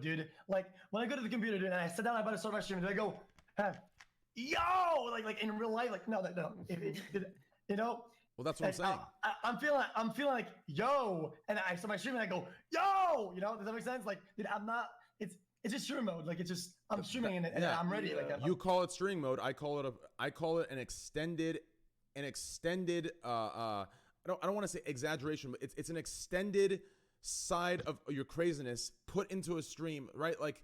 dude. Like when I go to the computer, dude, and I sit down, I'm about to start my stream, and I go, yo, like in real life, like no. You know. Well, that's what I'm saying. I'm feeling like yo, and I start my stream and I go yo. You know, does that make sense? Like, dude, I'm not. It's just stream mode. Like it's just I'm streaming and I'm ready. Yeah. Like you call it streaming mode. I call it an extended. I don't want to say exaggeration, but it's an extended side of your craziness put into a stream, right? Like.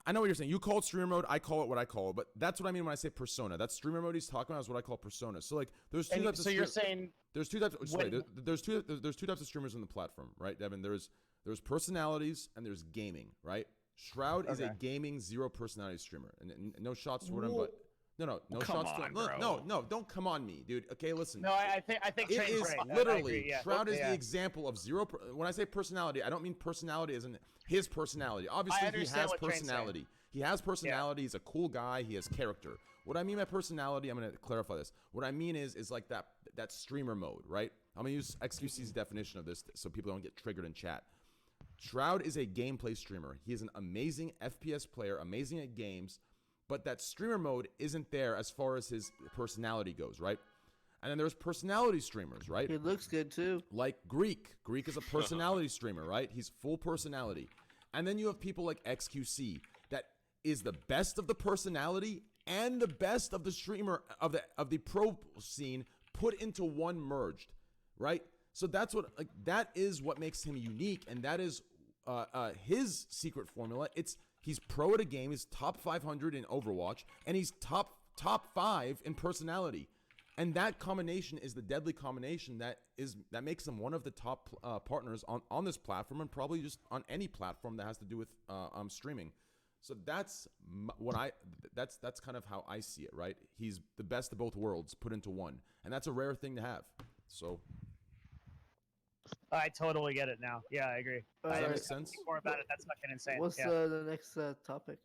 I know what you're saying. You call it streamer mode. I call it what I call it. But that's what I mean when I say persona. That streamer mode he's talking about is what I call persona. So like, there's two types. So you're saying there's two types. There's two types of streamers on the platform, right, Devin? There's personalities and there's gaming, right? Shroud is a gaming zero personality streamer, and no shots toward him, but. No shots. No, don't come on me, dude. Okay, listen. No, I think it is literally Shroud is the example of zero. When I say personality, I don't mean personality as in his personality. Obviously, he has personality. He has personality. He's a cool guy. He has character. What I mean by personality, I'm gonna clarify this. What I mean is like that streamer mode, right? I'm gonna use XQC's definition of this so people don't get triggered in chat. Shroud is a gameplay streamer. He is an amazing FPS player, amazing at games. But that streamer mode isn't there as far as his personality goes, right? And then there's personality streamers, right? He looks good too. Like Greek. Greek is a personality streamer, right? He's full personality. And then you have people like XQC that is the best of the personality and the best of the streamer of the pro scene put into one merged, right? So that is what makes him unique, and that is his secret formula. He's pro at a game. He's top 500 in Overwatch, and he's top 5 in personality. And that combination is the deadly combination that makes him one of the top partners on this platform, and probably just on any platform that has to do with streaming. So that's that's kind of how I see it, right? He's the best of both worlds put into one, and that's a rare thing to have. So. I totally get it now. Yeah, I agree. Does that make sense? More about it. That's fucking insane. What's the next topic?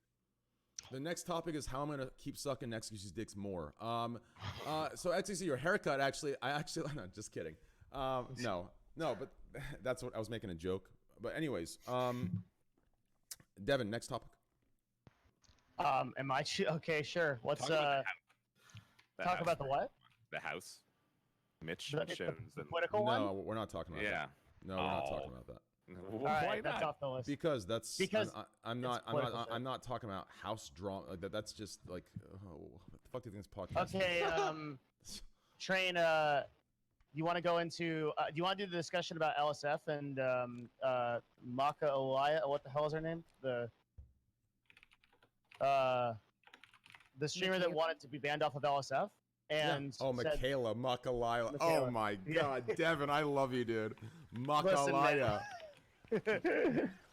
The next topic is how I'm gonna keep sucking XQC's dicks more. So XQC, your haircut no, just kidding. No, but that's what I was making a joke. But anyways, Devin, next topic. Am I okay? Sure. Let's talk about the what? The house. Mitch shows the political one. No, we're not talking about that. No, we're not talking about that. Why not? That's off the list. Because I'm not talking about house drama. Like that's just like what the fuck do you think this podcast? Okay, Train. You want to go into? Do you want to do the discussion about LSF and Maka Olaya? What the hell is her name? The streamer that wanted to be banned off of LSF. And Michaela Makalaya. Oh my God, Devin, I love you, dude. Makalaya.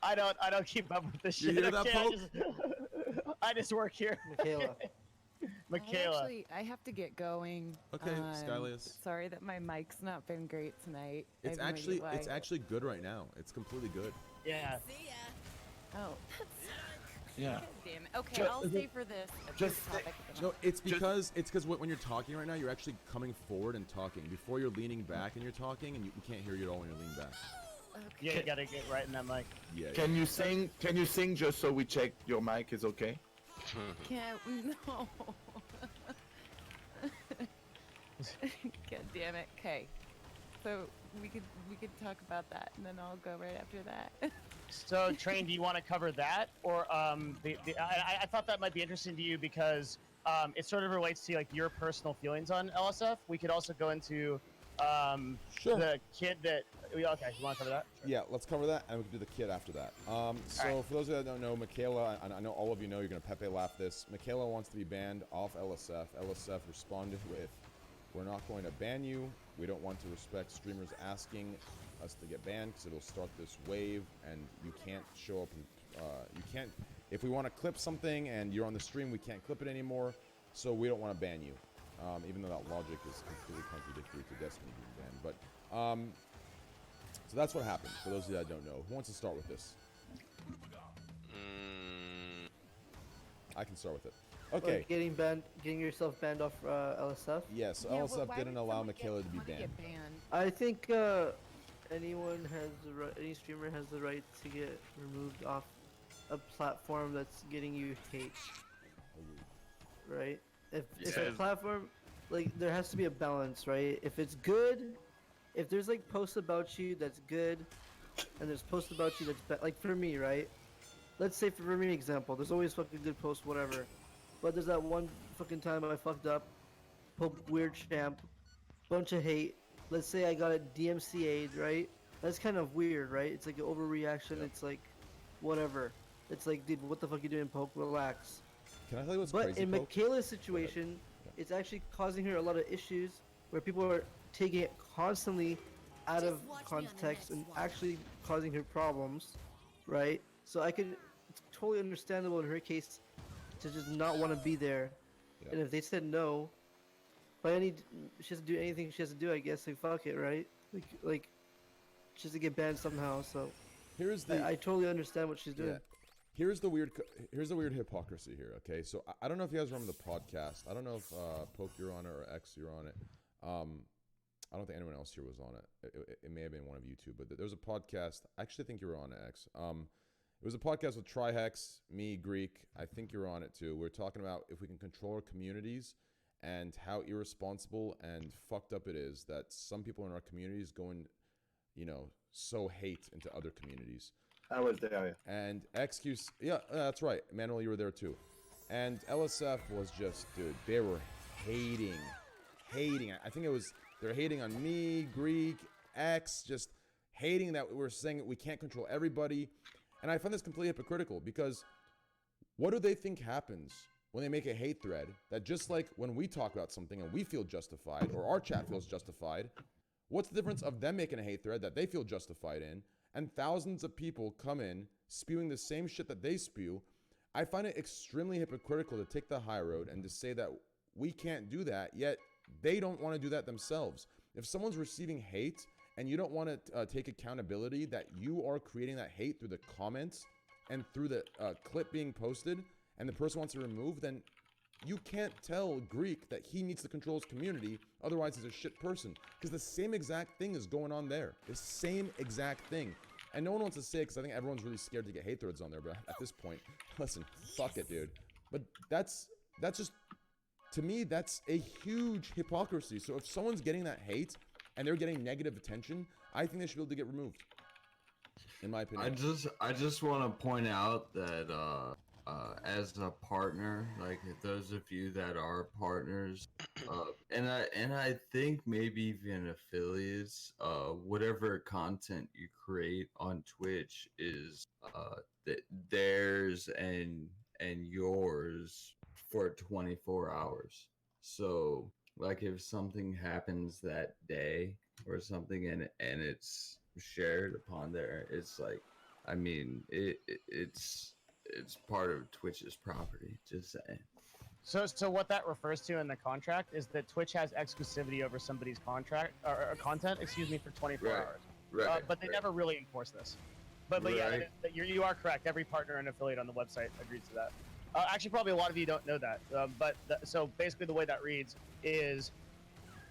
I don't keep up with this shit. You hear that, Pope? I just work here. Michaela. I have to get going. Okay, Skylius. Sorry that my mic's not been great tonight. It's actually good right now. It's completely good. Yeah. See ya. Oh. Yeah. God damn it. Okay, I'll stay for this. Topic. No, it's because when you're talking right now, you're actually coming forward and talking. Before you're leaning back and you're talking, and you can't hear you at all when you're leaning back. Okay. Yeah, you gotta get right in that mic. Yeah. Can you sing? Can you sing just so we check your mic is okay? Can't. No. God damn it. Okay. So we could talk about that, and then I'll go right after that. So, Train, do you want to cover that, or I thought that might be interesting to you because it sort of relates to like your personal feelings on LSF. We could also go into the kid that. Okay, you want to cover that? Sure. Yeah, let's cover that, and we can do the kid after that. So, for those of you that don't know, Michaela, I know all of you know you're gonna Pepe laugh this. Michaela wants to be banned off LSF. LSF responded with, "We're not going to ban you. We don't want to respect streamers asking us to get banned because it'll start this wave, and you can't show up. You can't. If we want to clip something and you're on the stream, we can't clip it anymore. So we don't want to ban you, even though that logic is completely contradictory to Destiny being banned. But so that's what happened. For those of you that don't know, who wants to start with this? I can start with it. Okay. Like getting yourself banned off LSF. Yes, yeah, LSF didn't allow Michaela to be banned. I think any streamer has the right to get removed off a platform that's getting you hate, right? If a Yes. platform, like, there has to be a balance, right? If it's good, if there's like posts about you that's good, and there's posts about you that's bad, like for me, right? Let's say for me example, there's always fucking good posts, whatever. But there's that one fucking time I fucked up, Pope Weird Champ, bunch of hate. Let's say I got a DMCA'd, right? That's kind of weird, right? It's like an overreaction. Yep. It's like, whatever. It's like, dude, what the fuck you doing, Pope? Relax. Can I tell you what's But crazy? in Pope? Michaela's situation, it's actually causing her a lot of issues where people are taking it constantly out of context and actually causing her problems, right? So it's totally understandable in her case to just not want to be there. Yeah. And if they said no, she has to do anything she has to do, I guess. Like, fuck it, right? Like, she has to get banned somehow. So Here's the I totally understand what she's doing. Yeah. Here's the weird hypocrisy here, okay? So I don't know if you guys remember the podcast. I don't know if Poke you're on it or X you're on it. I don't think anyone else here was on it. It may have been one of you two, but there was a podcast. I actually think you were on it, X. It was a podcast with Trihex, me, Greek. I think you're on it too. We're talking about if we can control our communities and how irresponsible and fucked up it is that some people in our communities going, sow hate into other communities. I was there. Yeah. And XQ, yeah, that's right. Manuel, you were there too. And LSF was just, dude, they were hating. I think they're hating on me, Greek, X, just hating that we're saying we can't control everybody. And I find this completely hypocritical because what do they think happens when they make a hate thread that just like when we talk about something and we feel justified or our chat feels justified, what's the difference of them making a hate thread that they feel justified in and thousands of people come in spewing the same shit that they spew? I find it extremely hypocritical to take the high road and to say that we can't do that, yet they don't want to do that themselves. If someone's receiving hate and you don't want to take accountability that you are creating that hate through the comments and through the clip being posted and the person wants to remove, then you can't tell Greek that he needs to control his community, otherwise he's a shit person. Because the same exact thing is going on there. The same exact thing. And no one wants to say it because I think everyone's really scared to get hate threads on there, but at this point, listen, fuck it, dude. But that's just, to me, that's a huge hypocrisy. So if someone's getting that hate and they're getting negative attention, I think they should be able to get removed. In my opinion. I just want to point out that as a partner, like those of you that are partners, and I think maybe even affiliates, whatever content you create on Twitch is theirs and yours for 24 hours. So like if something happens that day or something and it's shared upon there, it's like, I mean, it's part of Twitch's property, just saying. So what that refers to in the contract is that Twitch has exclusivity over somebody's contract or content, for 24 hours. Right. But they never really enforce this. But yeah, you are correct. Every partner and affiliate on the website agrees to that. Actually, probably a lot of you don't know that. So basically, the way that reads is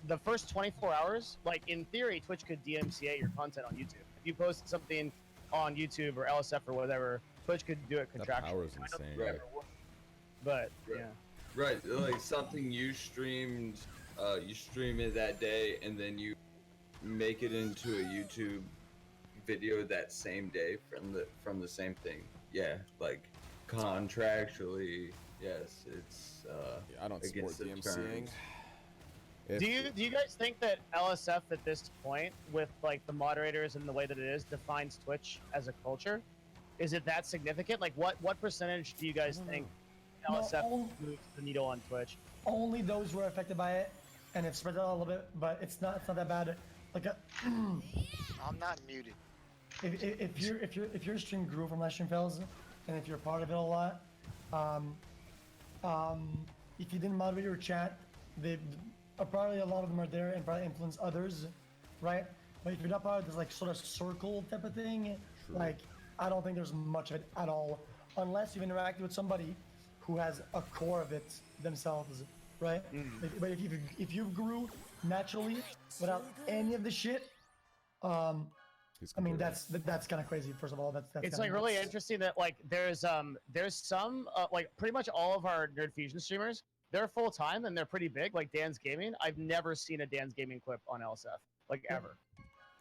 the first 24 hours. Like in theory, Twitch could DMCA your content on YouTube. If you post something on YouTube or LSF or whatever, Twitch could do it contractually. That power is insane. Right. But Right. yeah. Right, like something you streamed, you stream it that day, and then you make it into a YouTube video that same day from the same thing. Yeah, like contractually, yes, it's Yeah, I don't support against the DMCing. terms. Do you guys think that LSF at this point, with like the moderators and the way that it is, defines Twitch as a culture? Is it that significant? Like, what percentage do you guys think LSF moves the needle on Twitch? Only those who are affected by it, and it spreads out a little bit, but it's not that bad. Like I'm not muted. if your stream grew from last stream fails, and if you're part of it a lot, if you didn't moderate your chat, probably a lot of them are there and probably influence others, right? But if you're not part of this like sort of circle type of thing, like I don't think there's much of it at all, unless you've interacted with somebody who has a core of it themselves, right? But if you grew naturally without any of the shit, He's I mean, completely that's kind of crazy. First of all, that's It's kinda like really nuts. interesting that like there's some like pretty much all of our Nerd Fusion streamers, they're full time and they're pretty big. Like Dan's Gaming, I've never seen a Dan's Gaming clip on LSF like ever.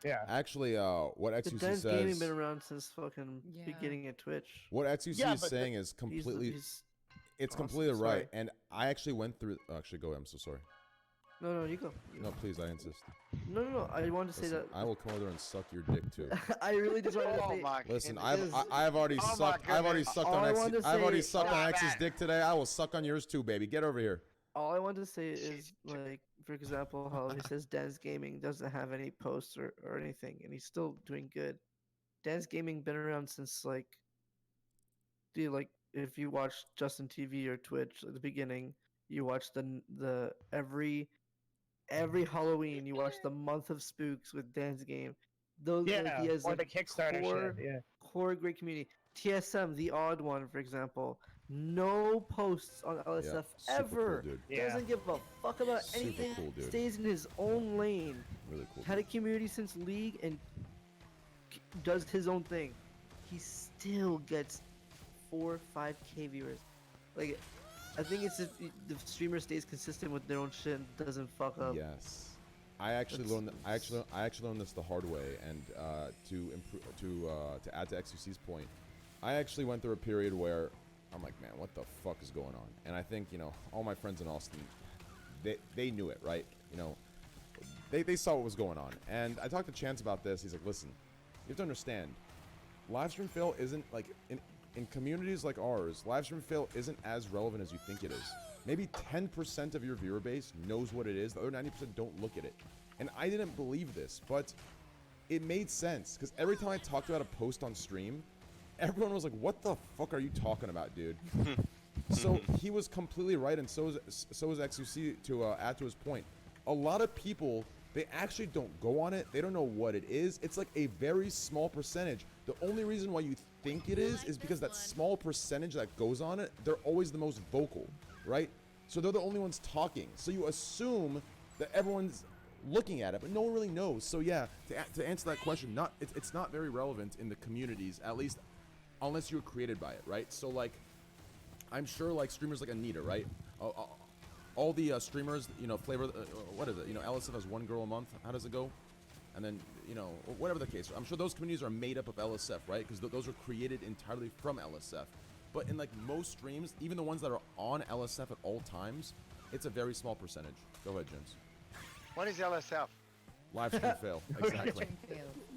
Yeah. Actually, what The XQC Dance Gaming says, been around since fucking Yeah. beginning at Twitch. what XQC Yeah, is but saying is He's completely, he's it's awesome. completely right. Sorry. And I actually went through. Oh, actually, go ahead. I'm so sorry. no, you go. No, please, I insist. No. I wanted to say Listen, that. I will come over there and suck your dick too. I really just wanted to Oh say. my Listen, goodness. I've already Oh my sucked. I've already goodness. sucked All on I X. wanted to I've already say- sucked on Stop X's it. dick today. I will suck on yours too, baby. Get over here. All I wanted to say is, like, for example, how he says Dance Gaming doesn't have any posts or anything, and he's still doing good. Dance Gaming been around since, like, dude, like, if you watch Justin TV or Twitch at the beginning, you watch the every Halloween, you watch the month of spooks with Dance Game. Those, like, Yeah. he has Or a the Kickstarter core, shit. Yeah. core great community. TSM, the odd one, for example, no posts on LSF super cool, ever. dude. Yeah. Doesn't give a fuck about Super anything. cool, dude. Stays in his own lane. Really cool. Had a community since League and does his own thing. He still gets 4 or 5K viewers. Like, I think it's if the streamer stays consistent with their own shit and doesn't fuck up. Yes, I actually That's- learned. I actually learned this the hard way. And to improve, to add to XQC's point, I actually went through a period where I'm like, man, what the fuck is going on? And I think all my friends in Austin, they knew it, right? They saw what was going on. And I talked to Chance about this. He's like, listen, you have to understand, live stream fail isn't like in communities like ours, live stream fail isn't as relevant as you think it is. Maybe 10% of your viewer base knows what it is. The other 90% don't look at it. And I didn't believe this, but it made sense because every time I talked about a post on stream, everyone was like, what the fuck are you talking about, dude? So he was completely right, and so is XUC, to add to his point. A lot of people, they actually don't go on it. They don't know what it is. It's like a very small percentage. The only reason why you think it is because that small percentage that goes on it, they're always the most vocal, right? So they're the only ones talking. So you assume that everyone's looking at it, but no one really knows. So yeah, to answer that question, it's not very relevant in the communities, at least unless you were created by it, right? So like, I'm sure like streamers like Anita, right? All the streamers, flavor, what is it? LSF has one girl a month. How does it go? And then, whatever the case. I'm sure those communities are made up of LSF, right? Because those are created entirely from LSF. But in like most streams, even the ones that are on LSF at all times, it's a very small percentage. Go ahead, Jens. What is LSF? Live stream fail. Exactly.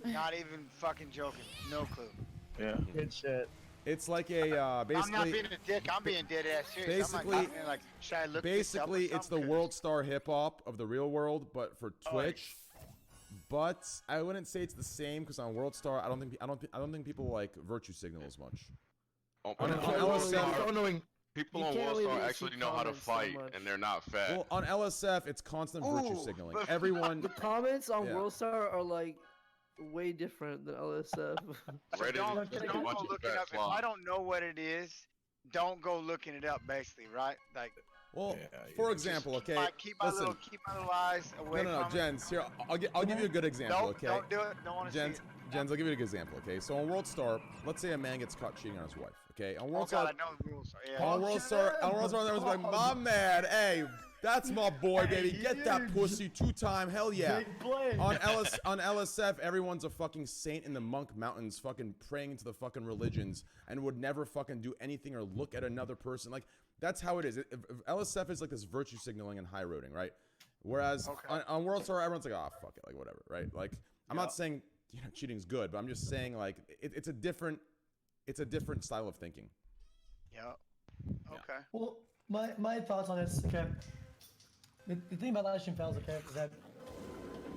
Not even fucking joking. No clue. Yeah. Good shit. It's like a basically. I'm not being a dick. I'm being dead ass serious. I'm like, should I look this up or Basically, it's the something? World Star Hip Hop of the real world, but for Twitch. But I wouldn't say it's the same because on World Star, I don't think people like virtue signal as much. Oh, On but LSF, people You on can't World really Star see actually know how to comments so fight, much. and they're not fat. well, on LSF, it's constant virtue Ooh. signaling. Everyone, The comments on Yeah. World Star are like way different than LSF. So Reddit don't, is just a don't bunch go of looking fat up. If slobs. I don't know what it is, don't go looking it up. Basically, right? Like, well, Yeah, for yeah. example, okay, keep my listen, little eyes away no, from Jens, here, I'll give you a good it. example, okay? Don't do it. Don't want to see Jens, it. Jens, I'll give you a good example, okay? So on World Star, let's say a man gets caught cheating on his wife, okay? On Oh World God, Star, I know the rules. Yeah. on World Star, there was like, my man, hey, that's my boy, baby, get that huge. pussy 2-time, hell yeah. Big play. On LSF, everyone's a fucking saint in the Monk Mountains, fucking praying to the fucking religions, and would never fucking do anything or look at another person. Like, that's how it is. If LSF is like this virtue signaling and high roading, right? Whereas on World Star, everyone's like, oh, fuck it, like whatever, right? Like, I'm not saying cheating's good, but I'm just saying like it's a different style of thinking. Yeah. Okay. Well, my thoughts on this, okay. The thing about live stream fails, okay, is that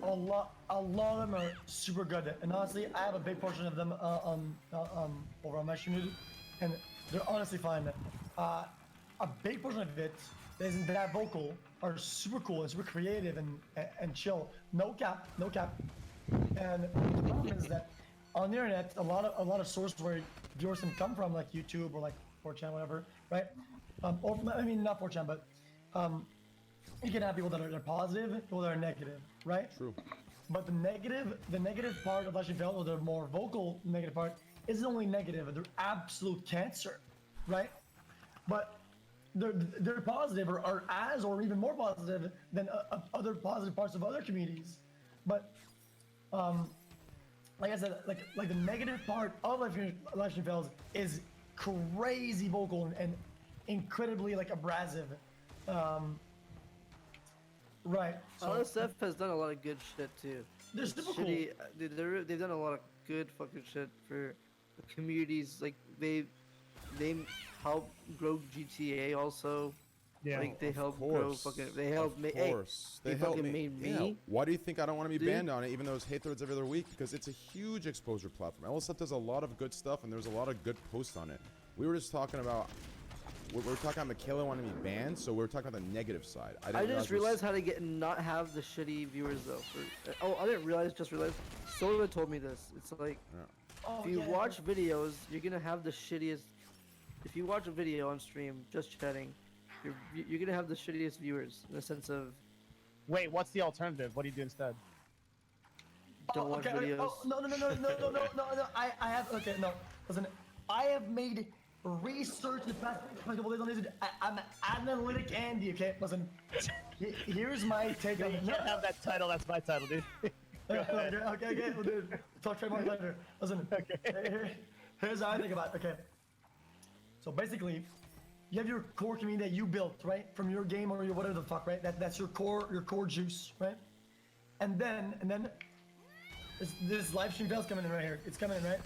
a lot of them are super good. And honestly, I have a big portion of them over on my stream, and they're honestly fine. A big portion of it that isn't that vocal are super cool and super creative and chill. No cap. And the problem is that on the internet, a lot of sources where viewers can come from, like YouTube or like 4chan, whatever, right? Or I mean not 4chan, but you can have people that are positive, people that are negative, right? True. But the negative part of Legend Fail, or the more vocal negative part, isn't only negative, they're absolute cancer, right? But they're positive, or are as, or even more positive than other positive parts of other communities. But like I said, like the negative part of Legend Fails is crazy vocal and incredibly like abrasive. Right. So LSF has done a lot of good shit too. they're It's super cool. shitty, dude, they've done a lot of good fucking shit for the communities. Like they help grow GTA also. Yeah. Like they Of help grow course. fucking. They help Of make. Hey, course. they help fucking me. made Yeah. me. Why do you think I don't want to be Dude. banned on it, even though it's hate threads every other week? Because it's a huge exposure platform. LSF does a lot of good stuff, and there's a lot of good posts on it. We were just talking about. We were talking about Michaela wanting to be banned, so we were talking about the negative side. I just realized how to not have the shitty viewers though. I didn't realize. Just realized. Someone told me this. It's like Oh, if you yeah. watch videos, you're gonna have the shittiest. If you watch a video on stream just chatting, you're gonna have the shittiest viewers in the sense of Wait, what's the alternative? What do you do instead? don't watch okay, videos. Oh, no. I have. Okay, no. Listen, I have made research the past couple days on this. I'm analytic Andy. Okay, listen. Here's my take You on it. can't have that title. That's my title, dude. Okay. Well, dude, talk trademark later. Listen. Here's how I think about it. Okay. So basically, you have your core community that you built, right, from your game or your whatever the fuck, right? That's your core juice, right? And then this live stream fails coming in right here. It's coming in, right?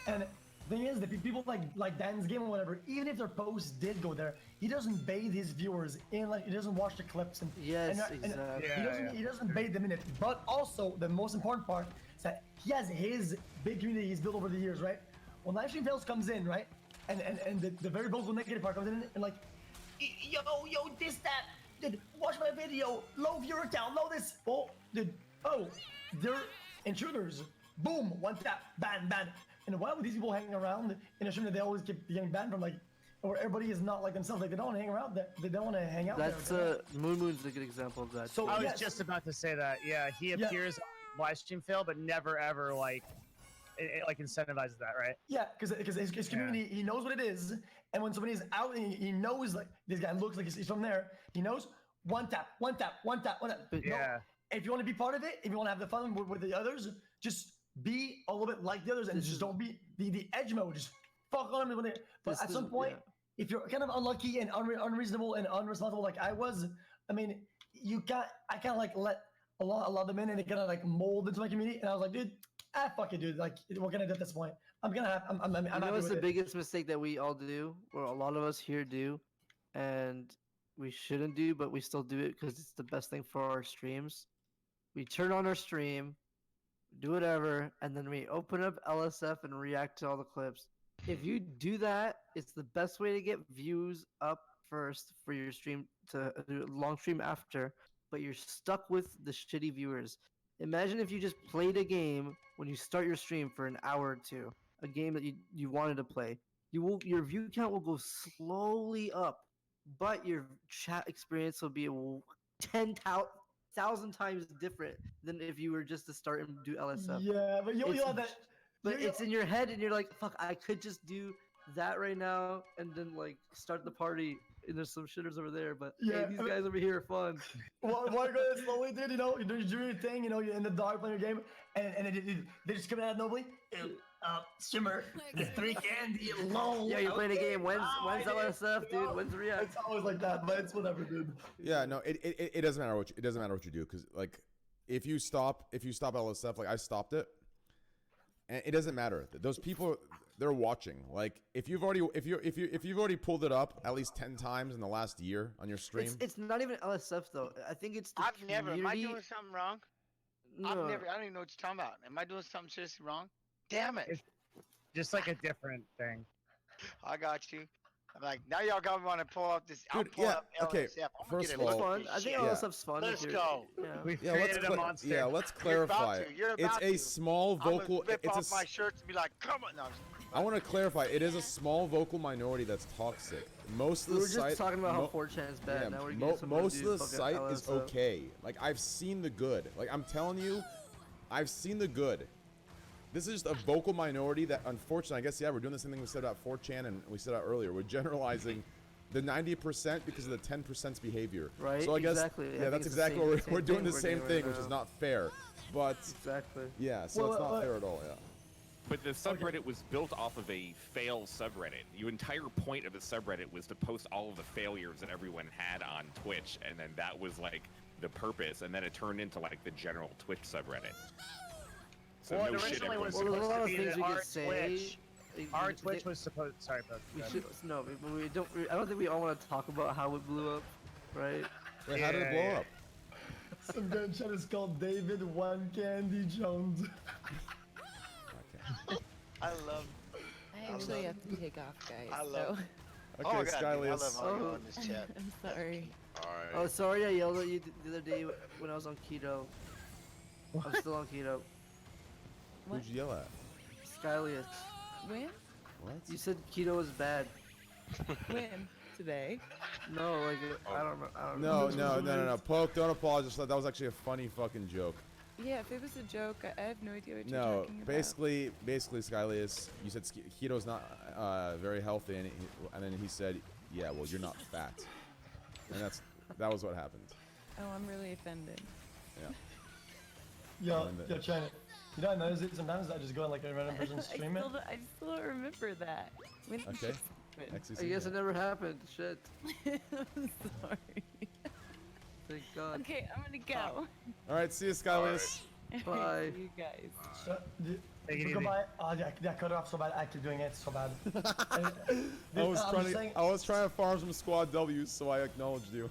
And the thing is, the people like Dan's game or whatever, even if their posts did go there, he doesn't bathe his viewers in, like, he doesn't watch the clips and Yes, and exactly. he doesn't bathe them in it. But also the most important part is that he has his big community he's built over the years, right? When live stream fails comes in, right? And the very vocal negative part comes in and like, yo, this, that, dude, watch my video, low viewer count, low this, oh, dude, oh, they're intruders, boom, one tap, ban. And why would these people hang around in a stream that they always keep getting banned from, like, where everybody is not like themselves, like they don't want to hang around, they don't want to hang out That's there. Moon's a good example of that. So too. I was yes. just about to say that. Yeah, he appears on live stream fail, but never ever like like incentivizes that, right? Yeah, because his community, he knows what it is, and when somebody is out, he knows, like, this guy looks like he's from there. He knows one tap. But- No, if you want to be part of it, if you want to have the fun with the others, just be a little bit like the others, and just don't be the edge mode. Just fuck on them. But at some point, if you're kind of unlucky and unreasonable and unresponsible like I was, I mean, I kind of like let a lot of them in, and they kind of like mold into my community, and I was like, dude. Fuck it, dude. Like, what can I do at this point? I'm You know what's the biggest mistake that we all do, or a lot of us here do, and we shouldn't do, but we still do it because it's the best thing for our streams? We turn on our stream, do whatever, and then we open up LSF and react to all the clips. If you do that, it's the best way to get views up first for your stream, to do a long stream after, but you're stuck with the shitty viewers. Imagine if you just played a game when you start your stream for an hour or two, a game that you wanted to play. Your view count will go slowly up, but your chat experience will be 10,000 times different than if you were just to start and do LSF. Yeah, but you'll have that. But it's in your head, and you're like, "Fuck, I could just do that right now, and then like start the party." And there's some shitters over there, but hey, these guys over here are fun. Why go slowly, dude? You know, you're doing your thing. You know, you're in the dark playing your game, and they just come out nobly. Shimmer, 3 candy, low. Yeah, you're playing a game. When's LSF, dude? When's React? It's always like that, but it's whatever, dude. Yeah, no, it doesn't matter what you do, because like if you stop LSF, like I stopped it, and it doesn't matter. Those people, they're watching. Like if you've already pulled it up at least 10 times in the last year on your stream. It's not even LSF though. I think it's the I've never. Am I community- doing something wrong? No. I don't even know what you're talking about. Am I doing something seriously wrong? Damn it! Just like a different thing. I got you. I'm like, now y'all got me want to pull up this. I'll Dude, pull yeah, up okay, LSF. I'm gonna first get of a It's all- look fun. at I this think shit. LSF's fun. Let's if you're- go. Yeah. We've Yeah, created a monster. let's You're about clarify. to, you're It's about a to. small I'm gonna vocal. rip It's off my shirts and be like, come on. No, I'm just- I want to clarify. It is a small vocal minority that's toxic. Most of We the were just site. talking about how mo- 4chan is bad. Yeah, Now we're getting someone to most do of the fucking site is LSF. okay. Like I've seen the good. Like I'm telling you, I've seen the good. This is just a vocal minority that, unfortunately, I guess, yeah, we're doing the same thing we said about 4chan and we said out earlier. We're generalizing the 90% because of the 10%'s behavior. Right, So I guess, exactly. I yeah, think that's it's the exactly same- what same we're doing thing the we're same doing thing, right which is now. not fair. But, Exactly. yeah, so it's not fair at all, yeah. But the subreddit was built off of a fail subreddit. Your entire point of the subreddit was to post all of the failures that everyone had on Twitch, and then that was like the purpose, and then it turned into like the general Twitch subreddit. So Well, no it shit, originally was everyone Well, there's a supposed lot to of be things that we our could say. Twitch, our We- Twitch was supposed. Sorry, bro. We should no, we don't. I don't think we all want to talk about how it blew up, right? Wait, how did it blow Yeah. up? Some guy in chat is called David One Candy Jones. Okay. I love. I actually have to take off, guys. I so love- Okay, oh my god, dude, I Skylius. love how you're Oh. on this chat. I'm sorry. Alright. Oh, sorry, I yelled at you the other day when I was on keto. I'm still on keto. What? Who'd you yell at? Skylius, When? What? you said keto was bad. When? Today? No, like I don't know. I don't No, know. Poke, don't apologize. That was actually a funny fucking joke. Yeah, if it was a joke, I have no idea what you're No, talking about. basically, Skylius, you said keto's not very healthy, and then he said, "Yeah, well, you're not fat," and that was what happened. Oh, I'm really offended. Yeah. Yo, China. You know, I notice it sometimes. I just go on like a random person stream it. I still don't remember that. When did Okay. this happen? XCC, I guess yeah. it never happened. Shit. I'm sorry. Thank God. Okay, I'm gonna go. All right, see you, Skylius. Bye. See you guys. Take it easy. Goodbye. Oh, yeah, cut it off so bad. I keep doing it so bad. I was trying to farm some squad W's, so I acknowledged you.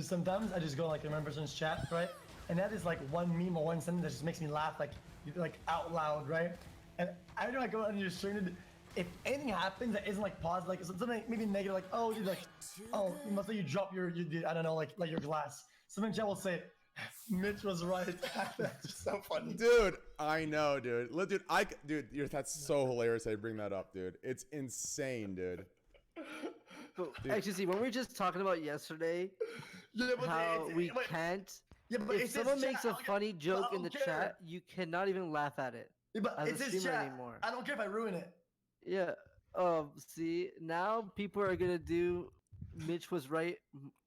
Sometimes I just go like a random person's chat, right? And that is like one meme or one sentence that just makes me laugh like out loud, right? And I know I go on your stream and if anything happens that isn't like positive, like something maybe negative, like oh you like oh you must say you drop your I don't know like your glass. Something chat will say, Mitch was right. That's just so funny. Dude, I know, dude. Look, dude, that's so hilarious. I bring that up, dude. It's insane, dude. But actually, see, when we were just talking about yesterday, Yeah, but how we can't. Yeah, but If it's his someone chat. makes a funny joke I in the don't care. chat, you cannot even laugh at it. Yeah, but as a it's his streamer chat. anymore. I don't care if I ruin it. Yeah. See, now people are gonna do Mitch was right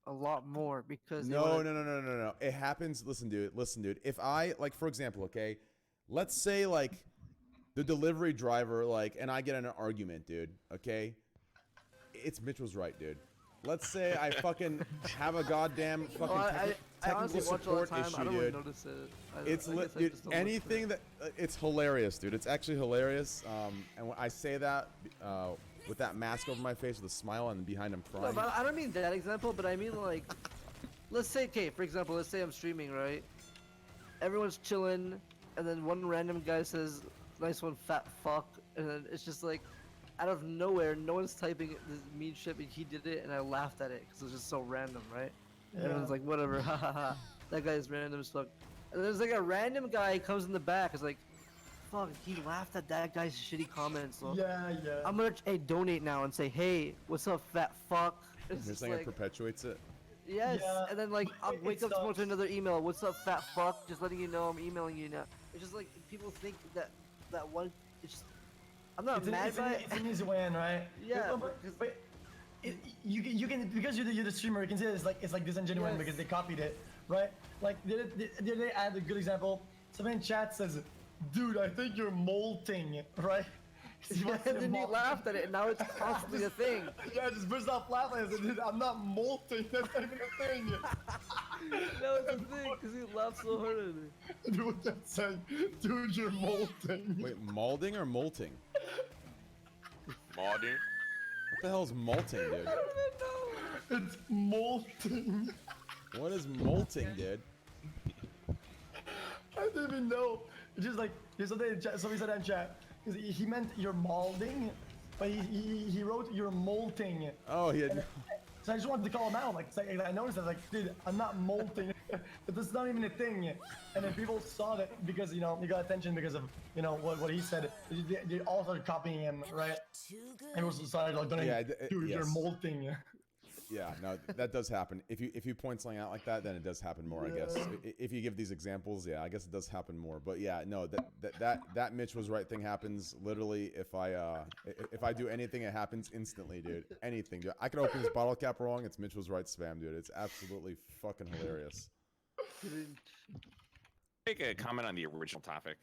a lot more because they No. wanna- It happens. Listen, dude. If I, like, for example, okay, let's say, like, the delivery driver, like, and I get in an argument, dude, okay? It's Mitch was right, dude. Let's say I fucking have a goddamn fucking Well, I technical honestly watch all the support time. I issue, don't really dude. notice it. It's I lit, guess I dude. just don't look Anything for it. that it's hilarious, dude. It's actually hilarious. And when I say that with that mask over my face with a smile and behind I'm No, crying. but I don't mean that example, but I mean like, let's say, okay, for example, let's say I'm streaming, right? Everyone's chilling, and then one random guy says, "Nice one, fat fuck," and then it's just like, out of nowhere, no one's typing this mean shit, but he did it, and I laughed at it because it was just so random, right? And everyone's like, whatever, ha ha ha. That guy's random as fuck. And there's like a random guy comes in the back, is like, fuck, he laughed at that guy's shitty comments. So Yeah. I'm gonna donate now and say, hey, what's up, fat fuck? It's You're just saying like, it perpetuates it. yes, Yeah, and then like I'll it wake up tomorrow to sucks. another email. What's up, fat fuck? Just letting you know I'm emailing you now. It's just like people think that one. It's just, I'm not mad by it. It's an easy way in, right? Yeah, but you can because you're the streamer. You can say it's like disingenuous Yes. because they copied it, right? Like they add a good example. Someone in chat says, "Dude, I think you're molting," right? 'Cause he Yeah, wants to and then you molt. laughed at it, and now it's constantly a thing. Yeah, I just burst off laughing. I said, "Dude, I'm not molting. That's not even a thing." No, it's a thing because he laughed so hard at it. Dude, what that saying? Dude, you're molting. Wait, malding or molting? Modding. What the hell is molting, dude? It's molting. What is molting, dude? I didn't even know. It's just like there's something in chat. Somebody said that in chat because he meant you're molding, but he wrote you're molting. Oh, he had. So I just wanted to call him out. Like I noticed that, like, dude, I'm not molting. But that's not even a thing. And then people saw that because he got attention because of what he said. They all started copying him, right? And it was started like, Yeah, dude, you're yes. molting. Yeah, no, that does happen. If you point something out like that, then it does happen more, I guess. If you give these examples, yeah, I guess it does happen more. But yeah, no, that Mitch was right thing happens literally if I do anything, it happens instantly, dude. Anything, dude. I could open this bottle cap wrong. It's Mitch was right spam, dude. It's absolutely fucking hilarious. Make a comment on the original topic.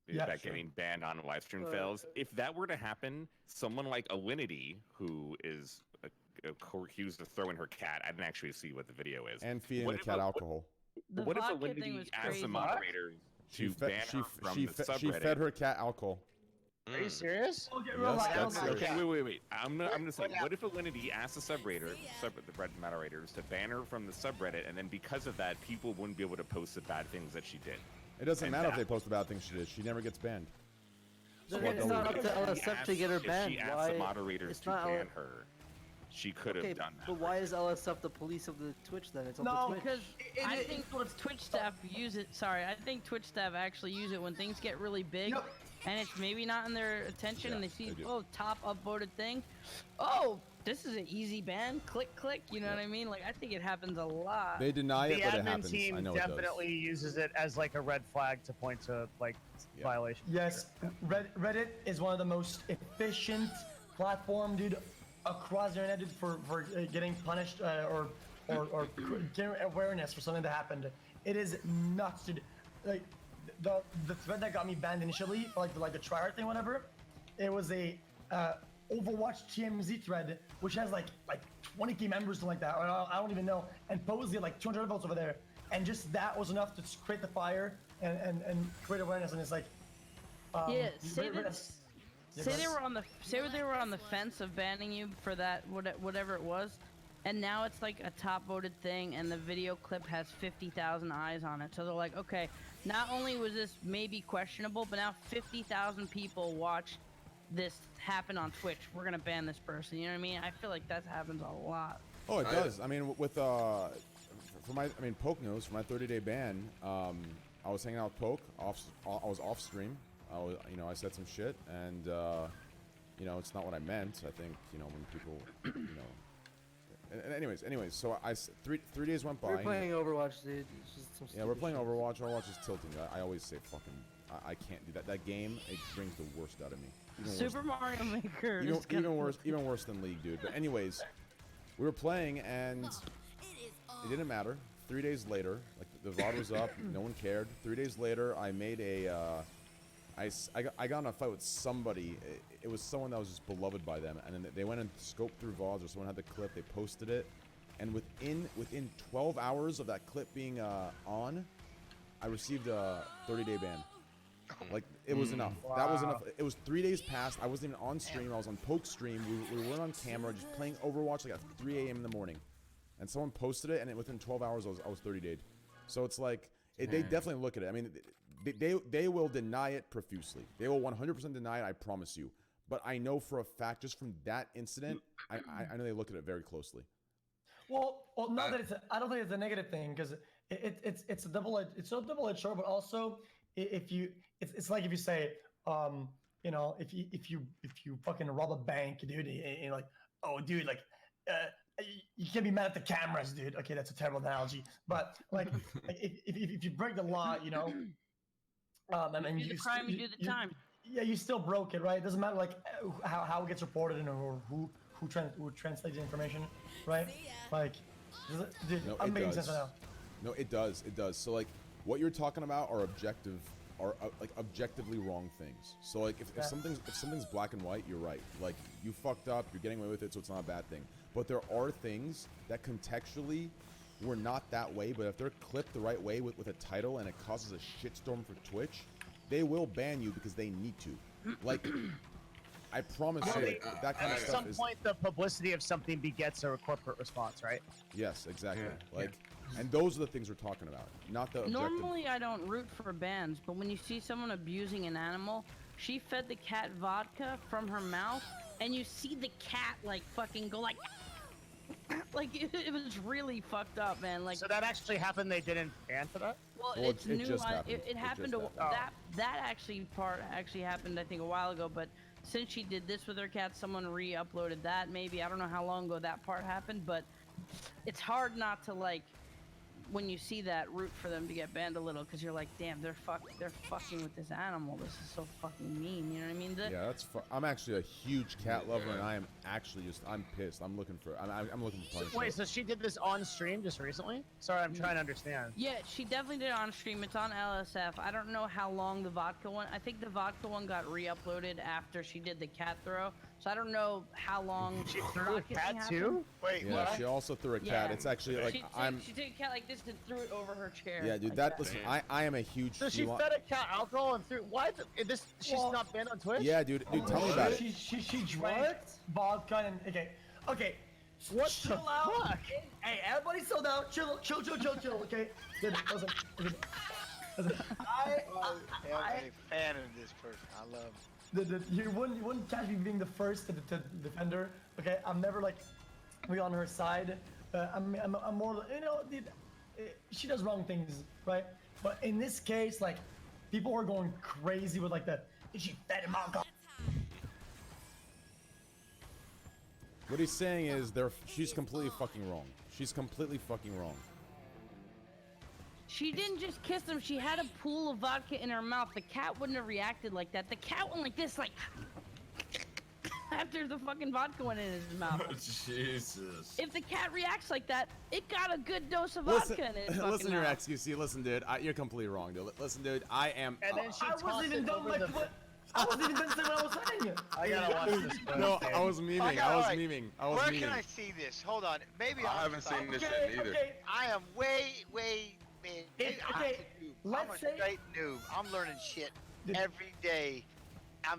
Yeah, About sure. getting banned on live stream fails. If that were to happen, someone like Alinity, who is accused of throwing her cat, I didn't actually see what the video is. And feeding What the if cat a- alcohol. The What if vodka thing was Alinity asked crazy. the moderator to ban her from the subreddit? She fed her cat alcohol. Are you serious? Okay, Yes, relax. that's relax. it. Okay, wait. I'm gonna say, what if Alinity asked the Reddit moderators to ban her from the subreddit, and then because of that, people wouldn't be able to post the bad things that she did? It doesn't And matter if that- they post the bad things she did. She never gets banned. Then what it's the- not up to LSF to get her If banned. she asked Why? the moderators It's to not ban her, she could have Okay, done that. but why is LSF the police of the Twitch then? It's up No, to Twitch. Because I it- think Twitch staff use it. Sorry, I think Twitch staff actually use it when things get really big, Yep. and it's maybe not in their attention, and they see, they do. oh, top upvoted thing. Oh, this is an easy ban. Click, click. You know what I mean? Like I think it happens a lot. They deny The it, but it admin happens. I team know it does. definitely uses it as like a red flag to point to like Yeah. violation. Yes, Reddit is one of the most efficient platform, dude, across the internet, dude, for getting punished or getting awareness for something that happened. It is nuts, dude. Like the thread that got me banned initially, like the tryhard thing, whatever. It was a Overwatch TMZ thread, which has like 20k members, something like that. Or I don't even know. And Posey had like 200 votes over there, and just that was enough to just create the fire and create awareness. And it's like, Yeah, you- say Reddit- that. Yeah, Say go they ahead. were on the fence of banning you for that whatever it was, and now it's like a top voted thing, and the video clip has 50,000 eyes on it. So they're like, okay, not only was this maybe questionable, but now 50,000 people watched this happen on Twitch. We're gonna ban this person. You know what I mean? I feel like that happens a lot. Oh, it does. I mean, with for Poke knows for my 30-day ban. I was hanging out with Poke. I was off stream. I said some shit, and it's not what I meant. I think when people, And anyways. So three days went by. We're playing Overwatch, dude. It's just some Yeah, we're stupid playing shit. Overwatch. Overwatch is tilting. I always say fucking. I can't do that. That game, it brings the worst out of me. Even worse Super Mario Maker. even, is kinda- even worse than League, dude. But anyways, we were playing and it didn't matter. 3 days later, like the VOD was up, no one cared. 3 days later, I made I got in a fight with somebody. It was someone that was just beloved by them, and then they went and scoped through VODs, or someone had the clip, they posted it, and within 12 hours of that clip being on, I received a 30-day ban. Like, it was enough. That was enough. It was 3 days past. I wasn't even on stream. I was on Poke stream. We weren't on camera, just playing Overwatch like at 3 a.m. in the morning. And someone posted it, and within 12 hours, I was 30 dayed. So it's like, they definitely look at it. I mean, they will deny it profusely. They will 100% deny it, I promise you. But I know for a fact, just from that incident, I know they look at it very closely. Well, not that I don't think it's a negative thing, because it's a double-edged sword, but also it's like if you say, if you fucking rob a bank, dude, and you're like, oh, dude, like, you can't be mad at the cameras, dude. Okay, that's a terrible analogy, but like, if you break the law, and then You do the crime, you do the time. Yeah, you still broke it, right? It doesn't matter like how it gets reported and or who translates the information, right? Like, dude, No, I'm it making does. sense right now. No, it does. It does. So like, what you're talking about are like objectively wrong things. So like, if something's black and white, you're right. Like, you fucked up, you're getting away with it, so it's not a bad thing. But there are things that contextually were not that way, but if they're clipped the right way with a title and it causes a shitstorm for Twitch, they will ban you because they need to. Like, I promise you, that kind of At stuff some is. point, the publicity of something begets a corporate response, right? Yes, exactly. Like, and those are the things we're talking about, not the objective. Normally, I don't root for bans, but when you see someone abusing an animal, she fed the cat vodka from her mouth, and you see the cat like fucking go like it was really fucked up, man. Like, So that actually happened. They didn't ban for that. well, Well, it's it new. just It happened. happened. It just happened. That actually happened. I think a while ago, but since she did this with her cat, someone re-uploaded that. Maybe I don't know how long ago that part happened, but it's hard not to like when you see that root for them to get banned a little because you're like, damn, they're fucking with this animal. This is so fucking mean. You know what I mean? Yeah, that's. I'm actually a huge cat lover, and I am actually I'm pissed. I'm looking for punishment. Wait, so she did this on stream just recently? Sorry, I'm trying to understand. Yeah, she definitely did it on stream. It's on LSF. I don't know how long the vodka one. I think the vodka one got re-uploaded after she did the cat throw. So I don't know how long She threw a cat happened. too? Wait, Yeah, what? she also threw a cat. Yeah. It's actually like She took a cat like this and threw it over her chair. Yeah, dude. like That listen, I am a huge. So she fed a cat alcohol and threw. Why? She's not banned on Twitch? Yeah, dude. Tell me about it. She drank vodka and okay. What Chill the out. fuck? Hey, everybody, slow down. Chill. Okay. Listen. I am a fan of this person. I love him. You wouldn't catch me being the first to defend her. Okay, I'm never like really on her side. I'm more, she does wrong things, right? But in this case, like, people are going crazy with like the, is she fed him alcohol? What he's saying is she's completely fucking wrong. She's completely fucking wrong. She didn't just kiss him. She had a pool of vodka in her mouth. The cat wouldn't have reacted like that. The cat went like this, like after the fucking vodka went in his mouth. Jesus. If the cat reacts like that, it got a good dose of vodka in its fucking Listen, your mouth. XQC. Listen, dude. You're completely wrong, dude. Listen, dude. I am. And then she I tossed wasn't even it done over like the. what? I wasn't even done saying what I was saying. I gotta watch this. No, I was memeing. Okay, I was alright. memeing. Where can I see this? Hold on. Maybe I I'm haven't sorry. seen this yet either. Okay. I am way, man. Okay, I'm a noob. let's I'm a say- straight noob. I'm learning shit every day.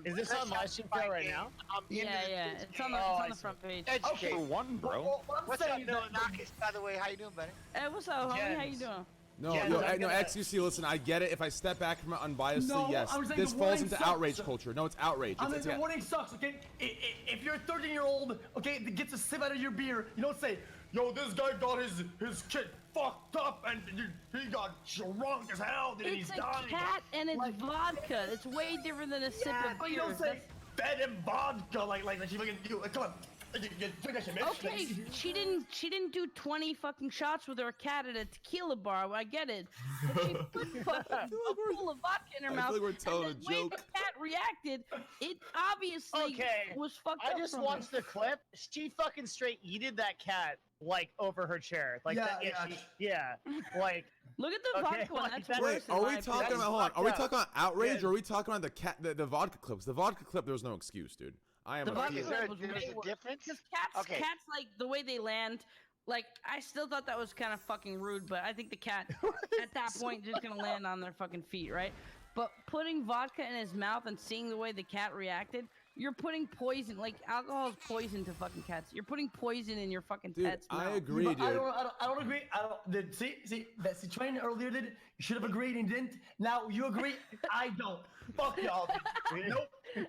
Is this on live stream right now? I'm into Yeah. this It's on the, Oh, I it's on the see. front page. educate. For one, bro. What I'm What's up, saying is Noah that- Nakis, by the way? How you doing, buddy? Hey, what's up, homie? How you Jens. doing? No, Yeah, no, I'm no, gonna- XQC. Listen, I get it. If I step back from it unbiasedly, No, yes, I was saying this the falls warning into sucks. outrage culture. No, it's outrage. I mean, It's, the yeah. warning sucks, okay? If you're a 13-year-old, okay, that gets a sip out of your beer, you don't say, yo, this guy got his kid fucked up and he got drunk as hell, and he's It's a dying. cat and it's Like- vodka. It's way different than a sip Yeah, of but beer. you don't say, fed him vodka, like she fucking, come on. You drink that shit, man. Okay, she didn't do 20 fucking shots with her cat at a tequila bar. I get it, but she put fucking a pool of vodka in her I mouth. feel like we're telling and a the way joke. the cat reacted, it obviously Okay, was fucked I up. just from watched it. the clip. She fucking straight yeeted that cat like over her chair. Like Yeah, that. yeah. Like Look at the Okay, vodka one. like That's that- worse. Wait, in are my we opinion. talking That's about? Hold on. fucked Are we up. talking about outrage, Yeah. or are we talking about the vodka clips? The vodka clip, there was no excuse, dude. I am The a vodka Is fool. there was there's way a worse. difference? Because Okay. cats like the way they land. Like I still thought that was kind of fucking rude, but I think the cat at that point just gonna land on their fucking feet, right? But putting vodka in his mouth and seeing the way the cat reacted, you're putting poison. Like alcohol is poison to fucking cats. You're putting poison in your fucking Dude, pet's mouth. I agree, But dude. I don't agree. See, that Citroen earlier did. You should have agreed and didn't. Now you agree. I don't. Fuck y'all.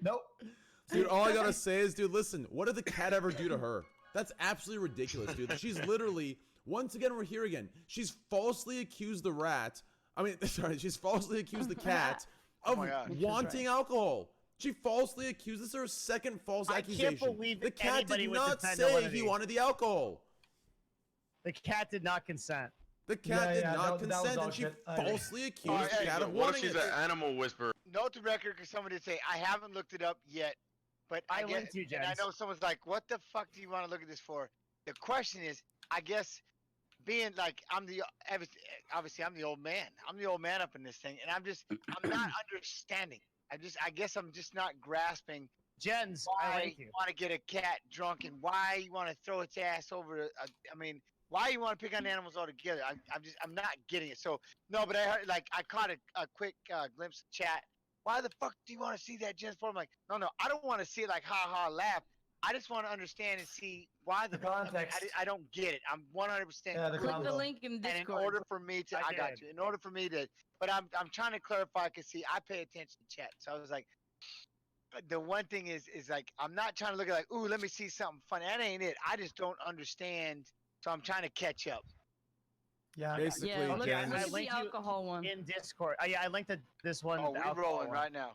Nope. Dude, all I gotta say is, dude, listen, what did the cat ever do to her? That's absolutely ridiculous, dude. She's literally, once again, we're here again. She's falsely accused the rat. I mean, sorry, she's falsely accused the cat of my God. wanting alcohol. She falsely accused. This is her second false I can't accusation. believe the cat anybody did would not defend one say of he these. wanted the alcohol. the cat did not consent. The cat did Yeah, not that was consent, dog and she shit. I agree. falsely accused Alright, the hey, cat of What if wanting she's it. an animal whisperer? Note to record, because somebody did say I haven't looked it up yet, but I guess, linked you, and I Jens. know someone's like, "What the fuck do you want to look at this for?" The question is, I guess, being like obviously I'm the old man. I'm the old man up in this thing, and I'm not understanding. I guess I'm just not grasping Jens, I why linked you you. want to get a cat drunk and why you want to throw its ass over. I mean, why you want to pick on animals altogether? I'm not getting it. So no, but I heard I caught a quick glimpse of chat. Why the fuck do you want to see that, Jens? I'm like, no, I don't want to see it like ha ha laugh. I just want to understand and see why the context. I don't get it. I'm 100% Yeah, the Click the convo. link in and in Discord. order for me to, I got did. you. In order for me to, but I'm trying to clarify because see, I pay attention to chat. So I was like, the one thing is like I'm not trying to look at like, ooh, let me see something funny. That ain't it. I just don't understand. So I'm trying to catch up. Yeah. Basically, Yeah, look, Jens, look I at the linked you alcohol one. in Discord. Yeah, I linked this one. Oh, the we're alcohol rolling one. right now.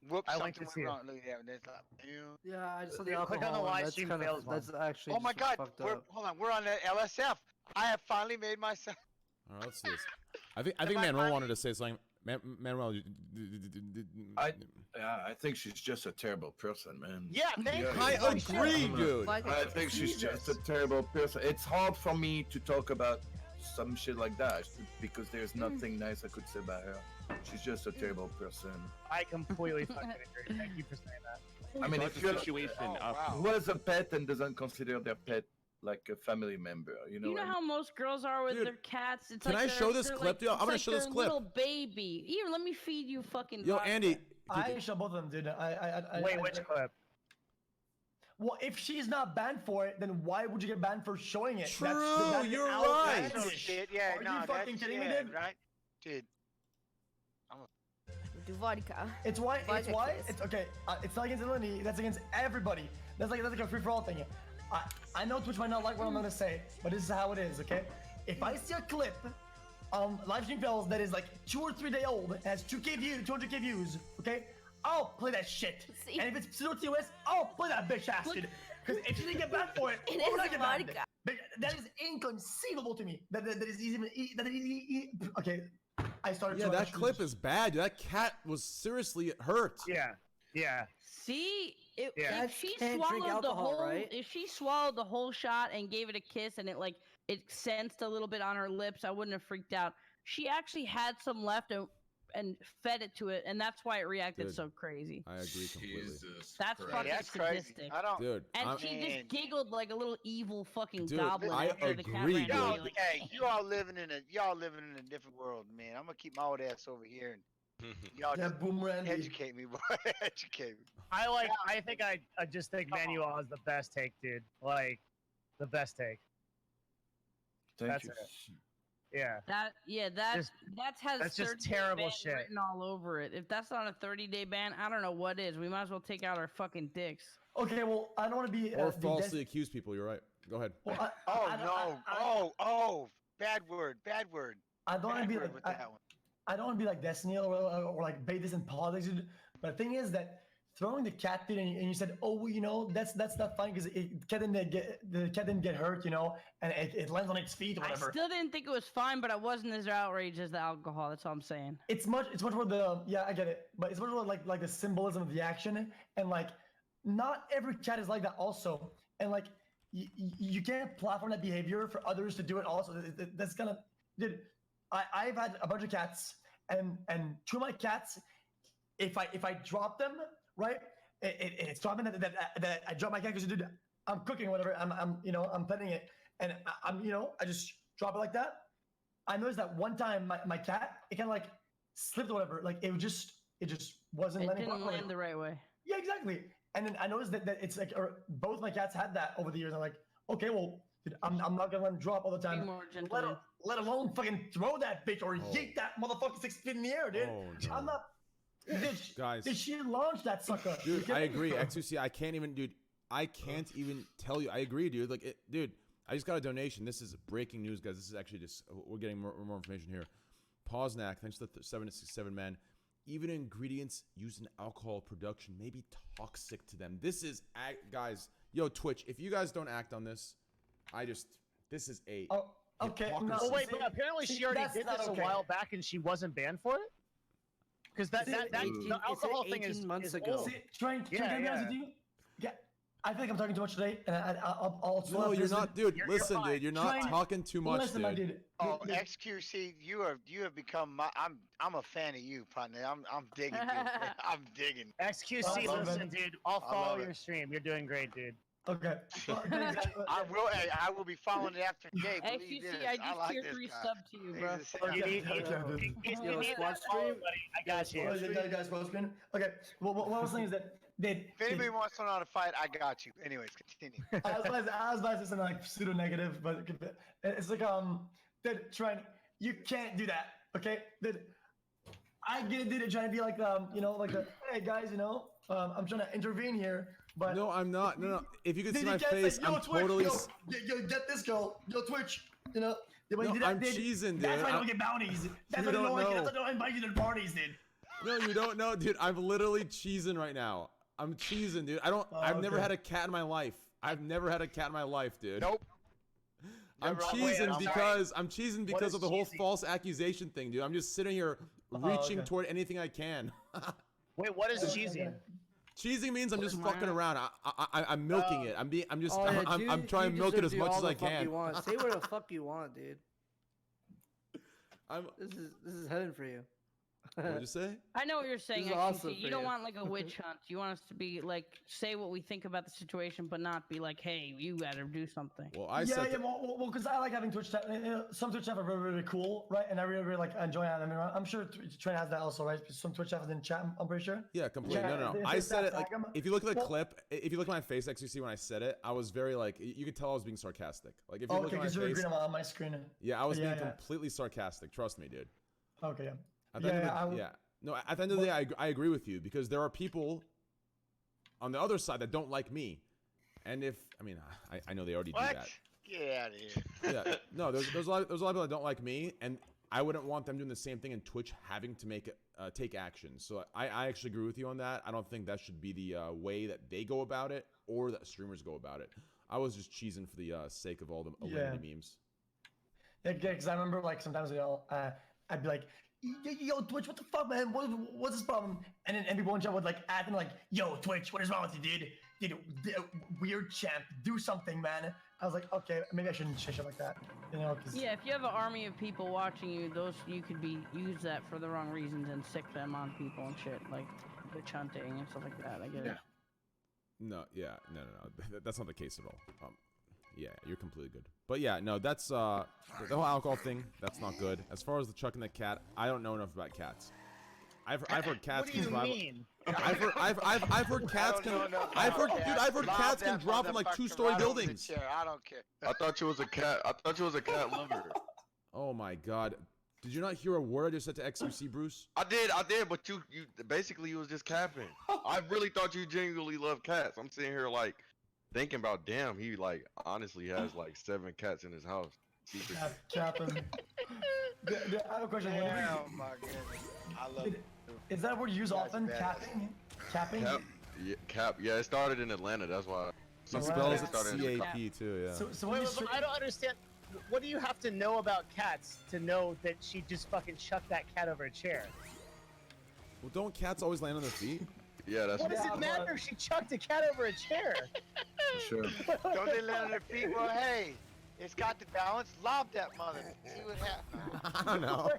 Whoops, I linked something it to went you. wrong. Look at that. There's like, ew. Yeah, I just saw the Click alcohol on the one. live That's stream kind fails of one. that's actually Oh my just God! fucked We're, up. hold on, we're on the LSF. I have finally made myself. All right, let's do this. I think I Manuel finally- wanted to say something. Manuel, Yeah, I think she's just a terrible person, man. Yeah, thank you. I agree, dude. Like, I think she's just a terrible person. It's hard for me to talk about some shit like that because there's nothing nice I could say about her. She's just a terrible person. I completely fucking agree. Thank you for saying that. I mean, It's if a you're situation of who has a pet and doesn't consider their pet like a family member, you know? You know what I how most girls are with Dude, their cats? It's can like I show this they're clip, dude? I'm it's gonna like show this their clip. little baby. Here, let me feed you fucking. Yo, vodka. Andy. I show both of them, dude. Wait, which clip? Well, if she's not banned for it, then why would you get banned for showing it? True, that's you're the right. That's no outlandish. shit. Yeah, Are no, you fucking that's, kidding me, yeah, dude? right? Dude, do vodka. It's why. It's Vodka why. kiss. It's okay. It's not against Eleni. That's against everybody. That's like a free for all thing. I know Twitch might not like what I'm gonna say, but this is how it is. Okay. If I see a clip on live stream fails that is like 2 or 3 day old, has 2K views, 200K views, okay, I'll play that shit. See? And if it's pseudo TOS, I'll play that bitch ass, dude. Because if she didn't get banned for it, It why would is I get banned? vodka. But that is inconceivable to me. That is even okay. I started. Yeah, showing that shoes. clip is bad. That cat was seriously hurt. Yeah, yeah. See, Yeah. if Cats she can't drink swallowed the alcohol, whole, right? if she swallowed the whole shot and gave it a kiss and it sensed a little bit on her lips, I wouldn't have freaked out. She actually had some left and fed it to it, and that's why it reacted Dude. so crazy. I agree completely. Jesus That's Christ. fucking that's crazy. sadistic. I don't. Dude, And I'm- she Man. just giggled like a little evil fucking Dude, goblin I after the cat agree, ran dude. away. Y'all, Like, hey, you all living in a different world, man. I'm gonna keep my old ass over here and y'all Yeah, just boom, Randy. educate me, boy. Educate me. I think I just think Manuel has the best take, dude. Like, the best take. Thank That's you. it. Yeah. that's That's just 30-day terrible ban shit. written all over it. If that's not a 30-day ban, I don't know what is. We might as well take out our fucking dicks. Okay, well, I don't want to be or the falsely accuse people. You're right. Go ahead. Well, Oh I don't- no! Oh, bad word, bad word. I don't want to Bad be word like with that one. I don't want to be like Destiny or like bait this in politics, dude. But the thing is that throwing the cat dude and you said, oh, well, you know, that's not fine because the cat didn't get hurt, you know, and it lands on its feet or I whatever. still didn't think it was fine, but I wasn't as outraged as the alcohol. That's all I'm saying. It's much more the I get it, but it's much more like the symbolism of the action, and like not every cat is like that also, and like you can't platform that behavior for others to do it also. That's kind of, dude. I've had a bunch of cats, and 2 of my cats, if I drop them, right, it's dropping that I drop my cat because dude, I'm cooking or whatever, I'm petting it, and I just drop it like that. I noticed that one time my cat, it kind of like slipped or whatever, like it just wasn't It landing didn't properly. land the right way. Yeah, exactly. And then I noticed that it's like both my cats had that over the years. I'm like, okay, well, dude, I'm not gonna let them drop all the Be time. more Let, gentleman. let alone fucking throw that bitch or yeet that motherfucker 6 feet in the air, dude. Oh, no. I'm not. Did, Guys. did she launch that sucker? You Dude, kidding I me? agree. X2C, I can't even tell you. I agree, dude. Like, dude, I just got a donation. This is breaking news, guys. This is actually just, we're getting more information here. Poznak, thanks to the 767 man. Even ingredients used in alcohol production may be toxic to them. This is, guys, yo, Twitch, if you guys don't act on this, this is a Oh, okay. No, hypocrisy. Oh wait, see- but apparently see, she already that's did not this okay. a while back, and she wasn't banned for it. Because that See, the 18 alcohol thing 18 is months is ago. old. See, trying to be Yeah, honest with you. Yeah, I feel like I'm talking too much today, and I'll slow No, up you're this. not, dude. You're listen, fine. dude. You're not Trying- talking too much, Listen, my dude. dude. Oh, Dude, XQC, you have become my. I'm a fan of you, partner. I'm digging, dude. I'm digging. XQC, Oh, listen, man. dude. I'll I follow love your it. stream. You're doing great, dude. Okay. Well, I will be following it after Jay. Believe XQC, this. I just like tier this 3 guy. sub to you, bro. He's a- Okay. You need, Okay. in case Yo, you need squad that follow, stream? buddy, I got you. guys, full screen. Okay. Well, what I was saying is that If anybody wants to know how to fight, I got you. Anyways, continue. I was about to say something like pseudo negative, but it's like that trying. You can't do that, okay? That I get it, dude. Trying to be like like the hey guys, I'm trying to intervene here, but No, I'm not. No. If you could see Then my you can't say, face, yo, I'm Twitch, totally. yo, get this girl, yo, Twitch, When No, you do that, I'm dude, cheesing, That's dude. why I I'm- don't get bounties. That's You why I don't don't know. invite you to parties, dude. No, you don't know, dude. I'm literally cheesing right now. I'm cheesing, dude. I've never okay. had a cat in my life. I've never had a cat in my life, dude. Nope. I'm Never on the cheesing way, I'm because I'm cheesing because is of the whole cheesing? false accusation thing, dude. I'm just sitting here reaching okay. toward anything I can. Wait, what is cheesing? Cheesing means I'm just What's fucking mine? around. I'm milking it. I'm just Oh, yeah, I'm dude, trying to you milk it deserve as to do much all as the I fuck can. You want. Say what the fuck you want, dude. I'm. This is heaven for you. What'd you say? I know what you're saying. is XQC. awesome You for don't you. want like a witch hunt. You want us to be like say what we think about the situation, but not be like, hey, you gotta do something. Well, I Yeah, said. yeah, well, because I like having Twitch chat. Some Twitch chat are really, really cool, right? And I really, really like enjoy it. I mean, I'm sure Trent has that also, right? Some Twitch chat is in chat. I'm pretty sure. Yeah, completely. Yeah, No. if I it's said that it like tag 'em- if you look at the well- clip, if you look at my face, actually see when I said it, I was very like you could tell I was being sarcastic. Like if you look Okay, at my because you're face, green on my screen. yeah, I was Yeah, being yeah. completely sarcastic. Trust me, dude. Okay, yeah. At the end of I the, would- yeah. No, at the end of the day, I agree with you because there are people on the other side that don't like me, and if I mean I know they already do What? that. Get out of here. Yeah, no, there's a lot of people that don't like me, and I wouldn't want them doing the same thing in Twitch, having to take action. So I actually agree with you on that. I don't think that should be the way that they go about it or that streamers go about it. I was just cheesing for the sake of all the Alinity memes. Yeah, because I remember like sometimes I'd be like, yo, Twitch, what the fuck, man? What's this problem? And then people in chat would like add them like, yo, Twitch, what is wrong with you, dude? Weird champ, do something, man. I was like, okay, maybe I shouldn't say shit like that, you know? Cause Yeah, if you have an army of people watching you, you could use that for the wrong reasons and sick them on people and shit, like witch hunting and stuff like that. I get it. No, yeah, no. That's not the case at all. Yeah, you're completely good. But yeah, no, that's the whole alcohol thing. That's not good. As far as the chucking the cat, I don't know enough about cats. I've heard cats. What do you can drive, mean? I've heard cats can. I've heard cats can drop from like 2-story buildings. I don't care. I thought you was a cat. I thought you was a cat lover. Oh my god, did you not hear a word I just said to XQC, Bruce? I did, but you basically you was just capping. I really thought you genuinely love cats. I'm sitting here like thinking about, damn, he like honestly has like 7 cats in his house. Capping. I have a question. Oh my goodness. I love it. Is that a word you use That's often? badass. Capping? Capping? Cap. Yeah, it started in Atlanta. That's why. He Right. spells it started in CAP too, yeah. So when Wait, you I don't understand. What do you have to know about cats to know that she just fucking chucked that cat over a chair? Well, don't cats always land on their feet? Yeah, that's What does Yeah, it matter but- if she chucked a cat over a chair? Sure. Don't they land on their feet? Well, hey, it's got the balance. Lob that mother. See what happens. I don't know.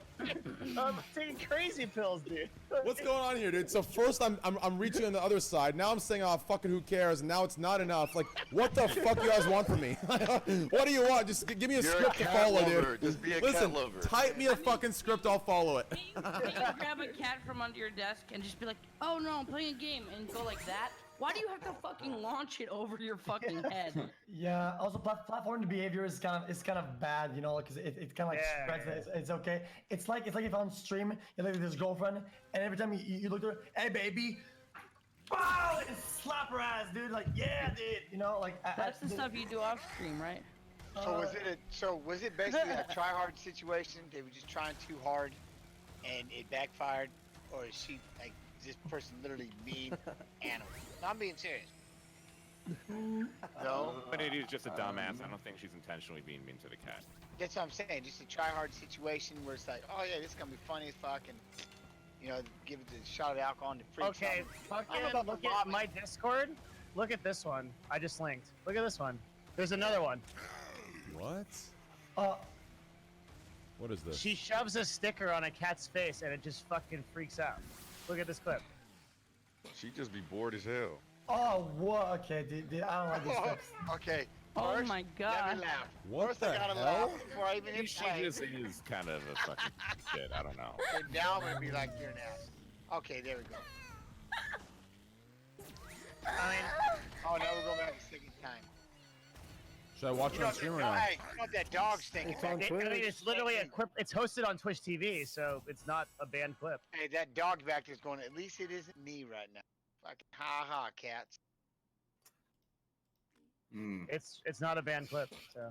I'm taking crazy pills, dude. What's going on here, dude? So first I'm reaching on the other side. Now I'm saying, oh, fucking who cares? And now it's not enough. Like, what the fuck you guys want from me? What do you want? Just give me a You're script a to cat follow, lover. dude. Just be a Listen, cat lover. type me a fucking script, I'll follow it. Can you grab a cat from under your desk and just be like, oh no, I'm playing a game, and go like that? Why do you have to fucking launch it over your fucking head? Yeah. Also, platform behavior is kind of bad, you know, because it kind of like Yeah, spreads. yeah. That it's okay. It's like if on stream you look at this girlfriend, and every time you look at her, hey baby, wow, and slap her ass, dude. Like, yeah, dude. You know, like That's the stuff you do off stream, right? So was it basically a try hard situation? They were just trying too hard, and it backfired, or is she like this person literally mean animal? No, I'm being serious. No, But it is just a dumbass. I don't think she's intentionally being mean to the cat. that's what I'm saying. Just a try hard situation where it's like, oh yeah, this is gonna be funny as fuck, and you know, give it a shot of alcohol and the freak. Okay, something. fucking look at my Discord. Look at this one. I just linked. Look at this one. There's another one. What? Uh, What is this? She shoves a sticker on a cat's face and it just fucking freaks out. Look at this clip. She just be bored as hell. oh, what? Okay, dude, I don't like this stuff. Okay. Oh First, my Let god. me laugh. What First, the I gotta hell? laugh before I even hit She play. just is kind of a fucking shit. I don't know. And now I'm gonna be like, you're an ass. Okay, there we go. I mean, Oh, now we're going back a second time. Should I watch it on stream or not? Hey, you know what that dog's thinking? It's on back I there? mean, it's literally a clip. It's hosted on Twitch TV, so it's not a banned clip. Hey, that dog back there's going, at least it isn't me right now. Fucking ha ha, cats. It's not a banned clip. So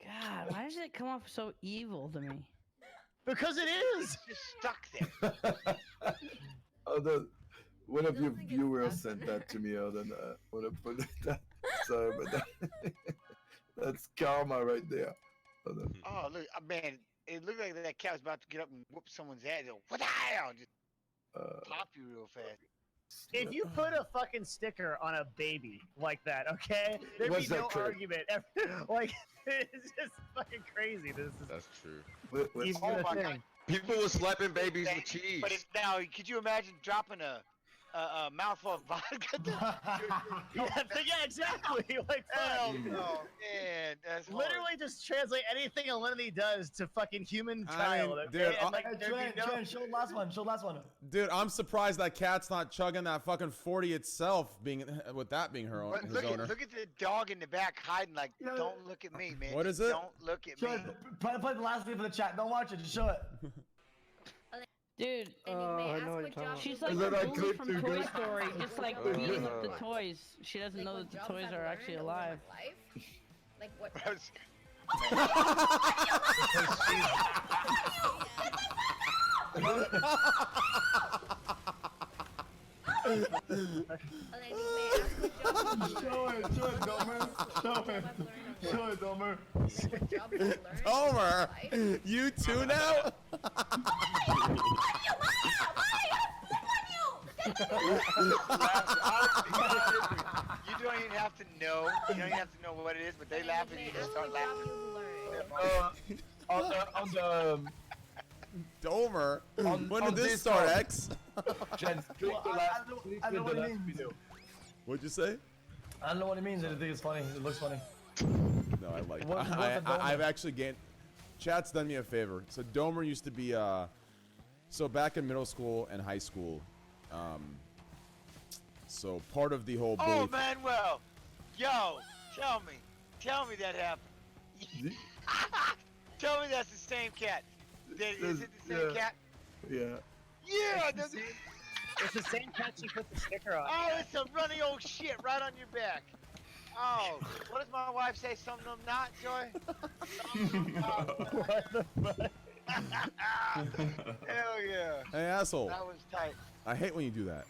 God, why does it come off so evil to me? Because it is. It's just stuck there. One of your don't think it's viewers that sent bad. that to me. I don't want to put that. Sorry, but that's karma right there. Hold on. Oh look, man! It looked like that cat was about to get up and whoop someone's ass. What the hell? Just pop you real fast. If you put a fucking sticker on a baby like that, okay, there'd What's be that no called? argument. Like, it's just fucking crazy. This is That's true. even Oh a my thing. God. People were slapping babies with cheese. But it's now, could you imagine dropping a mouthful of vodka? Yeah, exactly. Like, Hell fuck. no, man. That's hard. Literally just translate anything Alinity does to fucking human I child. mean, Okay? dude, And, like, Hey, there'd be Trent, no- Trent, show the last one. Show the last one. Dude, I'm surprised that cat's not chugging that fucking 40 itself, being with that being her own, But his look owner. at the dog in the back hiding like, Yeah. don't look at me, man. What Just is it? Don't look at Show me. it. Play the last thing for the chat. Don't watch it. Just show it. Dude, And you Oh, may I ask know what what you're talking job about. she's you like Is the that that bully clip from too Toy good? Story, just like Uh, beating up the toys. She doesn't like know what that the jobs toys I've are learned actually over alive. my life? Like what? And then you may ask what jobs you've Show learned. it. Show it, Domer. Show What it. job I've learned over Show it, Domer. like what jobs I've learned Homer, over my life. you too now? You don't even have to know. You don't even have to know what it is, but they And laugh you at may you and ask start what job laughing. you've learned. On the Domer, On- when on did this this start, one. X? Gents, click the Well, last. know- Click I know the what it last means. video. What'd you say? I don't know what it means. I just think it's funny. It looks funny. No, I like. What's a Domer? I've actually gained. Chat's done me a favor. So Domer used to be. So back in middle school and high school. So part of the whole bully. Oh, Manuel. Yo, tell me that happened. Tell me that's the same cat. Is it the same Yeah. cat? Yeah. Yeah. that's- It's the same cat she put the sticker on. Oh, it's a runny old shit right on your back. Oh, what does my wife say? Some of them not, Joy? What the fuck? Hell yeah. Hey asshole! That was tight. I hate when you do that.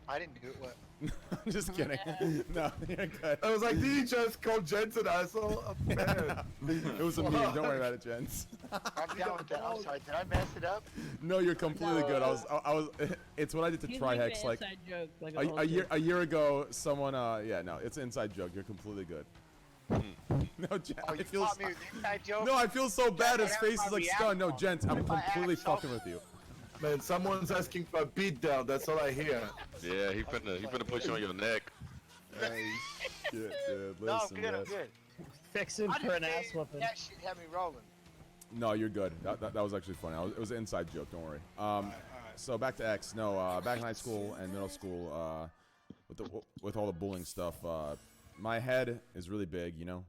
I didn't do it. What? I'm just kidding. No, you're good. I was like, did he just call Gents an asshole? Oh, man. It was a meme. Don't worry about it, gents. I'm down with that. I'm sorry. Did I mess it up? No, you're completely good. I was. It's what I did to He's Trihex. making an Like inside joke, like a year ago, someone. Yeah, no, it's an inside joke. You're completely good. No, Jen, Oh, I you feel. caught me with the inside joke? No, I feel so bad. His That's face my is like reaction. stunned. No, gents, I'm If I completely act so- fucking with you. Man, someone's asking for a beat down. That's all I hear. Yeah, he finna push you on your neck. Hey, shit, dude. No, I'm Listen, good. I'm man. good. Fixing I for an didn't ass say whooping. that shit had me rolling. No, you're good. That was actually funny. It was an inside joke. Don't worry. So back to X. No, back in high school and middle school, with all the bullying stuff, my head is really big. You know.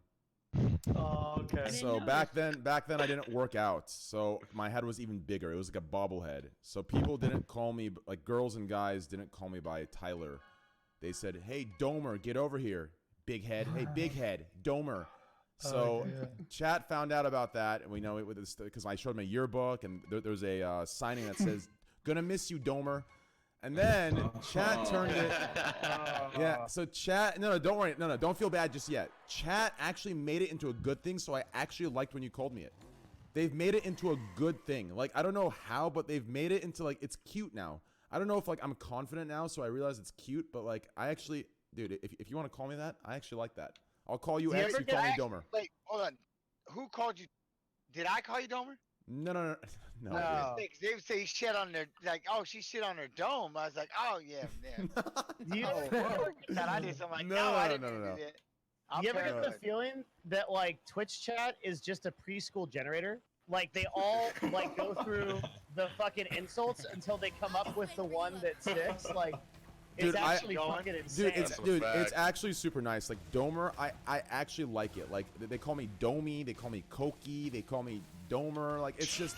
Oh, okay. didn't So know back then I didn't work out, so my head was even bigger. It was like a bobblehead. So people didn't call me, like girls and guys didn't call me by Tyler. They said, "Hey Domer, get over here, big head. Hey big head, Domer." So chat found out about that, and we know it with this because I showed them a yearbook, and there's a signing that says, "Gonna miss you, Domer." And then chat turned it. Yeah, so chat. No, don't worry. No, don't feel bad just yet. Chat actually made it into a good thing, so I actually liked when you called me it. They've made it into a good thing. Like, I don't know how, but they've made it into, like, it's cute now. I don't know if, like, I'm confident now, so I realize it's cute, but, like, I actually, dude, if you want to call me that, I actually like that. I'll call you Do you X, ever you get call me I actually- Domer. Wait, hold on. Who called you? Did I call you Domer? No. I was gonna say, 'cause they would say shit on their, like, oh, she shit on her dome. I was like, oh, yeah, man. Do you, Thought I did something like, No, no, I no, didn't no, no. do that. I'm you ever get the paranoid. feeling that like Twitch chat is just a preschool generator? Like they all like go through the fucking insults until they come up with the one that sticks. Like it's Dude, I- actually fucking insane. Dude, That's a it's fact. actually super nice. Like Domer, I actually like it. Like they call me Domi, they call me Koki, they call me Domer. Like it's just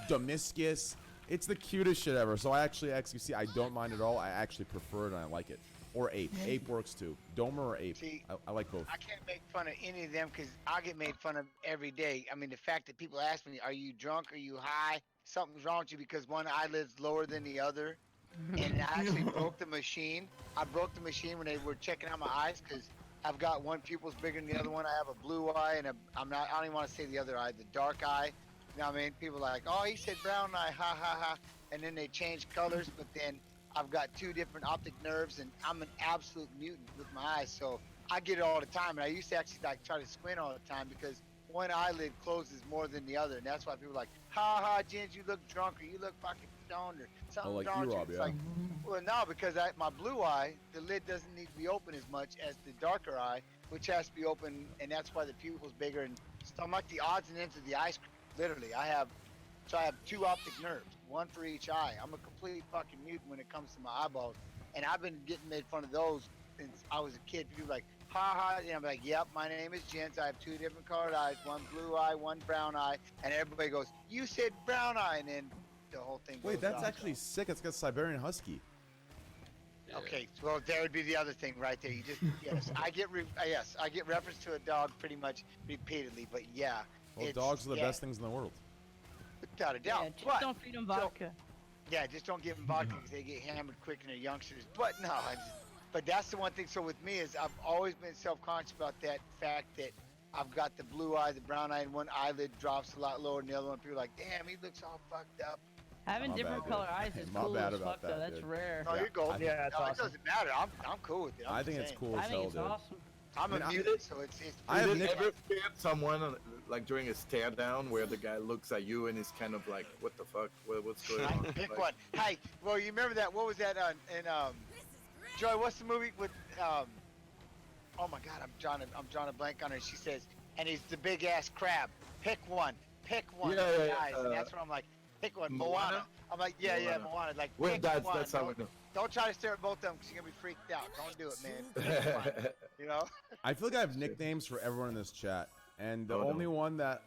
Domiscus. It's the cutest shit ever. So I actually, XQC, I don't mind at all. I actually prefer it and I like it. Or ape. Ape works too. Domer or ape. See, I like both. I can't make fun of any of them because I get made fun of every day. I mean, the fact that people ask me, "Are you drunk? Are you high? Something's wrong with you because one eyelid's lower than the other." And I actually broke the machine. I broke the machine when they were checking out my eyes because I've got one pupil's bigger than the other one. I have a blue eye and I don't even want to say the other eye, the dark eye. You know what I mean? People are like, "Oh, he said brown eye, ha ha ha," and then they change colors. But then I've got 2 different optic nerves, and I'm an absolute mutant with my eyes. So I get it all the time, and I used to actually like try to squint all the time because one eyelid closes more than the other, and that's why people are like, "Ha ha, Jens, you look drunk, or you look fucking stoned, or something like wrong you, with you." Rob, It's yeah. like, well, no, because my blue eye, the lid doesn't need to be open as much as the darker eye, which has to be open, and that's why the pupil's bigger. And so I'm like the odds and ends of the ice cream. Literally, I have 2 optic nerves, 1 for each eye. I'm a complete fucking mutant when it comes to my eyeballs, and I've been getting made fun of those since I was a kid. People are like, "Ha ha," and I'm like, "Yep, my name is Jens. I have 2 different colored eyes, 1 blue eye, 1 brown eye," and everybody goes, "You said brown eye," and then the whole thing. Wait, goes that's off. actually sick. It's got Siberian Husky. Okay, well, there would be the other thing right there. You just yes, I get reference to a dog pretty much repeatedly, but yeah, Well, dogs are the best things in the world. without a doubt. Yeah, just but, don't feed them vodka. yeah, just don't give them vodka because they get hammered quick and they're youngsters. But no, but that's the one thing. So with me is I've always been self-conscious about that fact that I've got the blue eye, the brown eye, and one eyelid drops a lot lower than the other one. People are like, "Damn, he looks all fucked up." Having My different bad, color dude. eyes is My cool bad as about fuck, that, though. That's dude. rare. No, Yeah, you're cool. I think- Yeah, that's No, awesome. it doesn't matter. I'm cool with it. I think it's cool I as think hell, it's dude. awesome. I'm I mean, a mutant, so it's I have Did Nick. you ever fear someone like during a stare down where the guy looks at you and is kind of like, "What the fuck? What's going on?" Pick Like, one. Hey, well, you remember that? What was that? Joy, what's the movie with? Oh my God, I'm drawing a blank on her. She says, and he's the big ass crab. Pick one. Pick one. Yeah, yeah, guys. yeah, And that's what I'm like. Pick one. Moana? Moana. I'm like, yeah, Moana. Moana. Like, well, pick that's one. how we don't, know. don't try to stare at both of them because you're gonna be freaked out. Don't do it, man. Pick one. You know? I feel like I have nicknames for everyone in this chat, and the Oh, no. only one that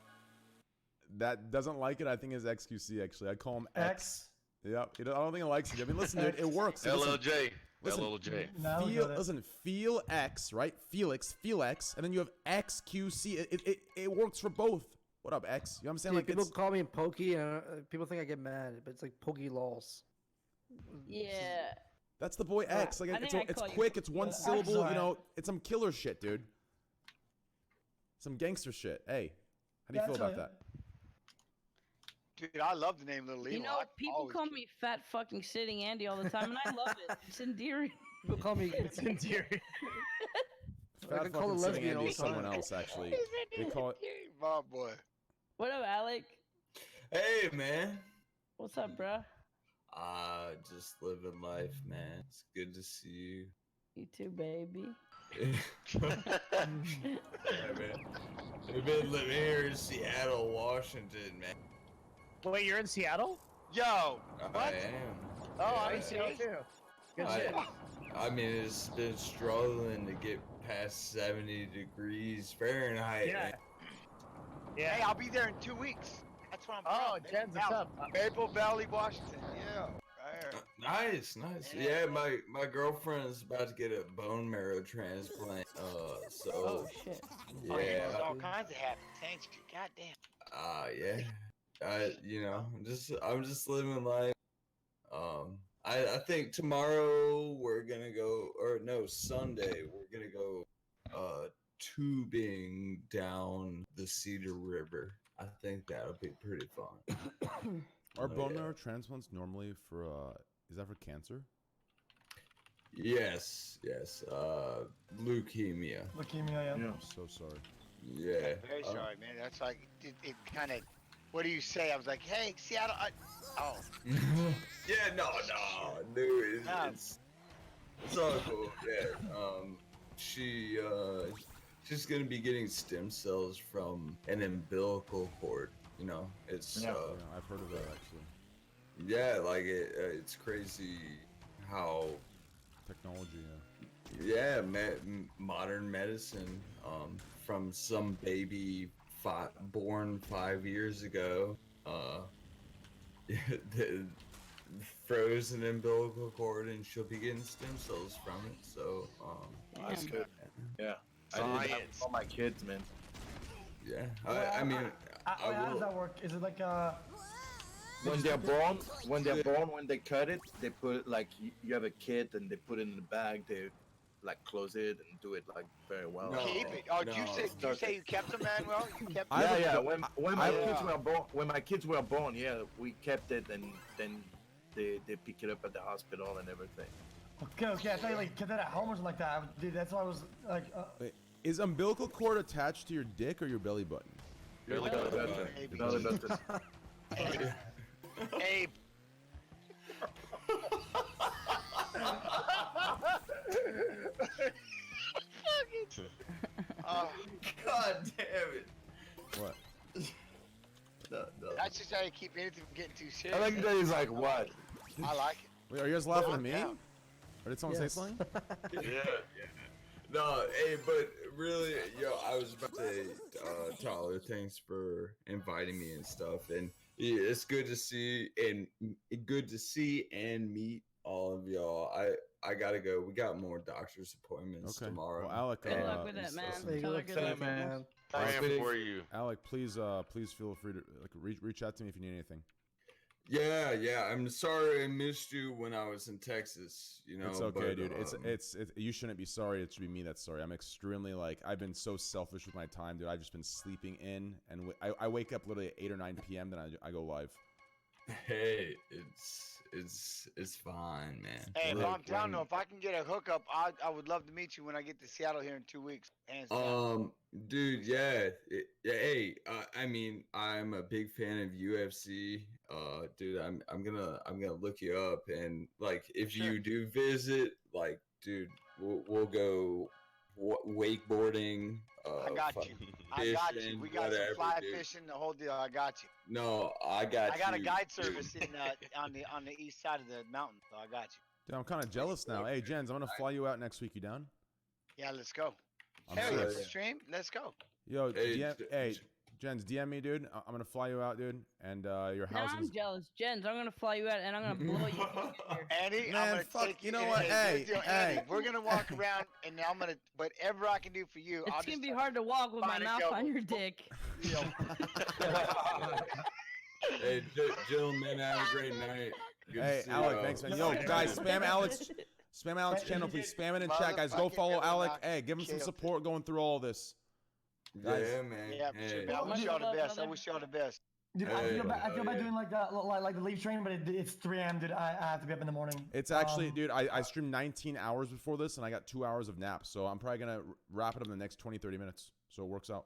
doesn't like it, I think, is XQC. Actually, I call him X. Yep. I don't think he likes it. I mean, listen, dude, it works. Listen, LLJ. listen. LLJ. Now we Feel, got it. listen, feel X, right? Felix, feel X, and then you have XQC. It works for both. What up, X? You know what I'm saying? See, Like, people it's, call me Pokey, and people think I get mad, but it's like Pokey lols. Yeah. that's the boy X. Like, I it's, think I it's call you- quick. It's one Yeah, syllable. You X, know, it's some killer shit, dude. Some gangster shit. Hey, how do you Yeah, feel that's about right. that? Dude, I love the name Little Emo. You know, I people always call keep- me fat fucking sitting Andy all the time, and I love it. It's endearing. People call me. It's endearing. Fat I call fucking a sitting lesbian all Andy the is someone time. else, actually. They call it. Oh boy. What up, Alec? Hey, man. What's up, bruh? Just living life, man. It's good to see you. You too, baby. Yeah, man. I've been living here in Seattle, Washington, man. Wait, you're in Seattle? Yo. I What? am. Oh, I'm Yeah. in Seattle too. Good shit. I mean, it's been struggling to get past 70 degrees Fahrenheit. Yeah. man. Hey, Yeah. I'll be there in 2 weeks. That's what I'm Oh, from. Jens, what's up? Maple Valley, Washington. Yeah. Right here. Nice, nice. Yeah, my girlfriend's about to get a bone marrow transplant. So Oh, shit. Oh, yeah, yeah, there's all kinds of happy. Thanks, you. Goddamn. yeah. I'm just living life. I think tomorrow we're gonna go, or no, Sunday we're gonna go tubing down the Cedar River. I think that'll be pretty fun. Are Oh, bone yeah. marrow transplants normally for, is that for cancer? Yes, leukemia. Leukemia, yeah. Yeah. I'm so sorry. Yeah. Very sorry, man. That's like, it kind of, what do you say? I was like, hey, Seattle. Oh. Yeah, no, dude, No. it's all cool. Yeah, she's gonna be getting stem cells from an umbilical cord. You know, it's Yeah, I've heard of that, actually. yeah, like it's crazy how Technology, modern medicine from some baby born 5 years ago the frozen umbilical cord, and she'll be getting stem cells from it. So, That's Damn. good. Yeah. I did that with Science. all my kids, man. yeah. Well, I mean, how does will. that work? Is it like When they're born, when they cut it, they put it like you have a kid and they put it in the bag. They like close it and do it like very well. No. Keep it. Oh, no. you say you kept them, Manuel? You kept I Yeah, have a- yeah. When my I- kids were born, yeah, we kept it and then they pick it up at the hospital and everything. okay? I thought you like kept that at home or something like that. Dude, that's why I was like, Wait, is umbilical cord attached to your dick or your belly button? Really Belly good. button. Maybe. Belly button. Hey, God damn it! What? No. that's just how you keep anything from getting too serious. I like that he's like, what? I like it. Wait, are you guys laughing at me? Yeah. Or did someone say Yes. something? Yeah. No, hey, but really, yo, I was about to say, Tyler, thanks for inviting me and stuff, and yeah, it's good to see and meet all of y'all. I gotta go. We got more doctor's appointments Okay. tomorrow. Well, Alec, Good luck with and that, man. stuff. Hey, Tell her look, good Sam, luck, man. Praying for you. Alec, please feel free to like reach out to me if you need anything. Yeah. I'm sorry I missed you when I was in Texas. You know, It's okay, but, dude. It's you shouldn't be sorry. It should be me that's sorry. I'm extremely I've been so selfish with my time, dude. I've just been sleeping in, and I wake up literally at 8 or 9 p.m. Then I go live. Hey, it's fine, man. Hey, Look, I'm down when- though. If I can get a hookup, I would love to meet you when I get to Seattle here in 2 weeks. Hands down. Dude, yeah, hey, I mean, I'm a big fan of UFC. Dude, I'm gonna look you up, and like, if Sure. you do visit, like, dude, we'll go wakeboarding. I got you. I got you. fishing, We got whatever, some fly dude. fishing, the whole deal. I got you. No, I got I got a you, guide dude. service in on the east side of the mountain, so I got you. Dude, I'm kind of jealous now. Hey, Jens, I'm gonna fly you out next week. You down? Yeah, let's go. I'm Hell yeah, serious. for stream. Let's go. Yo, Hey, hey, Jens, DM me, dude. I'm gonna fly you out, dude. And your Now house I'm is. jealous. Jens, I'm gonna fly you out and I'm gonna blow you. Andy, I'm Man, gonna fuck, take you know and- what? here's the deal, Hey. Andy, we're gonna walk around, and I'm gonna whatever I can do for you. It's I'll gonna just be hard to walk with my find a mouth girl. on your dick. Hey, gentlemen, have a great night. Good to Hey, see Alec, y'all. thanks, man. Yo, guys, spam Alec's channel, please. Spam it in chat, guys. Go Motherfucking follow Billy Alec. Knock Hey, give him some killed it. support going through all this. Guys. Yeah, man. Yeah, for sure. Hey. Man. I wish y'all the Love, best. I brother. wish y'all the best. dude, I Hey, feel bad. I feel bad yeah. doing like that, like the leave train, but it's 3 a.m. Dude, I have to be up in the morning. It's actually, dude, I streamed 19 hours before this, and I got 2 hours of naps. So I'm probably gonna wrap it up in the next 20, 30 minutes. So it works out.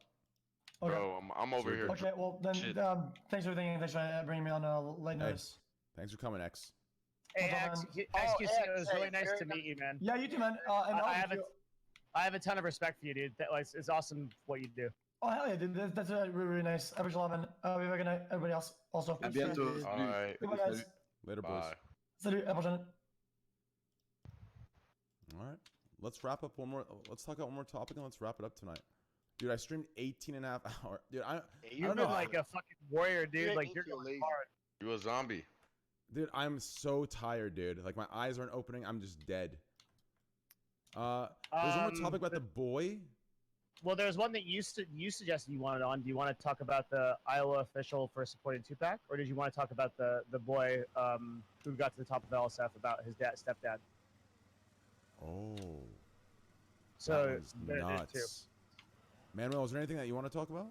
Okay. Bro, I'm over here. Okay, well then, Shit. thanks for everything. and Thanks for bringing me on late Hey. notice. Thanks for coming, X. Hey, What's up, man? XQC, it was really hey, nice very to meet you, man. Yeah, you too, man. And I have also- I have a ton of respect for you, dude. It's awesome what you do. Oh hell yeah, dude. That's really, really nice. I wish you a lot, man. We have a good night. Everybody else also. À bientôt. All right. Goodbye, guys. Later, boys. Bye. Salut, à la prochaine. All right. Let's wrap up one more. Let's talk about one more topic, and let's wrap it up tonight. Dude, I streamed 18 and a half hours. Dude, Yeah, I you've don't been know. like a fucking warrior, dude. make Like me you're feel going lazy. hard. You a zombie. Dude, I'm so tired, dude. Like my eyes aren't opening. I'm just dead. There's one more topic about the boy. Well, there's one that you suggested you wanted on. Do you want to talk about the Iowa official for supporting Tupac, or did you want to talk about the boy who got to the top of LSF about his stepdad? Oh, So that was there's two. nuts. Manuel, is there anything that you want to talk about?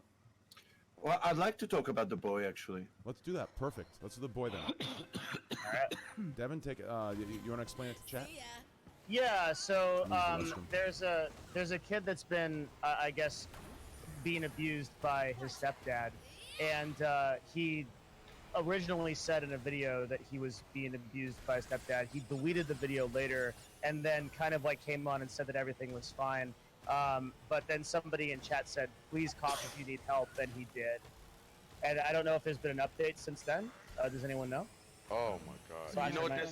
Well, I'd like to talk about the boy actually. Let's do that. Perfect. Let's do the boy then. All right. Devin, take. You want to explain it to chat? Yeah, so Use the restroom. there's a kid that's been I guess being abused by his stepdad, and he originally said in a video that he was being abused by his stepdad. He deleted the video later, and then kind of like came on and said that everything was fine. But then somebody in chat said, "Please cough if you need help," and he did. And I don't know if there's been an update since then. Does anyone know? Oh my god. So You know what I-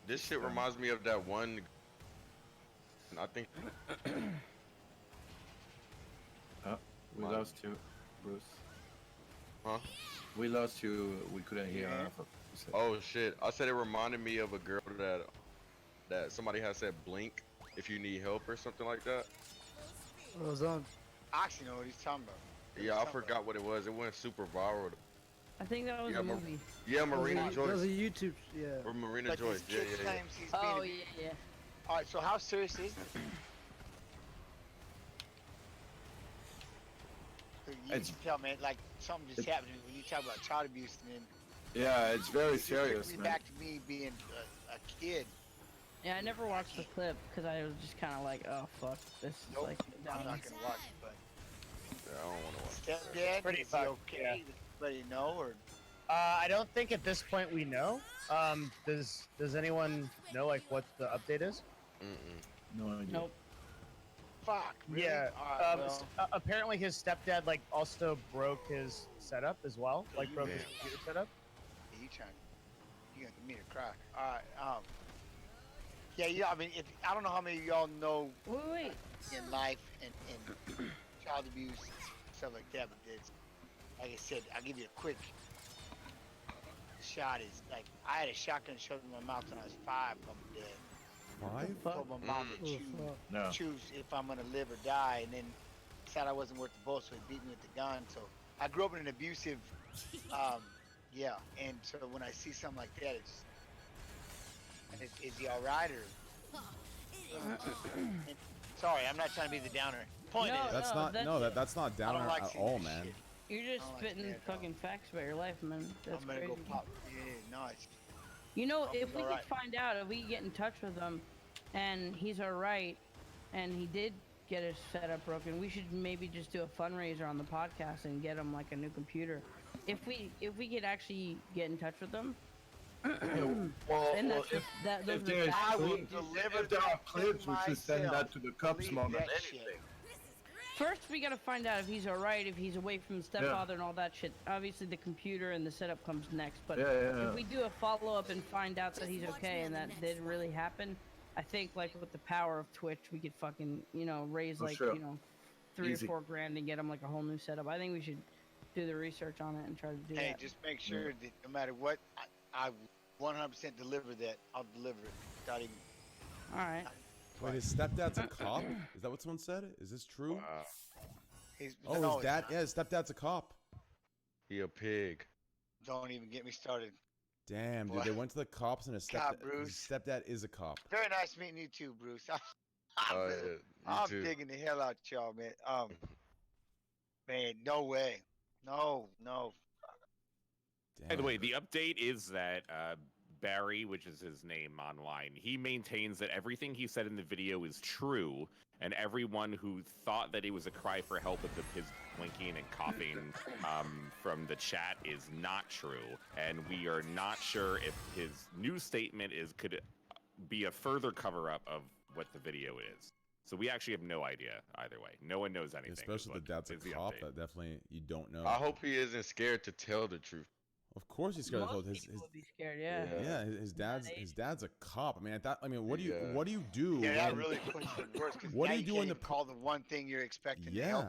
this shit reminds me of that one. I think We lost you, Bruce. Huh? We lost you. We couldn't hear. say. Oh shit! I said it reminded me of a girl that somebody had said blink if you need help or something like that. What was on? I actually know what he's talking about. Yeah, I forgot what it was. It went super viral. I think that was Yeah, a movie. Yeah, Marina That was Joyce a YouTube. Yeah. or Marina But Joyce. this Yeah, kid yeah, yeah. claims he's being. Oh yeah. All right, so how serious is this? So you It's- can tell, man, like something just happened to me when you talk about child abuse, and then Yeah, it's very it serious, brings me man. back to me being a kid. Yeah, I never watched the clip because I was just kind of like, oh fuck, this is Nope, like I'm down. not gonna watch it. But Yeah, I don't want to watch that. stepdad, Pretty is he fucked, okay? yeah. Does anybody know or? I don't think at this point we know. Does anyone know like what the update is? No idea. Nope. Fuck. Really? Yeah. All right, well, Apparently his stepdad like also broke his setup as well. Like broke his Yeah. computer setup. you trying? You got me to cry. All right. Yeah. Yeah. I mean, I don't know how many of y'all know Wait. in life and child abuse stuff like that, but it's like I said, I'll give you a quick shot. Is like I had a shotgun shoved in my mouth when I was 5. I'm dead. 5? Told my mom to No. choose if I'm gonna live or die, and then decided I wasn't worth the bullet, so he beat me with the gun. So I grew up in an abusive, yeah. And so when I see something like that, is he all right or? Sorry, I'm not trying to be the downer. Point No, is, That's no, not that's- no that's not downer like at seeing all, this man. shit. You're just I don't like spitting that at all. fucking facts about your life, man. That's I'm gonna crazy. go pop. Yeah, no, it's You know, Oh, if he's we could alright. find out, if we could get in touch with him, and he's alright, and he did get his setup broken, we should maybe just do a fundraiser on the podcast and get him like a new computer. If we could actually get in touch with them, Well, and well, that's that those if are there's the facts. I will clips, deliver if there are that to clips, we should send that myself. to the cops Believe more than that shit. anything. First, we gotta find out if he's alright, if he's away from the stepfather and all that shit. Obviously, the computer and the setup comes next. But Yeah. if we do a follow-up and find out that he's okay and that didn't really happen, I think like with the power of Twitch, we could fucking raise For like sure. 3 Easy. or 4 grand and get him like a whole new setup. I think we should do the research on it and try to do Hey, that. just make sure that no matter what, I 100% deliver that. I'll deliver it. Without even. All right. Wait, his stepdad's a cop? Is that what someone said? Is this true? Oh, no, his it's dad. not. Yeah, his stepdad's a cop. He a pig. Don't even get me started. Damn, dude. What? They went to the cops and his God, stepdad. His Bruce. stepdad is a cop. Very nice meeting you too, Bruce. Yeah, I'm you too. digging the hell out y'all, man. Man, no way. No. Damn. By the way, the update is that Barry, which is his name online, he maintains that everything he said in the video is true, and everyone who thought that it was a cry for help with his blinking and coughing from the chat is not true, and we are not sure if his new statement could be a further cover-up of what the video is. So we actually have no idea either way. No one knows anything. Especially if the dad's a is the cop. update. That definitely you don't know. I hope he isn't scared to tell the truth. Of course he's scared. Most His, people would be scared. Yeah. yeah, his dad's a cop. I mean, what do you Yeah. what do you do? Yeah, that when- really puts it worse. Because What now do you do can't in the even call the one thing you're expecting to yeah. help.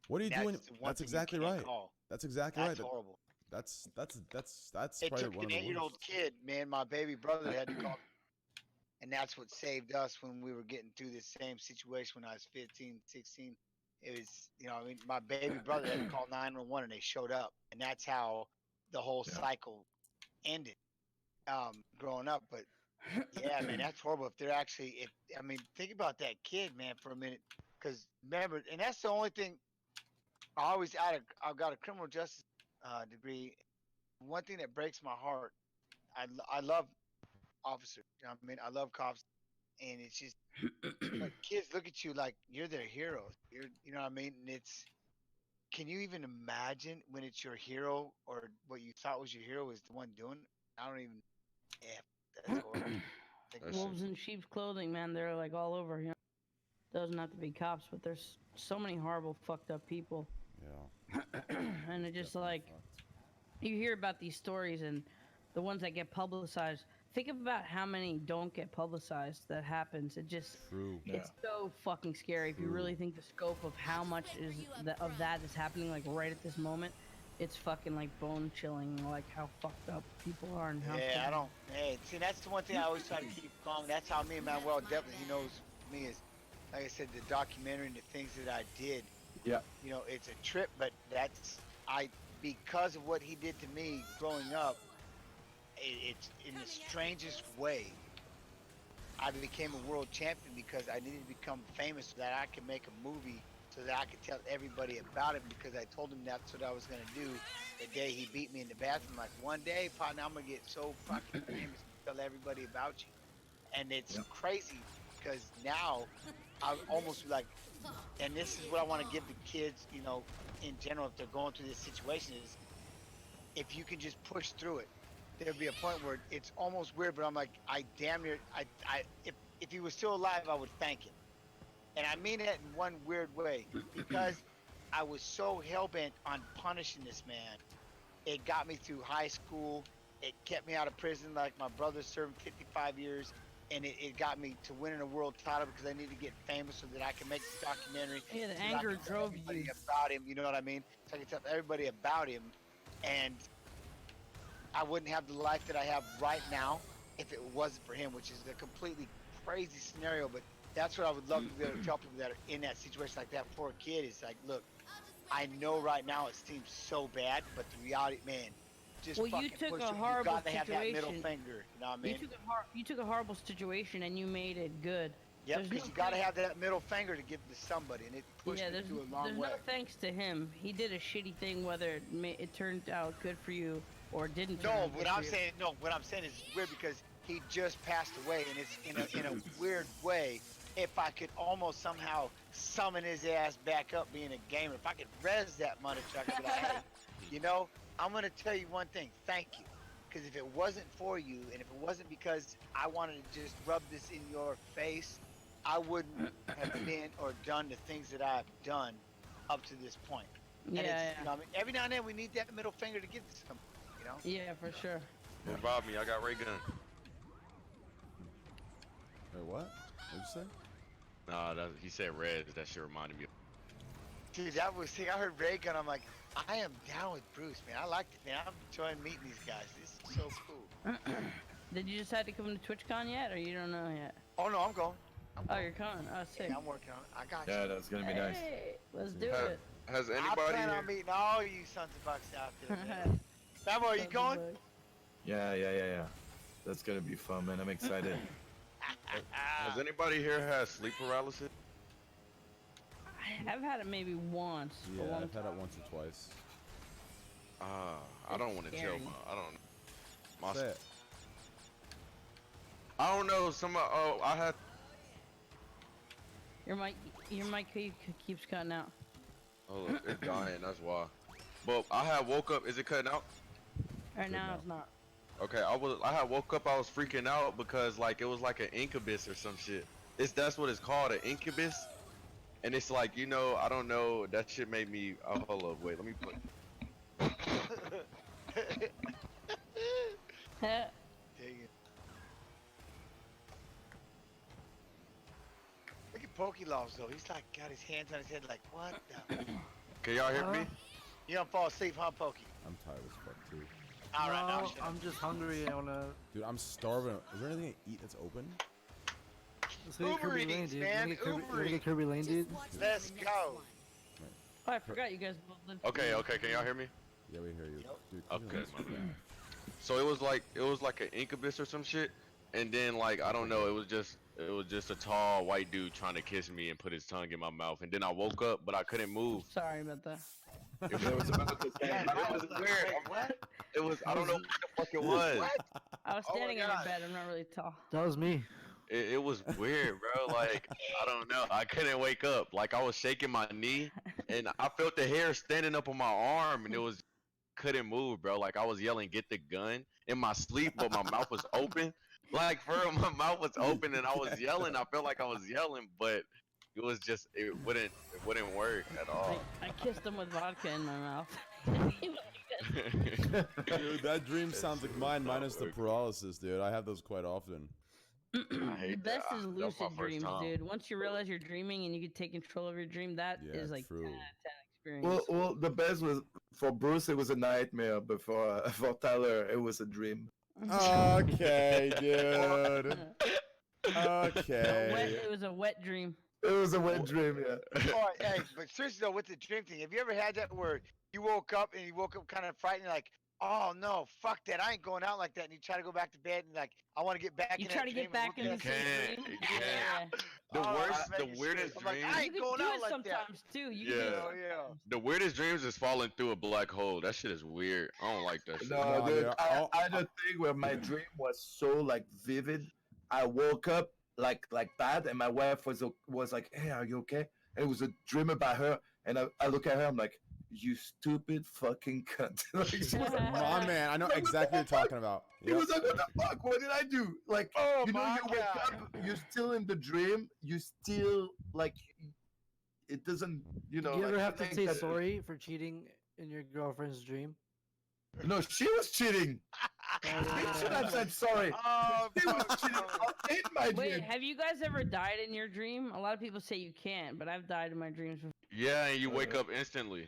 What do you do? That's When, the one that's thing you exactly can't right. call. That's exactly That's right. horrible. That's It probably took one an of the 8-year-old worst. kid, man. My baby brother had to call, and that's what saved us when we were getting through this same situation when I was 15, 16. It was, I mean, my baby brother had to call 911, and they showed up, and that's how the whole Yeah. cycle ended. Growing up, but yeah, man, that's horrible. If they're actually, I mean, think about that kid, man, for a minute, because remember, and that's the only thing. I've got a criminal justice degree. One thing that breaks my heart, I love officers. You know what I mean, I love cops, and it's just like kids look at you like you're their hero. You know what I mean? And can you even imagine when it's your hero or what you thought was your hero is the one doing it? I don't even. Yeah, that's horrible. Think That's Wolves in sheep's clothing, man. They're like all over. Doesn't have to be cops, but there's so many horrible, fucked up people, Yeah. and it just definitely like. fucked. You hear about these stories and the ones that get publicized. Think about how many don't get publicized that happens. It just True. it's so fucking scary if you really think the scope of how much of that is happening like right at this moment. it's fucking like bone chilling, like how fucked up people are and how. Yeah, I don't. Hey, see, that's the one thing I always try to keep calm. That's how me and Manuel definitely, he knows me is, like I said, the documentary and the things that I did. Yeah. You know, it's a trip, but because of what he did to me growing up, it's in the strangest way. I became a world champion because I needed to become famous so that I could make a movie so that I could tell everybody about it because I told him that's what I was going to do the day he beat me in the bathroom. Like, one day, partner, I'm going to get so fucking famous and tell everybody about you. And it's crazy because now I almost like, and this is what I want to give the kids, you know, in general, if they're going through this situation is if you can just push through it, there'll be a point where it's almost weird, but I'm like, I damn near, if he was still alive, I would thank him. And I mean it in one weird way because I was so hell-bent on punishing this man. It got me through high school. It kept me out of prison like my brother served 55 years. And it got me to winning a world title because I needed to get famous so that I can make the documentary. Yeah, the so anger I can tell drove everybody you. about him, you know what I mean? So I can tell everybody about him. And I wouldn't have the life that I have right now if it wasn't for him, which is a completely crazy scenario. But that's what I would love to be able to tell people that are in that situation like that poor kid. Is like, look, I know right now it seems so bad, but the reality, man, just Well, you fucking took push a it. You horrible gotta have that middle situation. finger. You know what I mean? You took a horrible situation and you made it good. Yep, There's because no you gotta thanks- have that middle finger to give to somebody, and it pushed Yeah, me there's through a long there's way. no thanks to him. He did a shitty thing, whether it turned out good for you or didn't. Turn No, out what good I'm for you. saying, no, what I'm saying is it's weird because he just passed away, and it's in a weird way. If I could almost somehow summon his ass back up being a gamer, if I could res that mother trucker, I'd be like, hey, you know, I'm gonna tell you one thing, thank you. Because if it wasn't for you, and if it wasn't because I wanted to just rub this in your face, I wouldn't have been or done the things that I've done up to this point. And it's, Yeah, you know, I mean, every now and then we need that middle finger to give to somebody, you know? yeah, for sure. Revive me. I got ray gun. Wait, what? What'd you say? Nah, he said red. That shit reminded me. Dude, that was, see, I heard Ray Gun, I'm like, I am down with Bruce, man. I like it, man. I'm enjoying meeting these guys. This is so cool. Did you decide to come to TwitchCon yet, or you don't know yet? Oh, no, I'm going. Oh, you're coming. Oh, sick. Yeah, I'm working on it. I got Yeah, you. that's gonna be nice. Hey, let's do Has, it. has I anybody plan here? on meeting all you sons of bucks out there, man. Babo, are you going? Yeah. That's gonna be fun, man. I'm excited. Has anybody here had sleep paralysis? I have had it maybe once. Yeah, a long I've had it time. once or twice. I don't want to tell Scary. my. I don't. Say it. I don't know. I had. Your mic keeps cutting out. Oh, look, it's dying. That's why. But I had woke up. Is it cutting out? Right now, now. it's not. Okay, I had woke up. I was freaking out because like it was like an incubus or some shit. That's what it's called, an incubus. And it's like, you know, I don't know. That shit made me. Oh, hold up, wait. Let me put. Dang it. Look at Pokelaws, though. He's like got his hands on his head like, what the? Can y'all hear me? You don't fall asleep, huh, Pokey? I'm tired as fuck too. All right, now No, shut up. I'm just hungry. I wanna. Dude, I'm starving. Is there anything to eat that's open? Let's go get Uber Kirby Lane, Eats, dude. man, You wanna Uber get Kirby Lane, dude? Let's go. Oh, I forgot you guys both live. Okay. Can y'all hear me? Yeah, we hear you. Dude, Okay, this my is bad. So it was like an incubus or some shit, and then like I don't know, it was just a tall white dude trying to kiss me and put his tongue in my mouth, and then I woke up, but I couldn't move. Sorry about that. It was about the same. It was weird. What? It was I don't know what the fuck it was. I was Oh my standing on your God. bed. I'm not really tall. That was me. It was weird, bro. Like I don't know, I couldn't wake up. Like I was shaking my knee, and I felt the hair standing up on my arm, and it was couldn't move, bro. Like I was yelling, "Get the gun!" in my sleep, but my mouth was open. Like for real, my mouth was open, and I was yelling. I felt like I was yelling, but it was just it wouldn't work at all. I kissed him with vodka in my mouth. Dude, that dream sounds like mine, minus the paralysis, dude. I have those quite often. I hate The best that. is That was my lucid first dreams, time. dude. Once you realize you're dreaming and you can take control of your dream, that Yeah, is like true. 10 out of 10 experience. Well, the best was for Bruce. It was a nightmare, but for Tyler, it was a dream. Okay, dude. Okay. It was a wet dream. It was a wet dream, yeah. Oh, hey, but seriously though, with the dream thing, have you ever had that where you woke up and you woke up kind of frightened, like, oh no, fuck that, I ain't going out like that, and you try to go back to bed and like, I want to get back. You in try that to dream get back and in look the at same that dream. Yeah. Yeah. The Oh, worst, I'm the making weirdest shit. I'm like, dream. I You ain't can going do out it like that. sometimes too. You Yeah. can do Oh it. yeah. The weirdest dreams is falling through a black hole. That shit is weird. I don't like that shit. No, No, dude, dude, I had a thing where my dream was so like vivid. I woke up like bad, and my wife was like, "Hey, are you okay?" And it was a dream about her, and I look at her, I'm like, "You stupid fucking cunt!" Like, she was like, My man, I know exactly what you're talking about. He Yep. was like, "What the fuck? What did I do?" Like, Oh you know, my you wake God. up, you're still in the dream, you still like, it doesn't, you know. you ever like, have to think say that- sorry for cheating in your girlfriend's dream? No, she was cheating. She should have said sorry. Oh, She was fuck, cheating no. in my Wait, dream. have you guys ever died in your dream? A lot of people say you can't, but I've died in my dreams before. Yeah, and you wake up instantly.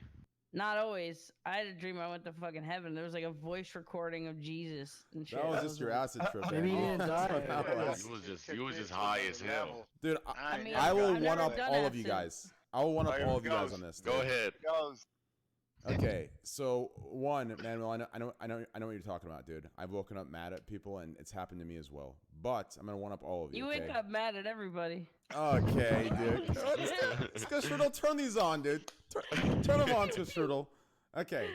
Not always. I had a dream I went to fucking heaven. There was like a voice recording of Jesus and shit. That was I just your like- acid trip. Maybe man. you didn't That's what die. that was. You was just high as hell. Dude, I mean, I will I've never one up done all of you acid. guys. I will one up Here all it of you guys goes. on this. Go dude. ahead. Goes. Okay, so one, Manuel, I know what you're talking about, dude. I've woken up mad at people, and it's happened to me as well. But I'm gonna one up all of you. You okay? wake up mad at everybody. Okay, dude. Let's go, Strudel. Turn these on, dude. Turn them on, to Strudel. Okay.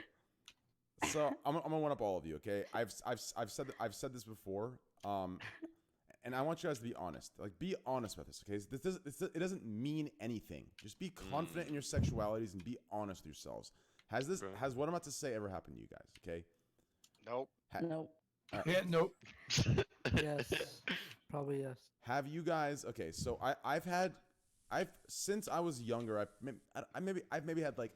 So I'm gonna one up all of you. Okay. I've said this before. And I want you guys to be honest. Like, be honest about this. Okay. It doesn't mean anything. Just be confident in your sexualities and be honest with yourselves. Has what I'm about to say ever happened to you guys? Okay. Nope. Nope. Yeah, nope. Yes, probably yes. Have you guys? Okay, so I've since I was younger. I've maybe had like,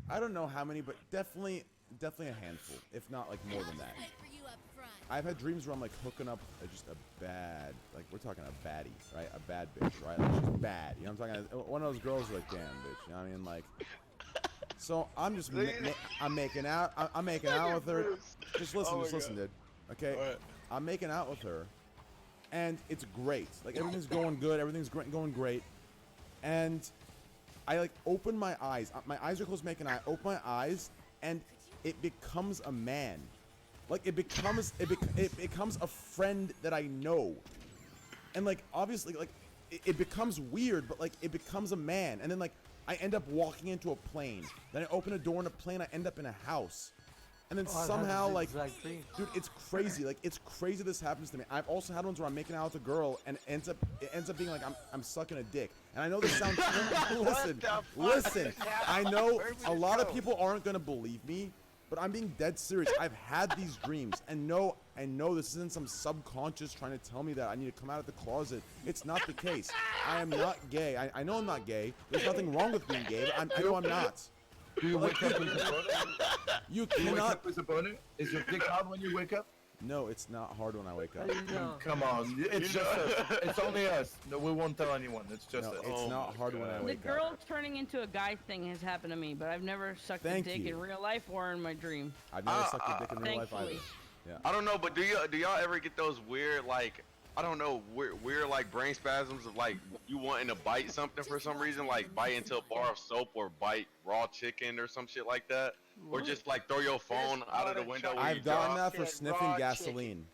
I don't know how many, but definitely a handful, if not like more than that. I've had dreams where I'm like hooking up just a bad, like we're talking a baddie, right? A bad bitch, right? Like she's bad. You know what I'm talking? One of those girls like, damn bitch. You know what I mean? Like, so I'm just I'm making out. I'm making out with her. Just listen, dude. Okay, I'm making out with her, and it's great. Like everything's going good. Everything's going great, and I like open my eyes. My eyes are closed, making I open my eyes, and it becomes a man. Like it becomes a friend that I know, and like obviously like it becomes weird, but like it becomes a man, and then like I end up walking into a plane. Then I open a door in a plane. I end up in a house, and then somehow like, dude, it's crazy. Like it's crazy this happens to me. I've also had ones where I'm making out with a girl, and it ends up being like I'm sucking a dick. And I know this sounds listen. I know a lot of people aren't gonna believe me. But I'm being dead serious. I've had these dreams, and I know this isn't some subconscious trying to tell me that I need to come out of the closet. It's not the case. I am not gay. I know I'm not gay. There's nothing wrong with being gay, but I know I'm not. Do you wake up with a boner? You Do you wake cannot. up with a boner? Is your dick hard when you wake up? No, it's not hard when I wake up. Come on, it's just us. It's only us. No, we won't tell anyone. It's just No, us. it's not hard when I The wake girl up. turning into a guy thing has happened to me, but I've never sucked a Thank dick you. in real life or in my dream. I've never sucked a dick in real life either. Thankfully. Yeah. I don't know, but do y'all ever get those weird like I don't know weird like brain spasms of like you wanting to bite something for some reason, like bite into a bar of soap or bite raw chicken or some shit like that, or just like throw your phone out of the window. When I've you done drive. that for sniffing gasoline.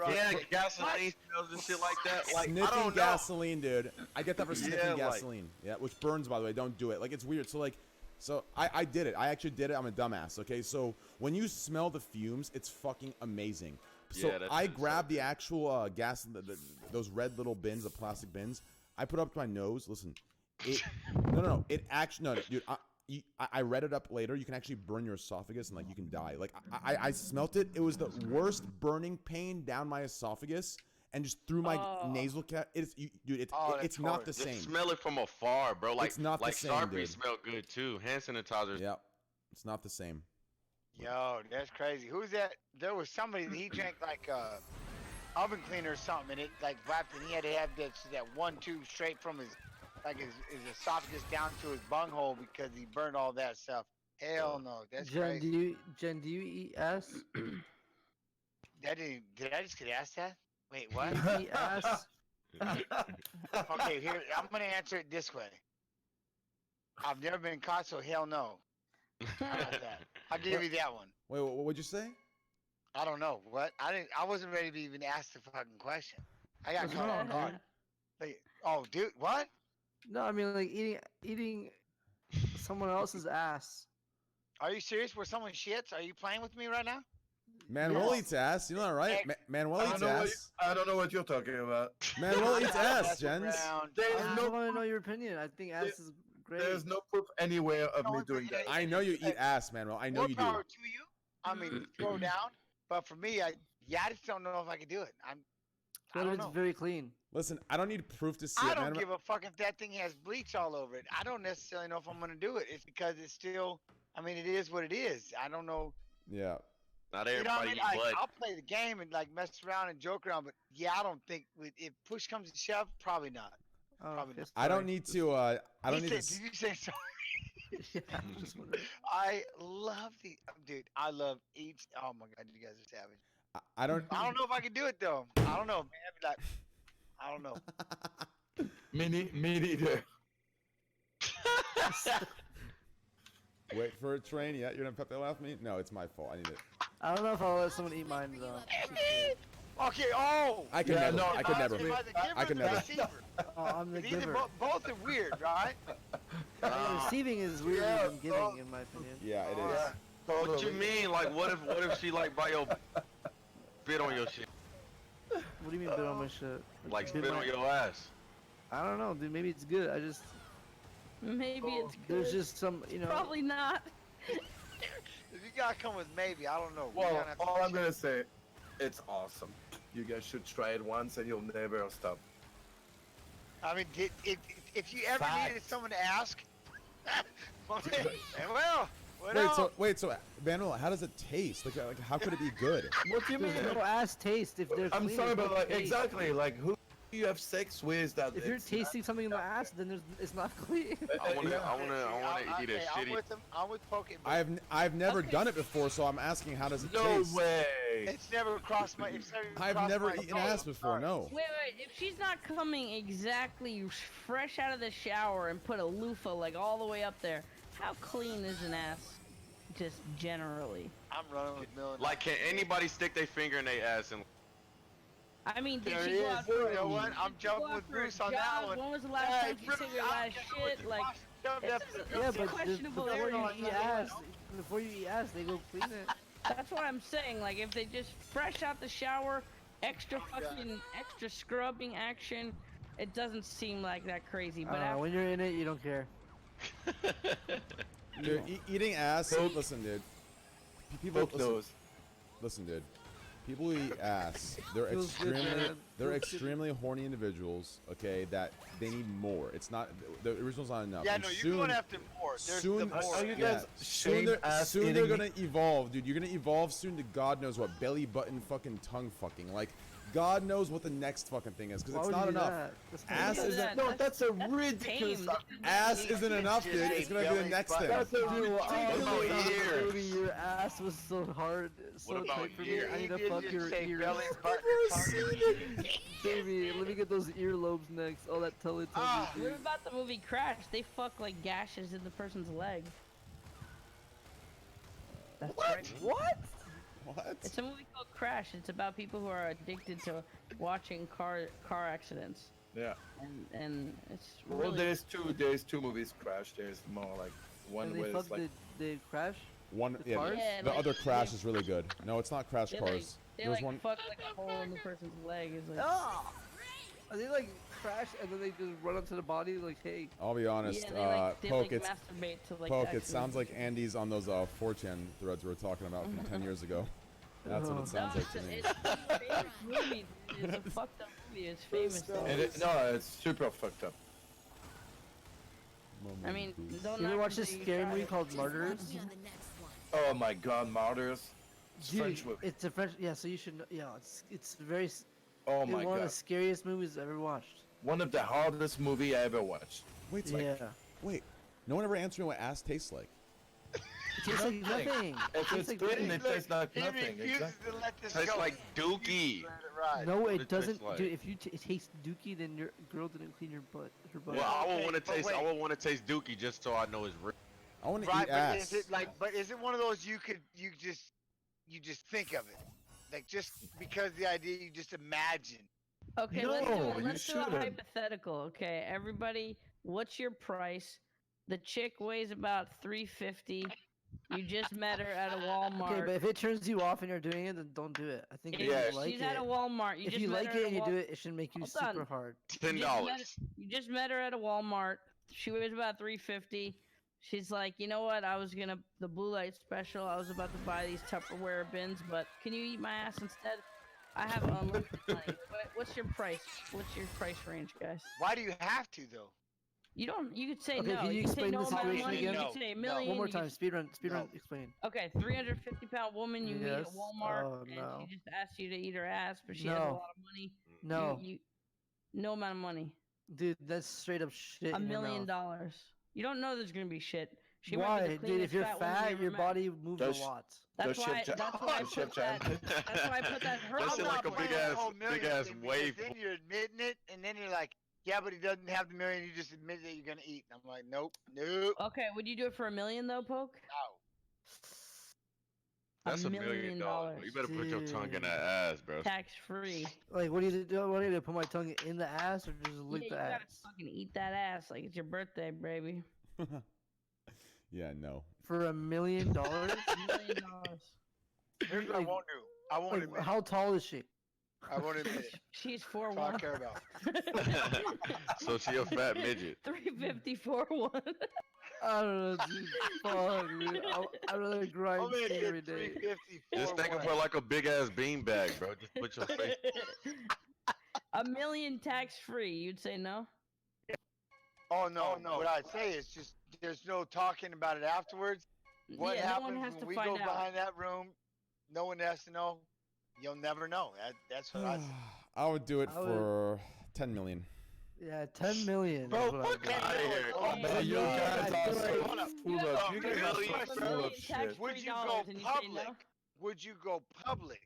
Yeah, gasoline smells and shit like that. Like I Sniffing don't know. gasoline, dude. I get that for sniffing Yeah, like- gasoline. Yeah, which burns, by the way. Don't do it. Like, it's weird. So I did it. I actually did it. I'm a dumbass, okay? So when you smell the fumes, it's fucking amazing. So Yeah, that I shit's so grabbed the actual gas, those red little bins, the plastic bins. I put it up to my nose. Listen, no. It actually, no, dude. I read it up later. You can actually burn your esophagus and like you can die. Like I smelt it. It was the worst burning pain down my esophagus and just through my nasal dude. It's not the Just same. smell it from afar, bro. Like It's not the like same, Sharpie dude. smell good too. Hand sanitizers. Yeah, it's not the same. Yo, that's crazy. Who's that? There was somebody that he drank like oven cleaner or something, and it like wrapped, and he had to have that 1-2 straight from his like his esophagus down to his bunghole because he burned all that stuff. Hell no, that's Jen, crazy. Do you eat ass? Did I just get asked that? Wait, what? Do you eat ass? Okay, here I'm gonna answer it this way. I've never been caught, so hell no. How about that? I'll give you that one. Wait, what'd you say? I don't know what. I wasn't ready to even ask the fucking question. I got What's caught wrong, off guard. dude? Like, oh, dude, what? No, I mean like eating someone else's ass. Are you serious? Where someone shits? Are you playing with me right now? Manuel Yes. eats ass. You know that, right? Manuel I eats don't know. ass. I don't know what you're talking about. Manuel eats ass, Mess Jens. around. There's I no just want to know your opinion. I think ass is great. There's no proof anywhere of me Only doing thing- that. I know you eat ass, Manuel. I know More you do. power to you. I mean, throw down. But for me, I just don't know if I can do it. I What if don't it's know. very clean? Listen, I don't need proof to see I it, don't man. give a fuck if that thing has bleach all over it. I don't necessarily know if I'm gonna do it. It's because it's still. I mean, it is what it is. I don't know. Yeah. Not You know what I everybody mean? eat blood. I'll play the game and like mess around and joke around, but yeah, I don't think if push comes to shove, probably not. Oh, Probably okay, not. I don't sorry. need to. I don't He need said, to. did you say sorry? Yeah, I'm just wondering. I love the dude. I love each. Oh my god, you guys are savage. I don't. I don't know if I can do it though. I don't know, man. I'd be like, I don't know. Me neither. Wait for a train. Yeah, you're gonna pep that laugh me? No, it's my fault. I need it. I don't know if I'll let someone eat mine though. Okay. Oh. I could Yeah, never. no, I could never. Am I the giver I or could the never. receiver? Oh, I'm the Either giver. both are weird, right? I mean, receiving is weirder Yeah, than giving, in my opinion. Yeah, it Yeah, is. totally. What you mean? Like, what if she like buy your bit on your shit? What do you mean bit on my shit? Like Bit spit my- on your ass? I don't know, dude. Maybe it's good. I just Maybe it's good. there's just some, you know. Probably not. If you gotta come with maybe, I don't know. Well, all I'm gonna say, it's awesome. You guys should try it once, and you'll never stop. I mean, if you ever Fact. needed someone to ask, well, So Manuel, how does it taste? Like how could it be good? What do you mean no ass taste if they're I'm clean, sorry, there's but no like taste. exactly, like who do you have sex with that? If you're it's tasting something in the ass, then it's not clean. I wanna, Yeah. I wanna eat a okay, I'm shitty. with him. I'm with Poke. but I've never Okay. done it before, so I'm asking how does it no taste? way. It's never crossed my. It's never I've crossed never my eaten thought. ass before. No. Wait, if she's not coming exactly fresh out of the shower and put a loofah like all the way up there, how clean is an ass? Just generally. I'm running with Mill. Like, can anybody stick their finger in their ass and? I mean, did There she he go is. out for You know what? did I'm she go jumping out with for a Bruce on that jog? one. When was the last time she took her last shit? Like, it's Yeah, but questionable. before you everything. eat ass, they go clean it. That's what I'm saying. Like, if they just fresh out the shower, extra extra scrubbing action, it doesn't seem like that crazy. But after, When you're in it, you don't care. Dude, eating ass. Listen, dude. People Poke knows. listen, dude. People who eat ass, they're Feels good, extremely, man. they're Feels good. extremely horny individuals. Okay, that they need more. It's not the original's not enough. Yeah, And no, you're soon, going after more. There's soon, the more. Are you yeah, guys soon shame they're, ass soon they're eating gonna evolve, dude. You're gonna evolve soon to God knows what, belly button fucking tongue fucking. Like, God knows what the next fucking thing is, because Why it's would not you do enough. that? That's not Ass good. isn't. No, that's a That's ridiculous. tame. Ass isn't enough, dude. It's gonna be the next thing. That's a Dude, ridiculous. baby, your ass was so hard, so What about tight for me. ears? I need to He fuck did your say ears. belly button tongue. Baby, let me get those earlobes next. Oh, that Teletubby. Ah. what about the movie Crash? They fuck like gashes in the person's leg. That's right. What? What? It's a movie called Crash. It's about people who are addicted to watching car accidents, Yeah. and it's Well, really there's two movies. Crash. There's more like one And they where fuck it's like they crash? One, The yeah, cars? Yeah, the like, other Crash they- is really good. No, it's not Crash they Cars. like, they There's like one. fuck like a hole in the person's leg. Is like, Oh! Are they like crash and then they just run onto the body like, hey? I'll be honest. yeah, they Poke, like it's masturbate to like. Poke. the It sounds like accident. Andy's on those 4chan threads we were talking about from 10 years ago. That's what it sounds No, like to me. it's a famous movie. Dude. It's a fucked up movie. It's famous. Though. no, it's super fucked up. I mean, don't You ever knock watch it this till you scary try movie it. called Martyrs? Oh my God, Martyrs. It's Dude, French movie. it's a French. Yeah, so you should know. Yeah, it's very. Oh it's my one of God. the scariest movies I've ever watched. one of the hardest movie I ever watched. Wait, it's like, Yeah. wait. No one ever answered me what ass tastes like. It tastes like nothing. If it's like thin, nothing. it tastes like He nothing. refuses Exactly. to let this Tastes go. like Dookie. Let it ride. No, What it it doesn't. tastes like. Dude, if you it tastes dookie, then your girl didn't clean her butt. Her butt. Well, I would Okay, want to but taste. I wait. would want to taste Dookie just so I know it's real. I want to Right, eat but ass. is it like? But is it one of those you just think of it, like just because the idea you just imagine? Okay, No, let's you do a shouldn't. hypothetical. Okay, everybody, what's your price? The chick weighs about 350. You just met her at a Walmart. Okay, but if it turns you off and you're doing it, then don't do it. I think if Yeah. you like she's it, at a Walmart. You if just you met like her it at and a you Wal- do it, it should make you Hold super on. hard. $10. You just met her at a Walmart. She weighs about 350. She's like, you know what? I was gonna the blue light special. I was about to buy these Tupperware bins, but can you eat my ass instead? I have unlimited money. What's your price? What's your price range, guys? Why do you have to though? You don't. You could say Okay, no. can you could say explain no the amount of situation money. again? You No, could say a no. million. One more you time, could- speedrun, No. explain. Okay, 350-pound woman you meet at Yes. Walmart, Oh, and no. she just asks you to eat her ass, but she has a No. lot of money. No, No amount of money. dude, that's straight up shit. $1 in your million. mouth. You don't know there's gonna be shit. She might be Why, the dude? cleanest If you're fat woman you fat, ever your met. body moves Does- a lot. That's Does why. Chef That's why I Does Chef put that. That's why I put that. Her That shit like a Why big the ass- whole big million ass thing? wave. Because then you're admitting it, and then you're like, yeah, but he doesn't have the million. You just admit that you're gonna eat. And I'm like, nope, nope, Okay, would you do it for $1 million though, Poke? no. That's $1 $1 million. million. Bro. You better put your tongue in that ass, bro. Tax free. Like, what do you do? What do you do? Put my tongue in the ass or just Yeah, lick you the gotta ass? fucking eat that ass like it's your birthday, baby. Yeah, no. For $1 million? $1 million. Here's what I Like- won't do. I won't Like, admit. It. how tall is she? I won't admit it. She's That's all I 4'1". care about. So she a fat midget. 354-1. I don't know, dude. Fuck, dude. I'd rather grind I'm gonna steak get every day. 350. Just think of her like a big ass beanbag, bro. Just put your face. $1 million tax free. You'd say no? Oh no, no. What I'd say is just there's no talking about it afterwards. What yeah, happens no one has when to we find go out. behind that room? No one has to know. You'll never know. That's what I say. I would do it I would- for 10 million. Yeah, 10 million. Bro, is what fuck I'd do. outta here. Oh, Okay. Man, you guys are so Hold up. full of. You guys are Really? so $1 full million of tax shit. Would free you go dollars and you say public? no? Would you go public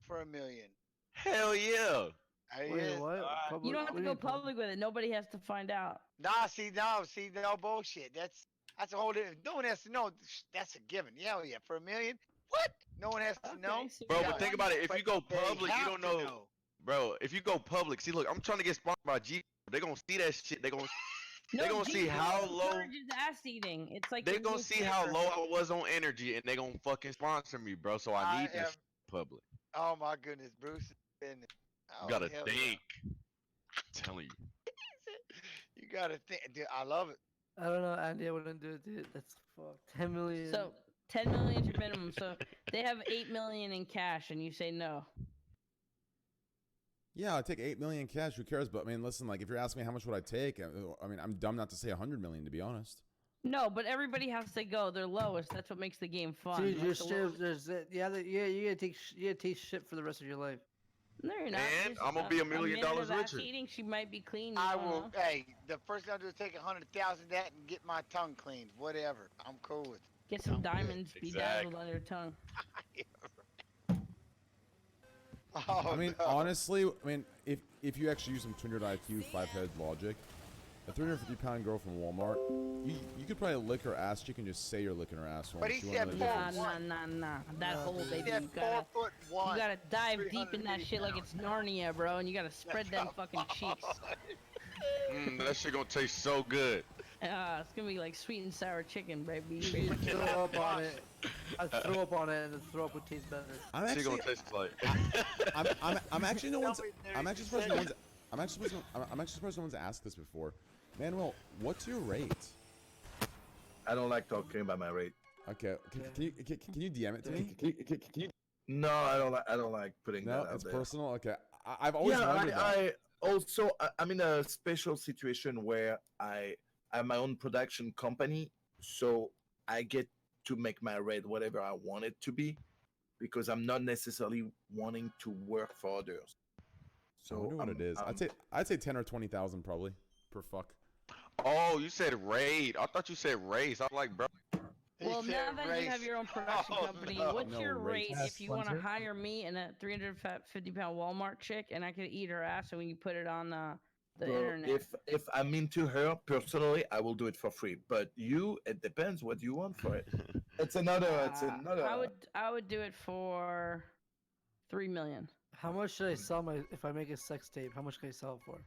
for $1 million? Hell yeah. Wait, what? Public- You don't have what to do go mean public with it. Nobody has to find out. See, no bullshit. That's a whole different. No one has to know. That's a given. Yeah, yeah. For $1 million, what? No one has to know. Okay, so Bro, you but got think one- about it. If you go They public, you have don't to know. Bro, if you go public, see, look, I'm trying to get sponsored by G. They gonna see that shit. They gonna see Jesus how low. encourages ass eating. It's like They the gonna new see how flavor. low I was on energy, and they gonna fucking sponsor me, bro. So I need am- this public. Oh my goodness, Bruce has been. Oh, You gotta hell yeah. think. I'm telling you. You gotta think. Dude, I love it. I don't know, Andy. I wouldn't do it, dude. That's fuck. 10 million. So 10 million is your minimum. So they have 8 million in cash, and you say no. Yeah, I'd take 8 million cash. Who cares? But I mean, listen, like if you're asking me how much would I take, I mean, I'm dumb not to say 100 million, to be honest. No, but everybody has to go their lowest. That's what makes the game fun. dude, you're That's the still lowest- there's you gotta take you gotta taste shit for the rest of your life. No, you're not. And Just I'ma be $1 million minute of ass richer. Eating, she might be clean. You I don't will. know. Hey, the first thing I do is take 100,000 of that and get my tongue cleaned. Whatever. I'm cool with it. Get some I'm good. diamonds bedazzled Exactly. on your tongue. Oh, I mean, no. honestly, I mean, if you actually use some 200 IQ, 5-head logic, a 350-pound girl from Walmart, you could probably lick her ass. She can just say you're licking her ass. But he said Nah. That hole, He baby. said You gotta, 4'1". you gotta dive deep in that 380 shit like it's Narnia, bro, and you gotta spread them fucking cheeks. That shit gonna taste so good. It's gonna be like sweet and sour chicken, baby. You throw up on it. I throw up on it, and the throw up would taste better. I'm She actually, gonna taste like. I'm actually no one's. Tell me there I'm you actually said surprised no one's. I'm actually surprised no one's asked this before. Manuel, what's your rate? I don't like talking about my rate. Okay, can you DM it to me? No, I don't like putting No, that out it's there. personal. Okay, I've always Yeah, wondered that. I also I'm in a special situation where I have my own production company, so I get to make my rate whatever I want it to be, because I'm not necessarily wanting to work for others. I wonder what it is. I'd say 10 or 20,000 probably per fuck. Oh, you said raid. I thought you said race. I was like, bro. Well, now that you have your own production Oh, company, no. what's No your race. rate if you want to hire me and a 350-pound Walmart chick, and I could eat her ass, and we can put it on the Bro, internet? if I'm into her personally, I will do it for free. But you, it depends what you want for it. It's another. I would do it for $3 million. How much should I sell my if I make a sex tape? How much can I sell it for?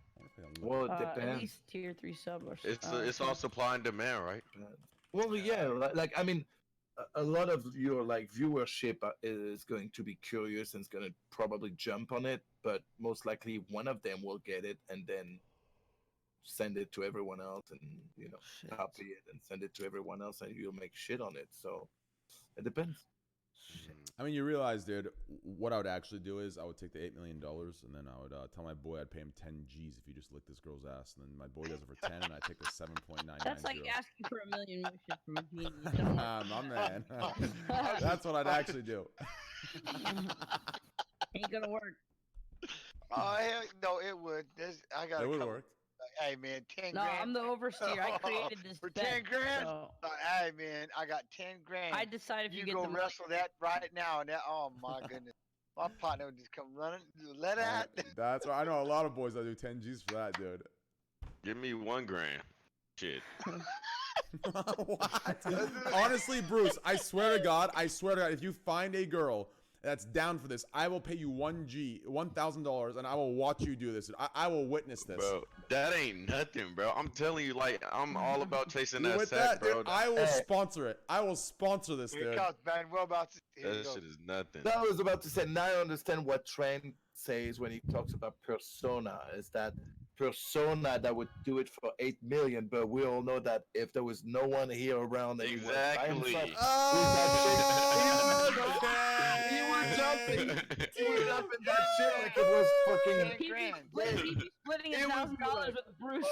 Well, it At depends. least tier 3 sub or It's all supply and demand, right? Well, yeah, like I mean, a lot of your like viewership is going to be curious and is going to probably jump on it, but most likely one of them will get it and then send it to everyone else, and copy it and send it to everyone else, and you'll make shit on it. So it depends. I mean, you realize, dude, what I would actually do is I would take the $8 million and then I would tell my boy I'd pay him 10 G's if he just licked this girl's ass. And then my boy does it for 10 and I take the 7.990. That's like asking for $1 million wishes from a genie. My man. That's what I'd actually do. Ain't gonna work. Oh hell no, it would. I got. It would work. Hey man, 10 No, grand. I'm the overseer. I created this for bet, 10 grand. so Hey man, I got 10 grand. I decide if you, you get go the money. wrestle that right now, and oh my goodness, my partner would just come running. Let out. That's why I know a lot of boys that do 10 G's for that, dude. Give me $1 grand. Shit. What? Honestly, Bruce, I swear to God, if you find a girl that's down for this, I will pay you $1,000, and I will watch you do this. I will witness this. Bro, that ain't nothing, bro. I'm telling you, like, I'm all about chasing You that with sack, that, bro. dude, I will sponsor it. I will sponsor this, Here dude. it comes, man. We're about to. Here we That go. shit is nothing. That I was about to say. Now I understand what Trent says when he talks about persona. Is that persona that would do it for 8 million? But we all know that if there was no one here around, and Exactly. he would jump in that shit like it was fucking. He'd be splitting $1,000 with Bruce.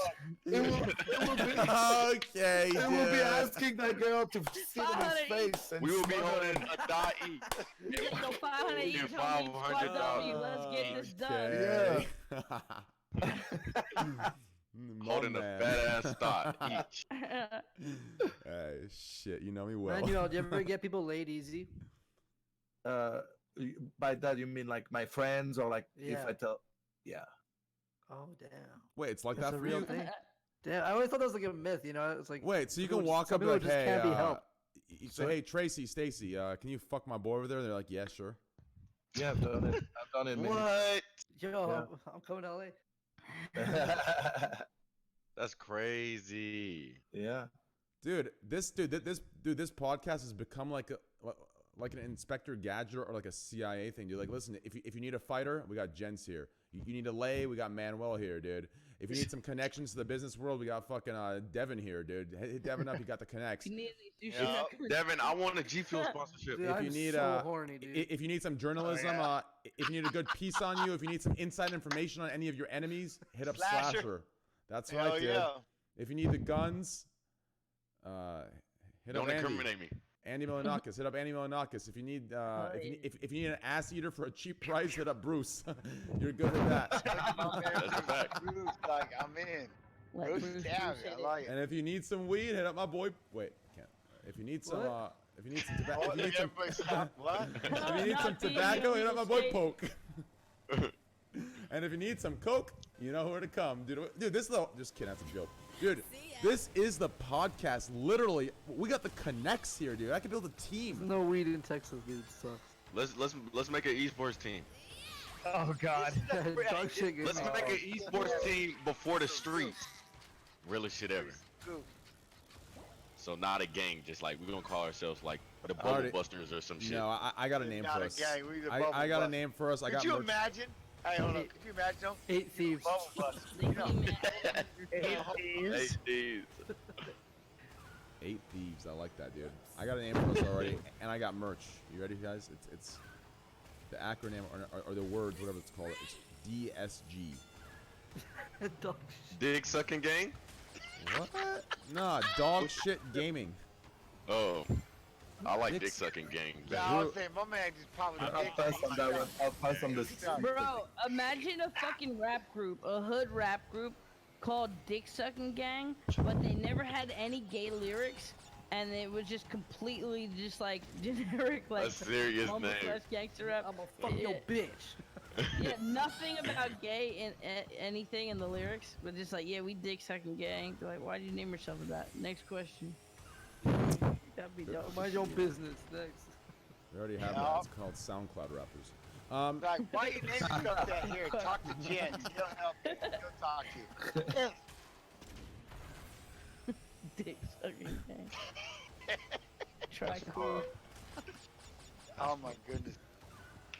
It will be, Okay, it will be dude. asking that girl to sit in his face. And We will be smother holding him. a dot each. You get no 500 each. Get Homie, squad W. $500. Let's get this done. Okay. Holding a fat ass dot each. Hey, shit, you know me well. Man, do you ever get people laid easy? By that you mean like my friends or like if Yeah. I tell, yeah. Oh damn. Wait, it's like That's that a for real you? thing. Damn, I always thought that was like a myth. You know, it's like. Wait, so you some can people walk just- up some and be people like, just hey, can't be helped. you say, hey, Tracy, Stacy, can you fuck my boy over there? They're like, yeah, sure. Yeah, I've done it. I've done it. many What? Yo, I'm coming to LA. times. That's crazy. Yeah. Dude, this podcast has become like an Inspector Gadget or like a CIA thing, dude. Like, listen, if you need a fighter, we got Jens here. You need a lay, we got Manuel here, dude. If you need some connections to the business world, we got fucking Devin here, dude. Hit Devin up, you got the connects. You need these Yeah. sushi. Devin, I want a G Fuel sponsorship. Dude, If I'm you need so horny, dude. if you need some journalism, if you need a good piece on you, if you need some inside information on any of your enemies, hit up Slasher. Slasher. That's Hell right, dude. yeah. If you need the guns, hit Don't up Andy. incriminate me. Andy Milanakis. Hit up Andy Milanakis. If you need if you need an ass eater for a cheap price, hit up Bruce. You're good at that. That's a fact. Bruce, like I'm in. Like Bruce Bruce Davy, hit I it. like it. And if you need some weed, hit up my boy. Wait, can't. If you need some if you need some tobacco, Oh, if you need some, everybody stop. What? if you need some Not being tobacco, hit up my boy illegal Poke. And if you need some coke, you know where to come, dude. Dude, this is just kidding. That's a joke, dude. This is the podcast. Literally, we got the connects here, dude. I could build a team. There's no weed in Texas, dude. It sucks. Let's make an esports team. Oh God. Dog shit. Let's make an esports team before the streets. Realest shit ever. Cool. So not a gang, just like we're gonna call ourselves like the Bubble Already- Busters or some shit. No, I got a name Not for a us. gang, we the I Bubble got a Busters. name for us. I Could got you merch. imagine? Hey, hold on. Could you imagine them? 8 thieves. Bubble Busters. They You know. email- Hey, dude. 8 Thieves. I like that, dude. I got a name for us already, and I got merch. You ready, guys? It's the acronym or the words, whatever it's called. It's DSG. Dog Dick sucking gang? What? Nah, dog shit gaming. Oh. I like Dick dick sucking gang. Yeah, I was saying, my man just probably I'll pass on that one. I'll pass on this. Bro, imagine a fucking rap group, a hood rap group called Dick Sucking Gang, but they never had any gay lyrics, and it was just completely just like generic, like serious mumble name. slash gangster rap. I'm a fuck your bitch. Yeah, nothing about gay in anything in the lyrics, but just like, yeah, we Dick Sucking Gang. They're like, why did you name yourself that? Next question. That'd be dope. Mind your own business. Next. We already have that. It's called SoundCloud rappers. Like, why you name yourself that? Here, talk to Jen. He'll help you. He'll talk to you. Dick Sucking Gang. Try cool. Oh my goodness.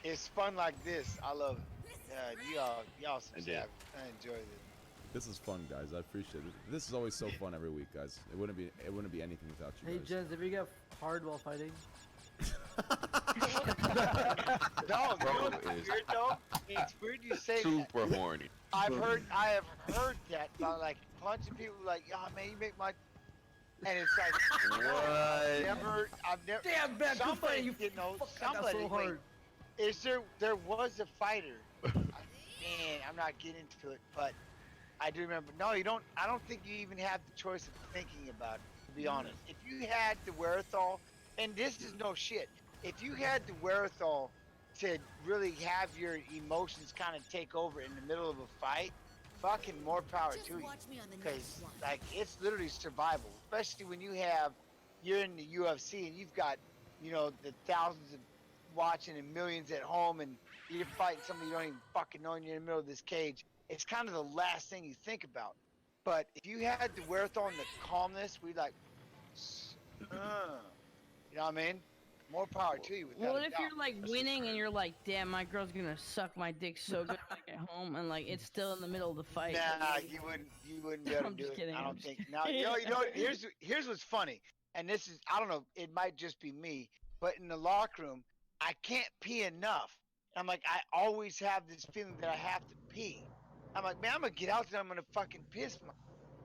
It's fun like this. I love it. Y'all some savage. I enjoy this. This is fun, guys. I appreciate it. This is always so fun every week, guys. It wouldn't be anything without you Hey, guys. Jens, have you got hard while fighting? No, Bro, it's it's weird though. It's weird you say that. super horny. I have heard that about like punching people like, oh man, you make my, and it's like, no, I've never. Damn, man, good somebody, fight, you know, fuck, I got somebody. so hard. Is there was a fighter? Man, I'm not getting into it, but I do remember. No, you don't. I don't think you even have the choice of thinking about it. To be honest, if you had the wherewithal, and this is no shit, if you had the wherewithal to really have your emotions kind of take over in the middle of a fight, fucking more power to you. Because like it's literally survival, especially when you're in the UFC and you've got, you know, the thousands of watching and millions at home, and you're fighting somebody you don't even fucking know, and you're in the middle of this cage. It's kind of the last thing you think about. But if you had the wherewithal and the calmness, we like, you know what I mean? More power to you. Well, what if you're like winning and you're like, damn, my girl's gonna suck my dick so good when I get home, and like it's still in the middle of the fight? Nah, you wouldn't be able to I'm do just it. kidding, I I'm don't just think. kidding. Now, you know, here's what's funny, and this is, I don't know, it might just be me, but in the locker room, I can't pee enough. I'm like, I always have this feeling that I have to pee. I'm like, man, I'm gonna get out there, I'm gonna fucking piss my,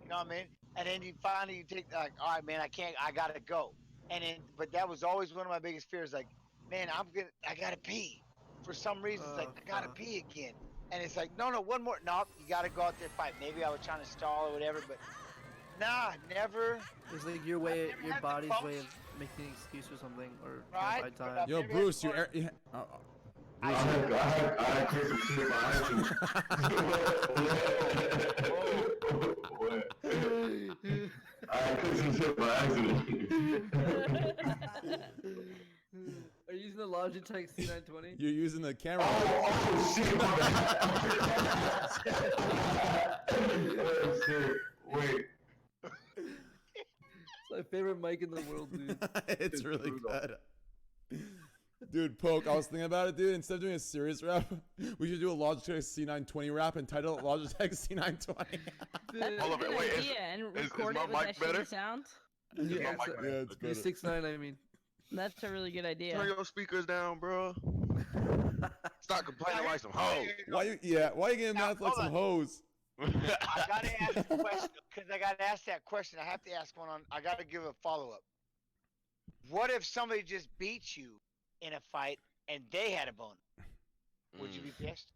you know what I mean? And then you finally take like, all right, man, I gotta go. And then, but that was always one of my biggest fears. Like, man, I gotta pee. For some reason, it's like I gotta pee again. And it's like, no, one more. No, you gotta go out there and fight. Maybe I was trying to stall or whatever, but nah, never. It's like your body's way of making an excuse or something, or Right, by but time. I've Yo, never Bruce, had you. I had Christmas shit by accident. I had Christmas shit by accident. Are you using the Logitech C920? You're using the camera. Oh shit, my bad. Oh shit, wait. It's my favorite mic in the world, dude. It's really good. Dude, Poke, I was thinking about it, dude. Instead of doing a serious rap, we should do a Logitech C920 rap and title it Logitech C920. That's Hold a on, good wait, idea, and record my it with mic that better? shitty sound. Yeah, my Yeah, it's better. 6'9", I mean. That's a really good Turn idea. your speakers down, bro. Stop complaining like some hoe. Why you getting mad like hold some on. hoes? I gotta ask a question because I gotta ask that question. I have to ask one on. I gotta give a follow up. What if somebody just beats you in a fight and they had a boner? Would you be pissed?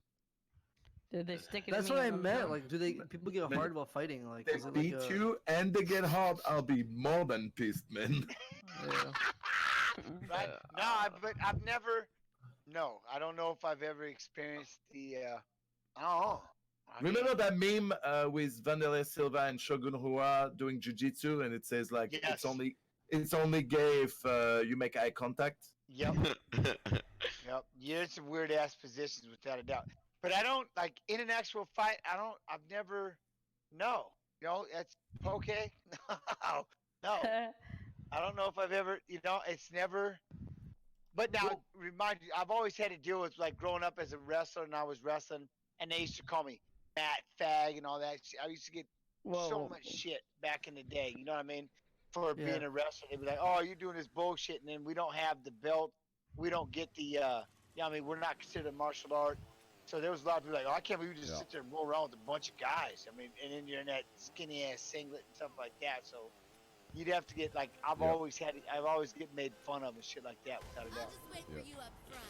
Did they stick it? That's in what me I on the meant. phone? Like, do people get hard while fighting? Like, They is it beat like a, you and they get hard. I'll be more than pissed, man. Yeah. Right? No, but I've never. No, I don't know if I've ever experienced the. I don't know. I mean, Remember that meme with Vanderlei Silva and Shogun Rua doing jujitsu, and it says like Yes. it's only gay if you make eye contact. Yep. Yep. Yeah, it's some weird ass positions without a doubt. But I don't like in an actual fight. I've never. No. You know, that's okay. No. No. I don't know if I've ever. You know, it's never. But now, remind you, I've always had to deal with like growing up as a wrestler, and I was wrestling, and they used to call me fat fag and all that shit. I used to get so much shit back in the day. You know what I mean? For being a wrestler, they'd be like, "Oh, you're doing this bullshit," and then we don't have the belt, we don't get the, you know, what I mean, we're not considered a martial art. So there was a lot of people like, "Oh, I can't believe you just sit there and roll around with a bunch of guys." I mean, and then you're in that skinny ass singlet and stuff like that. So you'd have to get like I've Yeah. always get made fun of and shit like that without a doubt.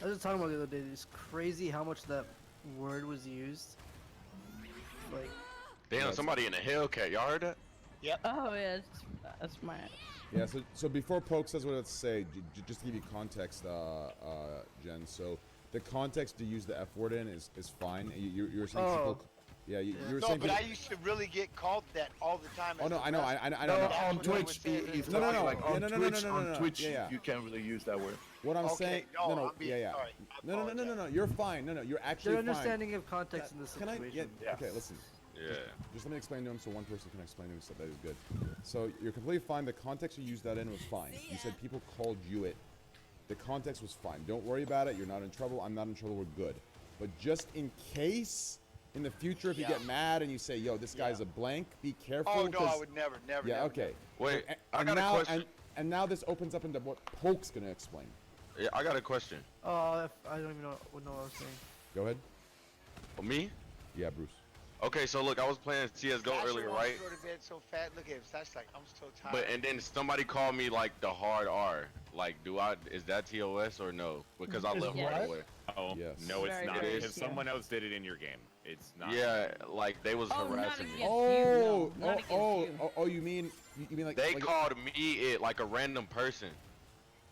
I was just talking about the other day. It's crazy how much that word was used. Like, Damn, somebody in a Hellcat. Y'all heard that? Oh yeah, that's my. Yeah, so before Poke says what it's say, just to give you context, Jen. So the context to use the F word in is fine. You're saying people. Yeah, you were No, saying. but people, I used to really get called that all the time. Oh as no, a I know, wrestler. I No, know. on That's what I Twitch, was saying. he's No, no, talking no. like Yeah, on no, no, Twitch, no, no, no, on no. Twitch, Yeah, yeah. you can't really use that word. What I'm Okay, saying. no, No, no. I'm being Yeah. sorry. I No, no, no, no, no, no. apologize. You're fine. No, no. You're actually their fine. understanding of context in this Can I? situation. Yeah. Okay, listen. Yeah. Just let me explain to him so one person can explain to him so that is good. So you're completely fine. The context you used that in was fine. You said people called you it. The context was fine. Don't worry about it. You're not in trouble. I'm not in trouble. We're good. But just in case, in the future, if you get mad and you say, yo, this guy's a blank, be careful. Oh no, I 'cause- would never. Yeah, never, okay. Wait, And, I and got a now, question. And now this opens up into what Poke's going to explain. Yeah, I got a question. I don't even know what I was saying. Go ahead. For me? Yeah, Bruce. Okay, so look, I was playing CS:GO Sasha earlier, wants right? to go to bed so fat. Look at him. Sasha's like, I'm so tired. But and then somebody called me like the hard R. Like, is that TOS or no? Because I Is left what? right away. Oh, Yes. no, it's Very, not. very Because few. someone else did it in your game. It's not. Yeah, like they was Oh, not harassing against me. you. Oh, No, not against you. you mean like They like, called me it like a random person.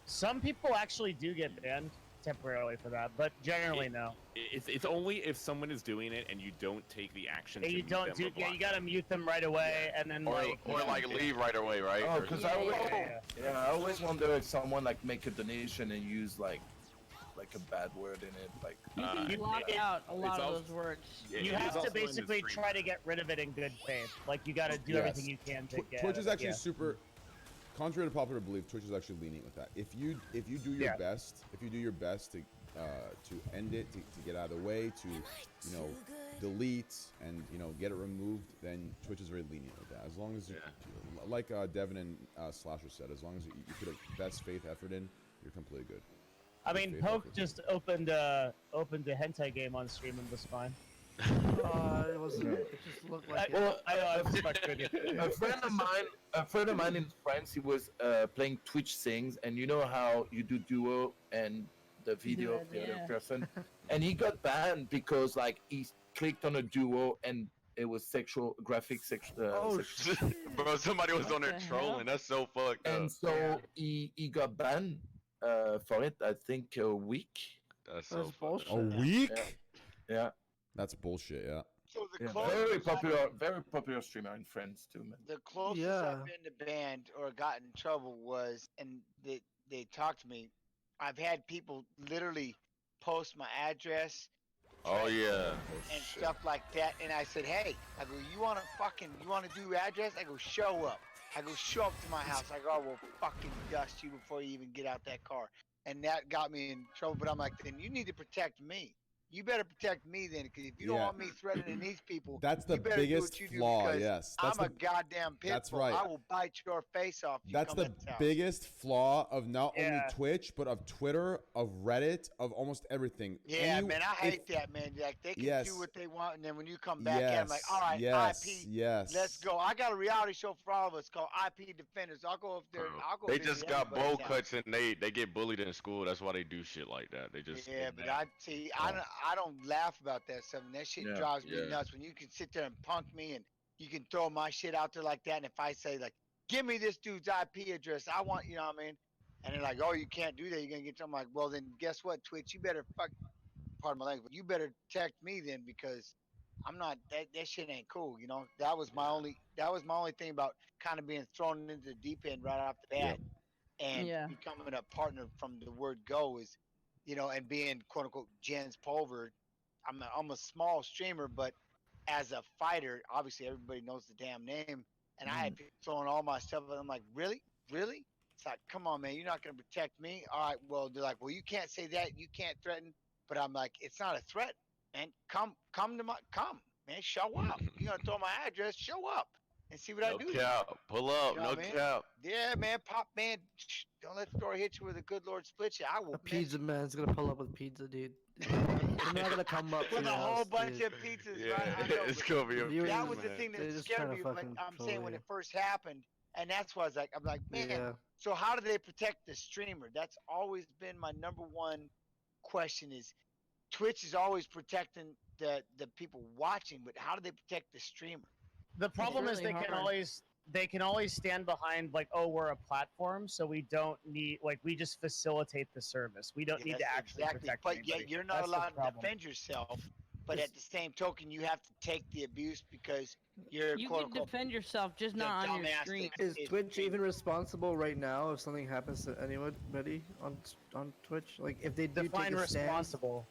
Some people actually do get banned temporarily for that, but generally no. It's only if someone is doing it and you don't take the action. Yeah, to you mute don't them do. or Yeah, block you gotta mute them right away, and then Or like. leave right away, right? Oh, Or- because Yeah, I always, yeah. I always wonder if someone like make a donation and use like a bad word in it, like. You can Uh, block it- out a lot it's of also- those words. Yeah, You it's have also to in the basically stream. try to get rid of it in good faith. Like you gotta do Yes. everything you can to get. Twitch is it, actually yeah. super. Contrary to popular belief, Twitch is actually lenient with that. If you do your Yeah. best, to end it, to get out of the way, to delete and get it removed, then Twitch is very lenient with that. As long as like Devin and Slasher said, as long as you put a best faith effort in, you're completely good. I mean, faith Poke effort. just opened a hentai game on stream and was fine. It wasn't. It just looked like it. Well, I know, I'm just fucking with you. a friend of mine in France, he was playing Twitch Sings, and you know how you do duo and the video of the Yeah. other person, and he got banned because like he clicked on a duo and it was graphic sexual. Oh sexual. shit! Bro, somebody was What on there the hell? trolling. That's so fucked up. And so he got banned for it. I think a week. That's so That's fucked bullshit. up. A week? Yeah, That's bullshit. Yeah. So the yeah. closest Very popular streamer in France too, man. The closest Yeah. I've been to banned or got in trouble was, and they talked to me. I've had people literally post my address Oh yeah. and stuff like that, and I said, hey, I go, you wanna do address? I go, show up. I go, show up to my house. I go, I will fucking dust you before you even get out that car. And that got me in trouble. But I'm like, then you need to protect me. You better protect me then, because if you don't Yeah. want me threatening these people, That's the you better do biggest what you do, flaw. because Yes. I'm That's a the goddamn pit that's bull. right. I will bite your face off. If you That's come the at this house. biggest flaw of not only Yeah. Twitch, but of Twitter, of Reddit, of almost everything. Yeah, man, I if- hate that, man. Like they can Yes. do what they want, and then when you come back at them, like, all right, yes, IP, yes. let's go. I got a reality show for all of us called IP Defenders. I'll go up there. Bro, I'll go. They visit just got everybody's bowl house. cuts and they get bullied in school. That's why they do shit like that. They just Yeah, get but mad. I don't laugh about that stuff. And that shit Yeah, drives me yeah. nuts when you can sit there and punk me and you can throw my shit out there like that. And if I say like, give me this dude's IP address, I want, you know what I mean? And they're like, oh, you can't do that. You're gonna get. I'm like, well, then guess what, Twitch? You better pardon my language, but you better protect me then, because I'm not that shit ain't cool. You know, that was my only thing about kind of being thrown into the deep end right off the bat, and Yeah. becoming a partner from the word go is, and being quote unquote Jen's Pulver. I'm a small streamer, but as a fighter, obviously everybody knows the damn name, and I had people throwing all my stuff, and I'm like, really? It's like, come on, man, you're not gonna protect me? All right, well, they're like, well, you can't say that, you can't threaten, but I'm like, it's not a threat, man. Come, man, show up. You gonna throw my address? Show up and see what I No do. cap. Pull up. You know No what I mean? cap. Yeah, man, pop, man. Don't let the door hit you with a good Lord split you. I will. A pizza man's gonna pull up with pizza, dude. They're not gonna come up to with your a whole house, bunch dude. of pizzas, Yeah, right? I know, it's but gonna be a You- that pizza was the man. thing They're that just scared trying me. to Like fucking I'm troll saying, when you. it first happened, and that's why I'm like, man. Yeah. So how do they protect the streamer? That's always been my number one question. Is Twitch is always protecting the people watching, but how do they protect the streamer? The problem is really hard. they can always stand behind like, oh, we're a platform, so we don't need like we just facilitate the service. We don't need to Yes, actually exactly. protect But anybody. yet you're not That's the allowed to problem. defend yourself. But at the same token, you have to take the abuse because you're You quote can unquote. defend yourself, just the not on your dumbass stream. that Is Twitch even responsible right now if something happens to anybody on Twitch? Like if they do Define take a stand, responsible.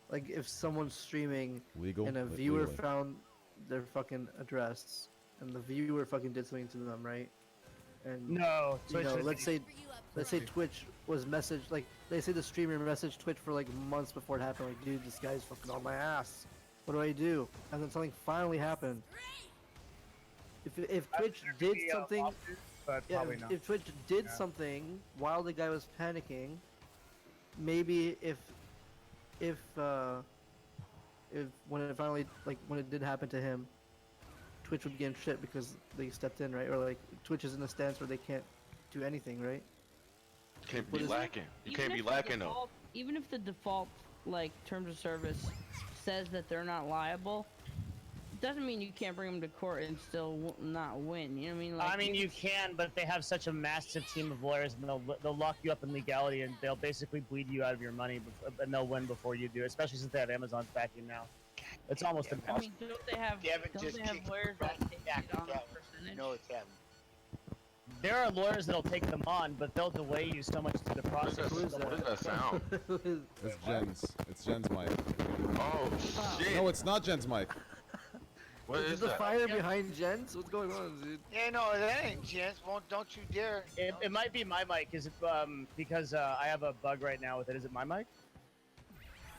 like if someone's streaming Legal. and a Like, viewer legally. found their fucking address and the viewer fucking did something to them, right? And No, you Twitch know, is- let's say Twitch was messaged, like they say the streamer messaged Twitch for like months before it happened, like, dude, this guy's fucking on my ass. What do I do? And then something finally happened. If Twitch did Maybe a something, lawsuit, but yeah, probably not. if Twitch did Yeah. something while the guy was panicking, maybe if when it finally, like when it did happen to him, Twitch would get in shit because they stepped in, right? Or like Twitch is in a stance where they can't do anything, right? Can't What be is- lacking. You Even can't be if the lacking though. default- Even if the default like terms of service says that they're not liable, it doesn't mean you can't bring them to court and still not win. You know what I mean? Like, I mean, you can, but they have such a massive team of lawyers, and they'll lock you up in legality, and they'll basically bleed you out of your money, and they'll win before you do. Especially since they have Amazon's backing now. It's almost I impossible. mean, don't they have Devin don't just they have kicked lawyers right that take back it on to a that one. percentage? You know it's happening. There are lawyers that'll take them on, but they'll delay you so much through the What is process. that, Who is what is that sound? It's Jen's. It's Jen's mic. Oh shit! No, it's not Jen's mic. What Is is the that? fire behind Jens? What's going on, dude? Yeah, no, that ain't gents. Don't you dare. It might be my mic, because I have a bug right now with it. Is it my mic?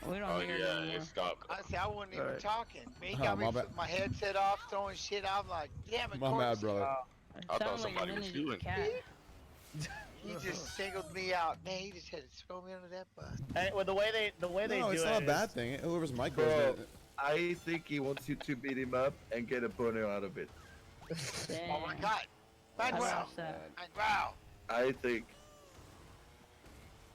We don't Oh hear it yeah, anymore. it's stopped. Honestly, I wasn't even Alright. talking. Man, he Oh, got me my bad. with my headset off, throwing shit out. I'm like, damn it, My Corey, bad, brother. It I thought sounded like a somebody was miniature shooting. cat. He just singled me out. Man, he just had to throw me under that bus. And, well, the way they No, do it's it not a bad is- thing. Whoever's mic goes Bro, there. I think he wants you to beat him up and get a boner out of it. Damn. Oh my god. I Manuel. watched that. Wow. I think.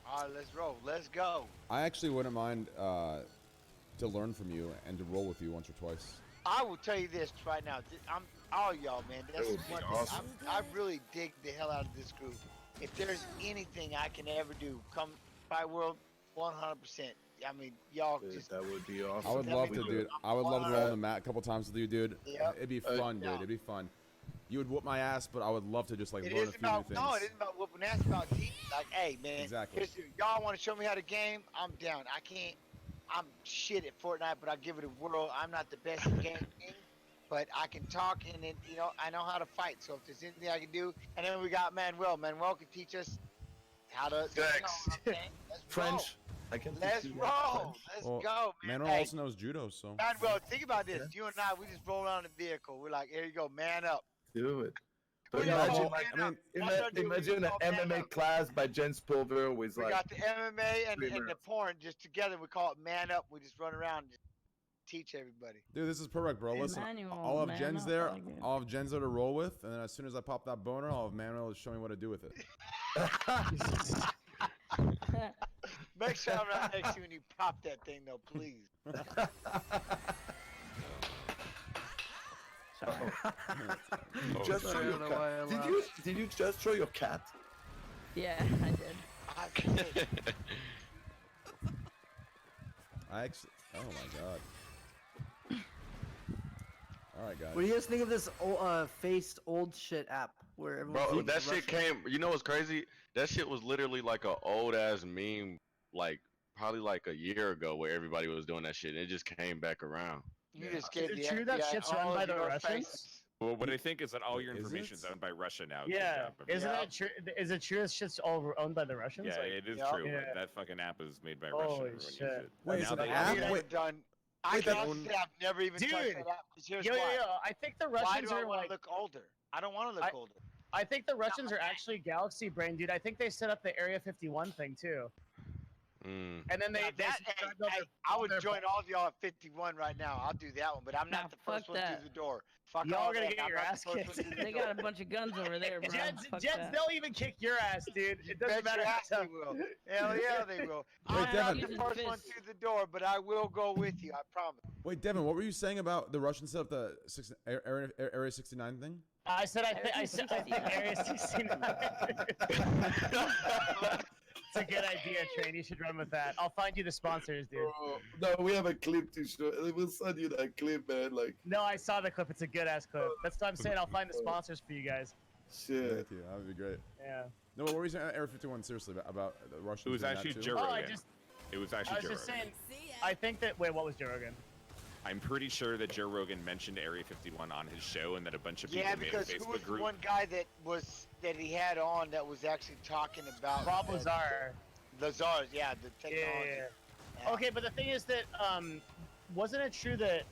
All right, let's roll. Let's go. I actually wouldn't mind to learn from you and to roll with you once or twice. I will tell you this right now. I'm all y'all, man. That's That would be one thing. awesome. I really dig the hell out of this group. If there's anything I can ever do, come by world, 100%. I mean, y'all Dude, just. that would be awesome. I would That love we to, do. dude. I would love to roll on the mat a couple times with you, dude. Yep. It'd be fun, dude. yeah. It'd be fun. You would whoop my ass, but I would love to just like It learn a isn't few new about things. no. It isn't about whooping ass. It's about teaching. Like, hey, man. Exactly. Y'all want to show me how to game? I'm down. I can't. I'm shit at Fortnite, but I give it a whirl. I'm not the best at gaming, but I can talk and then I know how to fight. So if there's anything I can do, and then we got Manuel. Manuel can teach us how to. Dex. Let's French. I can Roll. Let's teach you roll. French. Let's Well, go, man. Manuel Hey, also knows judo, so. Manuel, think about this. You and I, we just roll around the vehicle. We're like, here you go, man up. Do it. But We imagine, all like, man up. I mean, Watch our dude, we imagine just an all man MMA up. class by Jens Pulver with We like. got the MMA and the streamers. porn just together. We call it man up. We just run around and just teach everybody. Dude, this is perfect, bro. Listen, Manuel, I'll have man Jen's up, there. I like it. I'll have Jen's there to roll with, and then as soon as I pop that boner, I'll have Manuel to show me what to do with it. Make sure I'm not next to you when you pop that thing, though, please. Just Sorry, throw I your don't know why I cat. Did laughed. you just throw your cat? Yeah, I did. I can't. I actually. Oh my god. All right, guys. What do you guys think of this faced old shit app where everyone? Bro, that shit came. You know what's crazy? That shit was literally like a old ass meme, like probably like a year ago, where everybody was doing that shit, and it just came back around. You just gave Is the it true that FBI shit's run all by of the your Russians? faces. Well, what I think is that all your Is information it? is owned by Russia now. Yeah, isn't Yeah. it true? Is it true that shit's all owned by the Russians? Yeah, Like, it is Yep. true. Yeah. That fucking app is made by Holy Russia. Everyone uses shit. it. Wait, And is now it they an have- app? I've never Wait. done. I Wait, can that- honestly say I've never even touched Dude. that app. 'Cause here's yo, why. I think the Why Russians do I are want like. to look older? I don't want to look older. I think the Russians are actually galaxy brain, dude. I think they set up the Area 51 thing too. And then they subscribed all their- I all would their join all of y'all at 51 right now. I'll do that one, but I'm Nah, not the first fuck one that. through the door. Fuck Y'all all are gonna that. get I'm your not the ass first one kicked. through the They door. got a bunch of guns over there, bro. Jets, Fuck Jets, that. they'll even kick your ass, dude. It doesn't Bet matter your how ass they tough. will. Hell yeah, they will. Wait, I'm not Devin. the first one through the door, but I will go with you. I promise. Wait, Devin, what were you saying about the Russian set up the Area 69 thing? I said I think Area 69. It's a good idea, Train. You should run with that. I'll find you the sponsors, dude. No, we have a clip to show. We'll send you that clip, man. Like, No, I saw the clip. It's a good ass clip. That's what I'm saying. I'll find the sponsors for you guys. shit. Thank you. That would be great. Yeah. No, what were you saying about Area 51? Seriously, about the Russians? It was doing that actually too? Joe Oh, Rogan. It was I actually was Joe just Rogan. saying. I think that. Wait, what was Joe Rogan? I'm pretty sure that Joe Rogan mentioned Area 51 on his show, and that a bunch of people Yeah, made a because who Facebook was the group. one guy that he had on that was actually talking about Rob Lazar. Lazar's, yeah, the technology. Yeah. Okay, but the thing is that wasn't it true that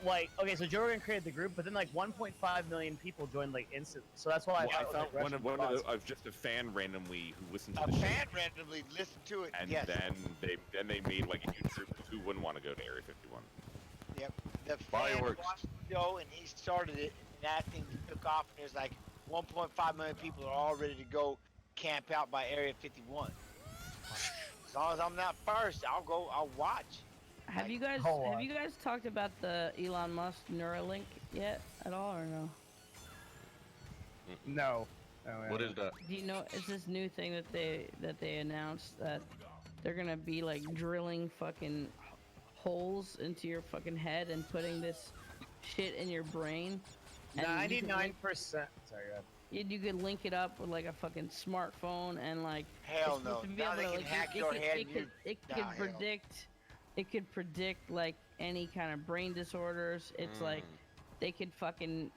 like so Joe Rogan created the group, but then like 1.5 million people joined like instantly. So that's why Well, I I found thought one of I was just a fan randomly who listened to A the show, fan randomly listened to it. and Yes. then they made like a huge group of who wouldn't want to go to Area 51. Yep. The fan Fireworks. watched the show and he started it, and that thing took off. And there's like 1.5 million people are all ready to go camp out by Area 51. As long as I'm not first, I'll go. I'll watch. Have you guys talked about the Elon Musk Neuralink yet at all or no? No. What is that? Do you know it's this new thing that they announced that they're gonna be like drilling fucking holes into your fucking head and putting this shit in your brain. And you can 99%. link- Sorry, go ahead. You could link it up with like a fucking smartphone and like Hell it's no. supposed to be Now able they to, can like, hack your head and you. it Nah, could hell. predict like any kind of brain disorders. It's like they could fucking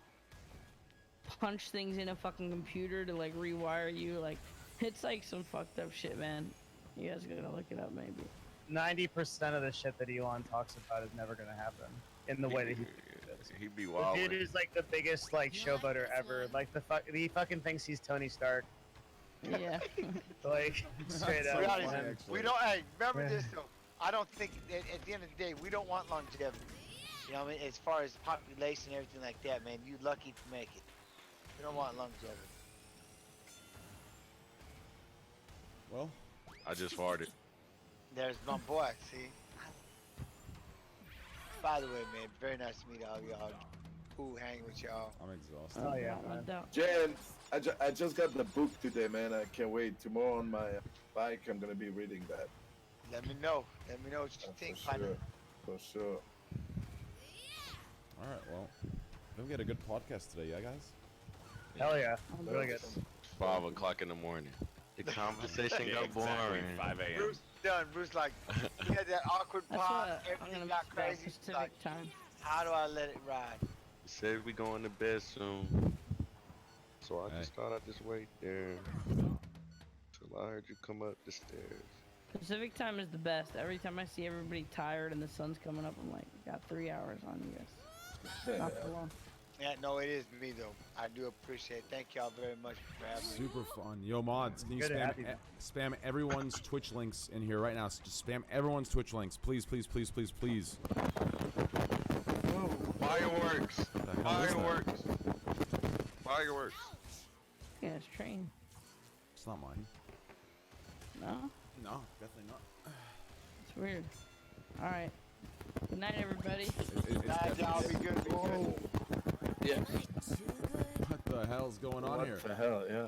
punch things in a fucking computer to like rewire you. Like it's like some fucked up shit, man. You guys gotta look it up maybe. 90% of the shit that Elon talks about is never gonna happen in the way that he. He'd be The wild. dude is like the biggest like showboater ever. Like he fucking thinks he's Tony Stark. Yeah. Like straight So up. We, funny, don't- actually. we don't. Hey, remember Yeah. this though. I don't think at the end of the day we don't want longevity. You know what I mean? As far as population and everything like that, man, you lucky to make it. We don't want longevity. Well, I just farted. There's my boy. See. By the way, man, very nice to meet all y'all. Cool hanging with y'all. I'm exhausted. Oh yeah, No man. doubt. Jen, I just got the book today, man. I can't wait. Tomorrow on my bike, I'm gonna be reading that. Let me know. Let me know what you think, For partner. sure. For sure. All right, well, then we had a good podcast today, yeah, guys? Hell yeah. Really good. 5 o'clock in the morning. The conversation Yeah, got exactly. boring. 5 a.m. Bruce done. Bruce like, he had that awkward That's pause. what I'm Everything gonna got miss about crazy. He's Pacific like, time. how do I let it ride? He said we going to bed soon. So I just Hey. thought I'd just wait there till I heard you come up the stairs. Pacific time is the best. Every time I see everybody tired and the sun's coming up, I'm like, got 3 hours on you guys. Not for long. Yeah, no, it is me though. I do appreciate it. Thank y'all very much for having me. Super fun. Yo, mods, can you Good to spam have you. spam everyone's Twitch links in here right now? So just spam everyone's Twitch links, please, please, please, please, please. Fireworks! What the hell is that? Fireworks! Fireworks! Yeah, it's train. It's not mine. No? No, definitely not. It's weird. Alright. Good night, everybody. It's Guys, y'all be definitely. good. Be good. Yeah. What the hell's going on here? What the hell? Yeah.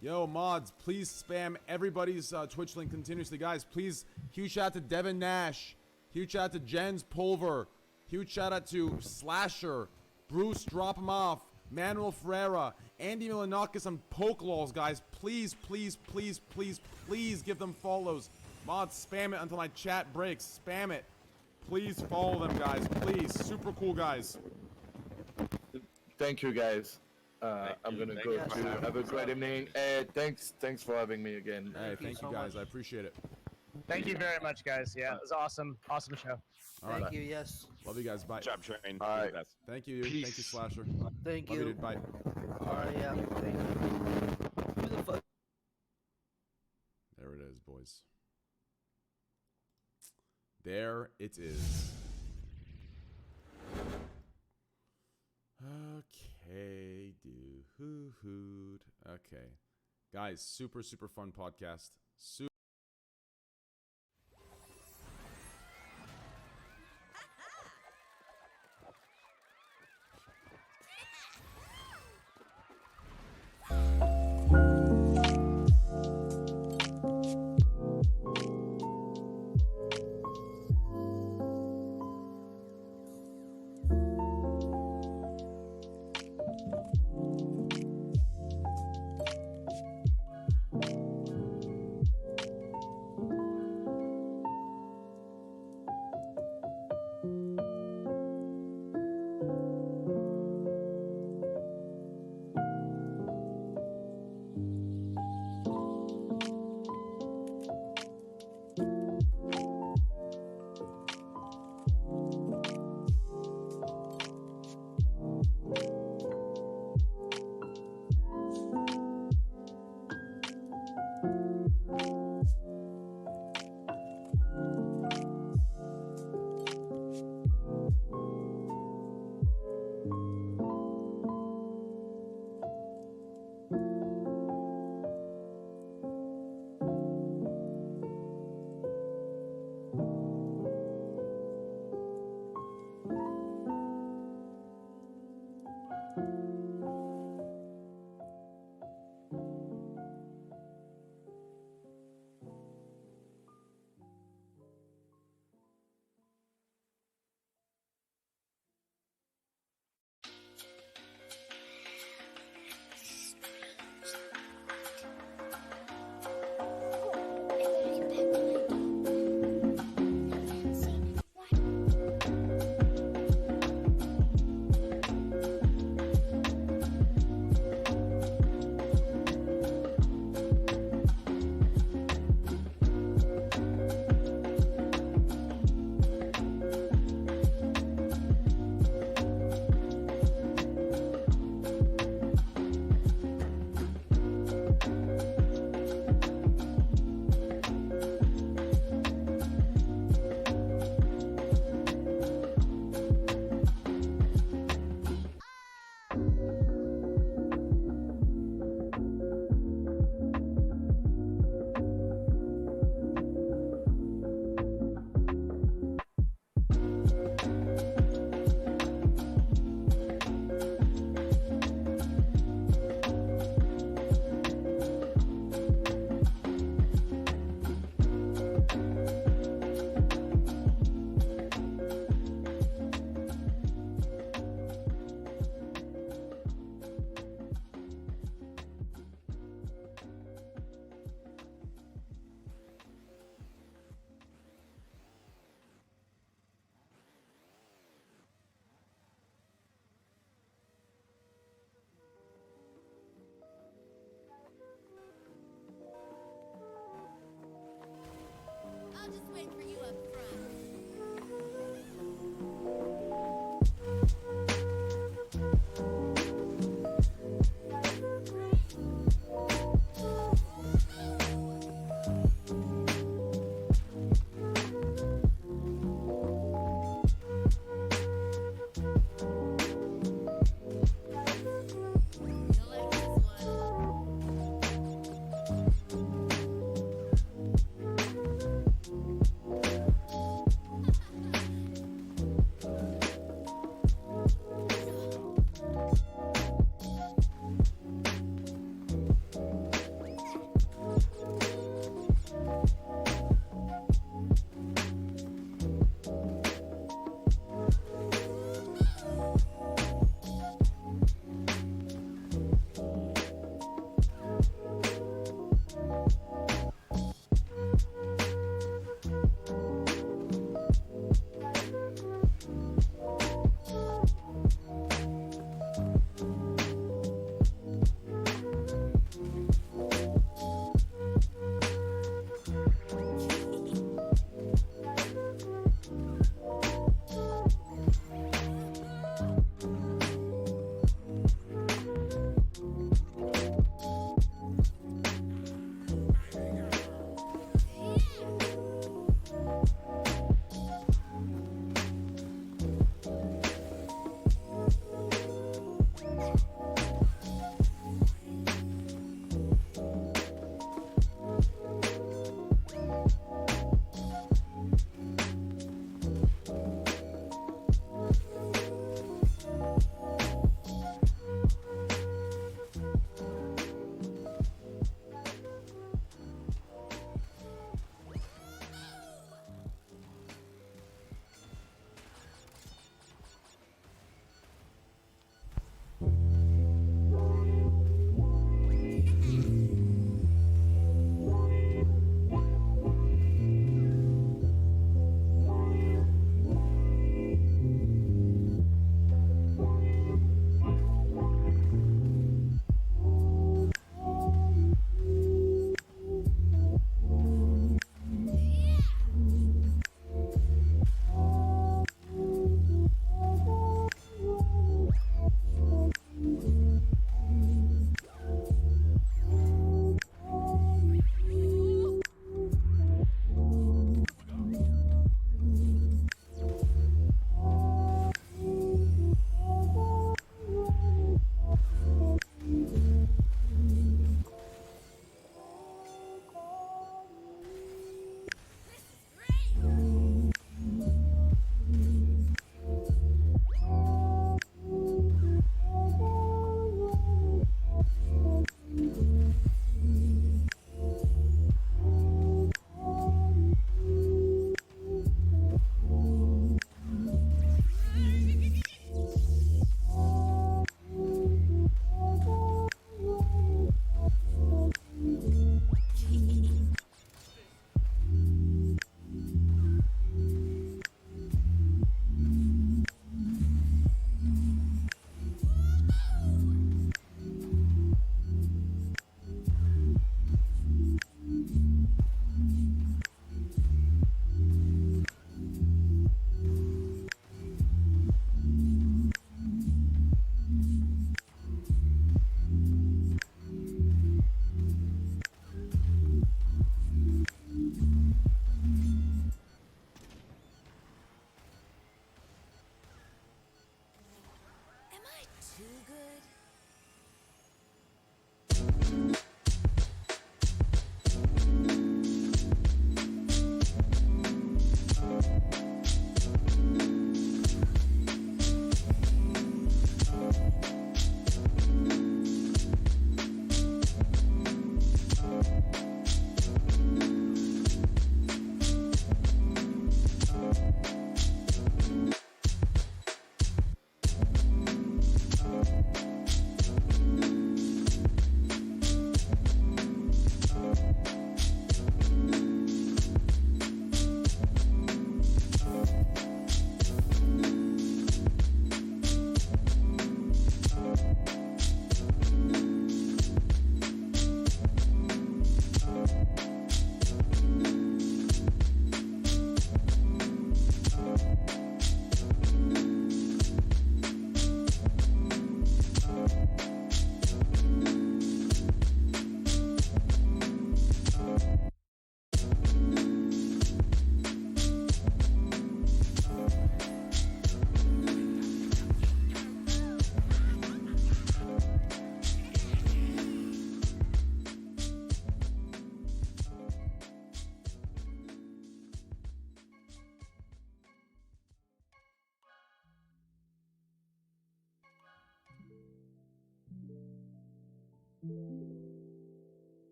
Yo, mods, please spam everybody's Twitch link continuously. Guys, please, huge shout out to Devin Nash. Huge shout out to Jens Pulver. Huge shout out to Slasher. Bruce, drop him off. Manuel Ferreira. Andy Milanakis and Pokelals, guys. Please, please, please, please, please give them follows. Mods, spam it until my chat breaks. Spam it. Please follow them, guys. Please. Super cool, guys. Thank you, guys. I'm gonna Thank go you for to having have a us. great evening. Thanks for having me again. Hey, thank you, guys. I appreciate it. Thank you very much, guys. Yeah, it was awesome. Awesome show. All Thank right. you. Yes. Love you guys. Bye. Good job, Train. All right. Best. Thank you. Thank you, Peace. Slasher. Thank Love you. you, dude. Bye. Yeah. Thank you. Who the fuck? There it is, boys. There it is. Okay, dude. Okay. Guys, super fun podcast. Super I'll just wait for you up front. You'll like this one.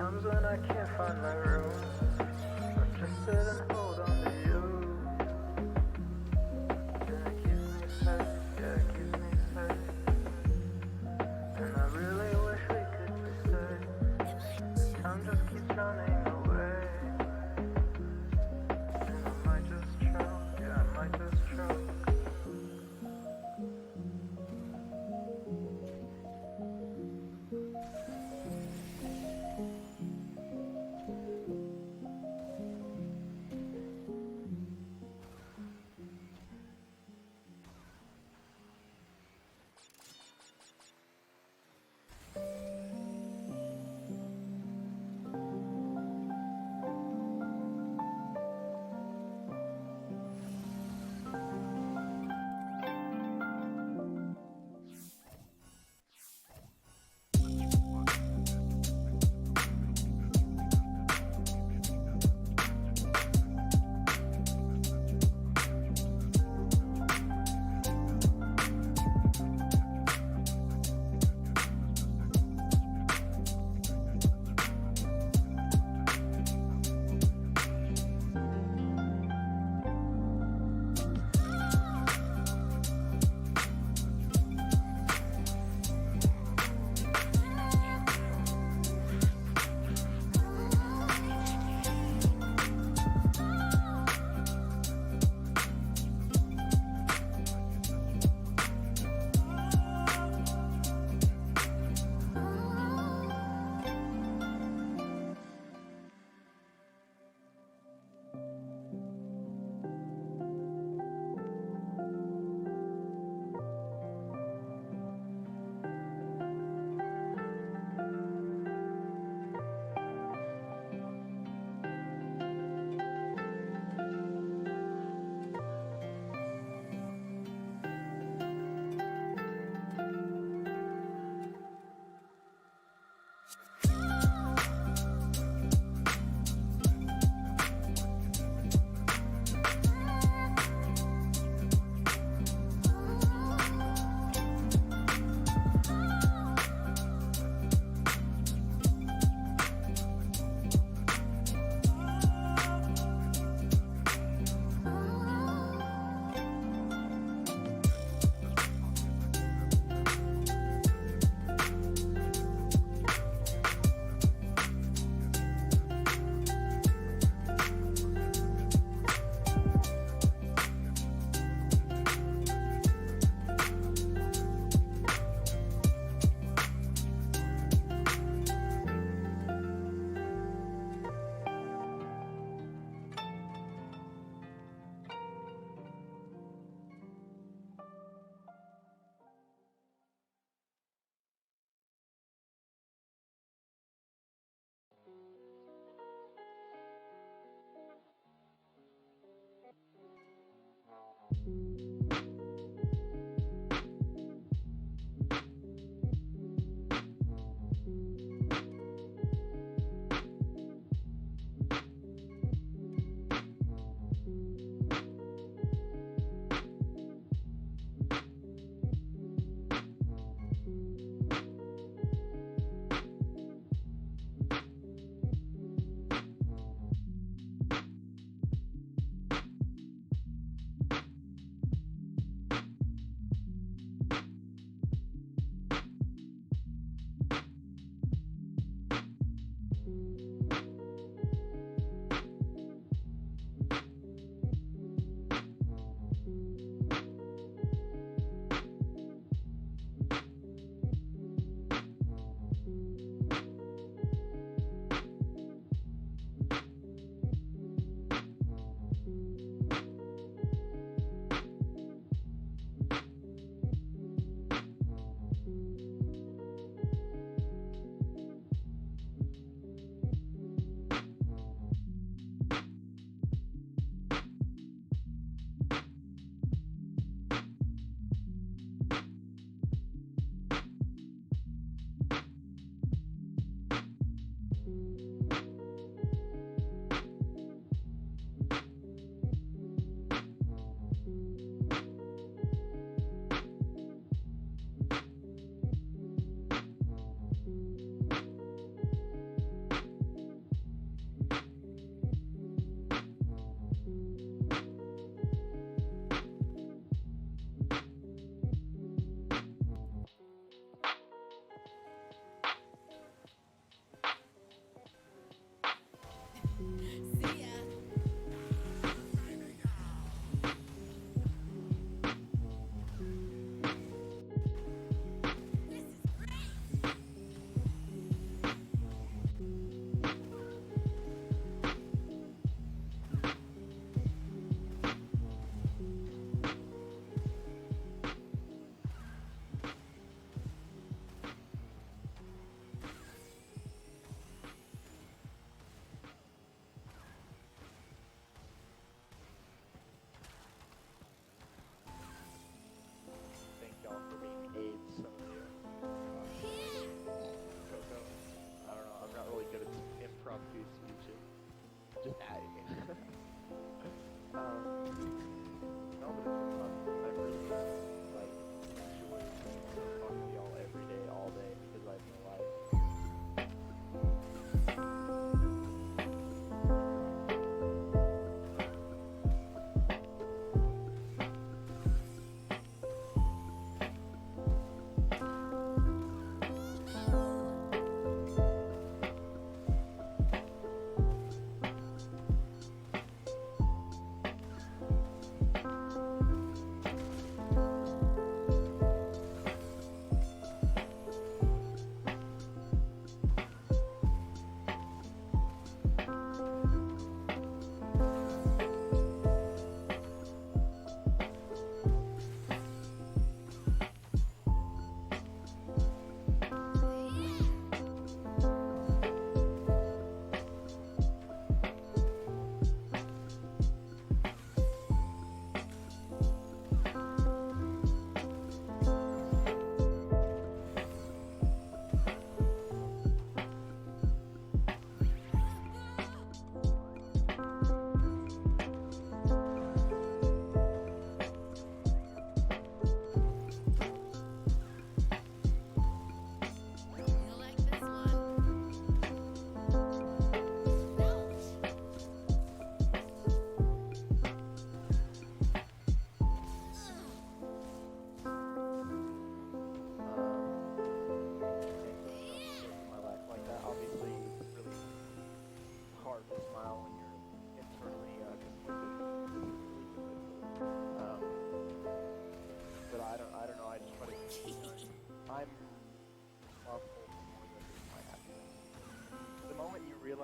times when I can't find my room, I just sit and hold on to you. And it keeps me safe, yeah, it keeps me safe. And I really wish we could stay. Time just keeps running away. And I might just choke, yeah, I might just choke.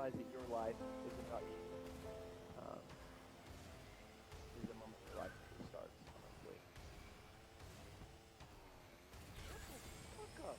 realize that your life is about you. Is the moment your life truly starts, honestly. Shut the fuck up.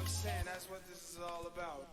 I'm saying that's what this is all about.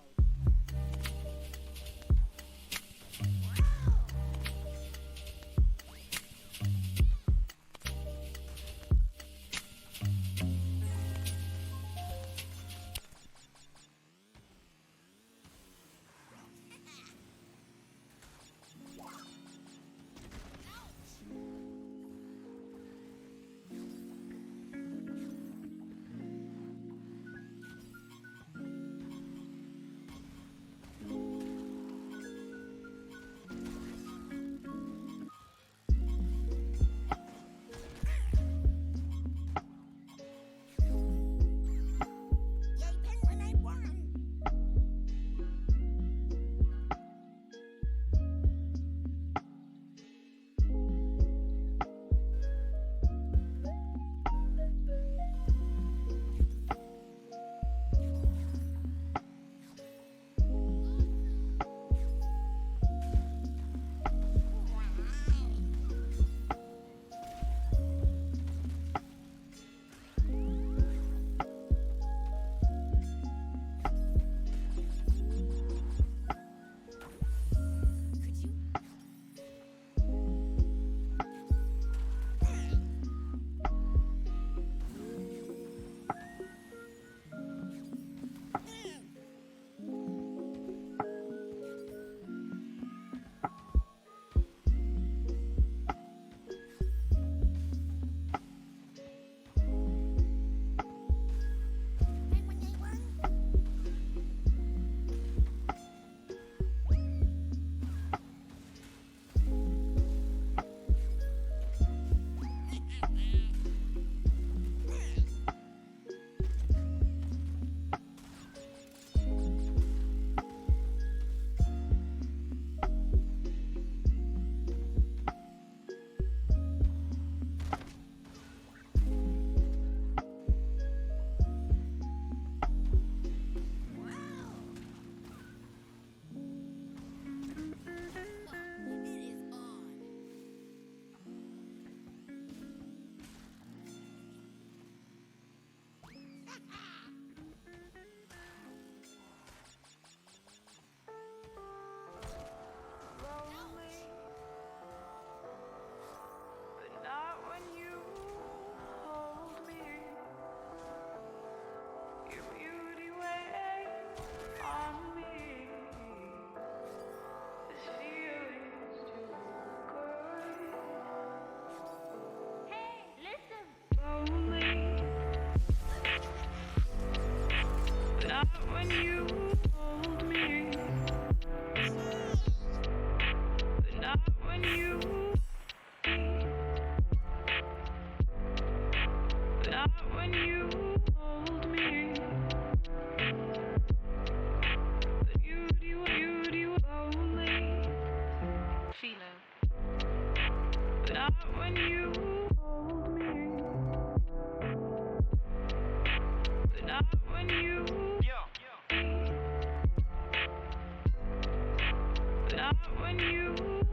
Not when you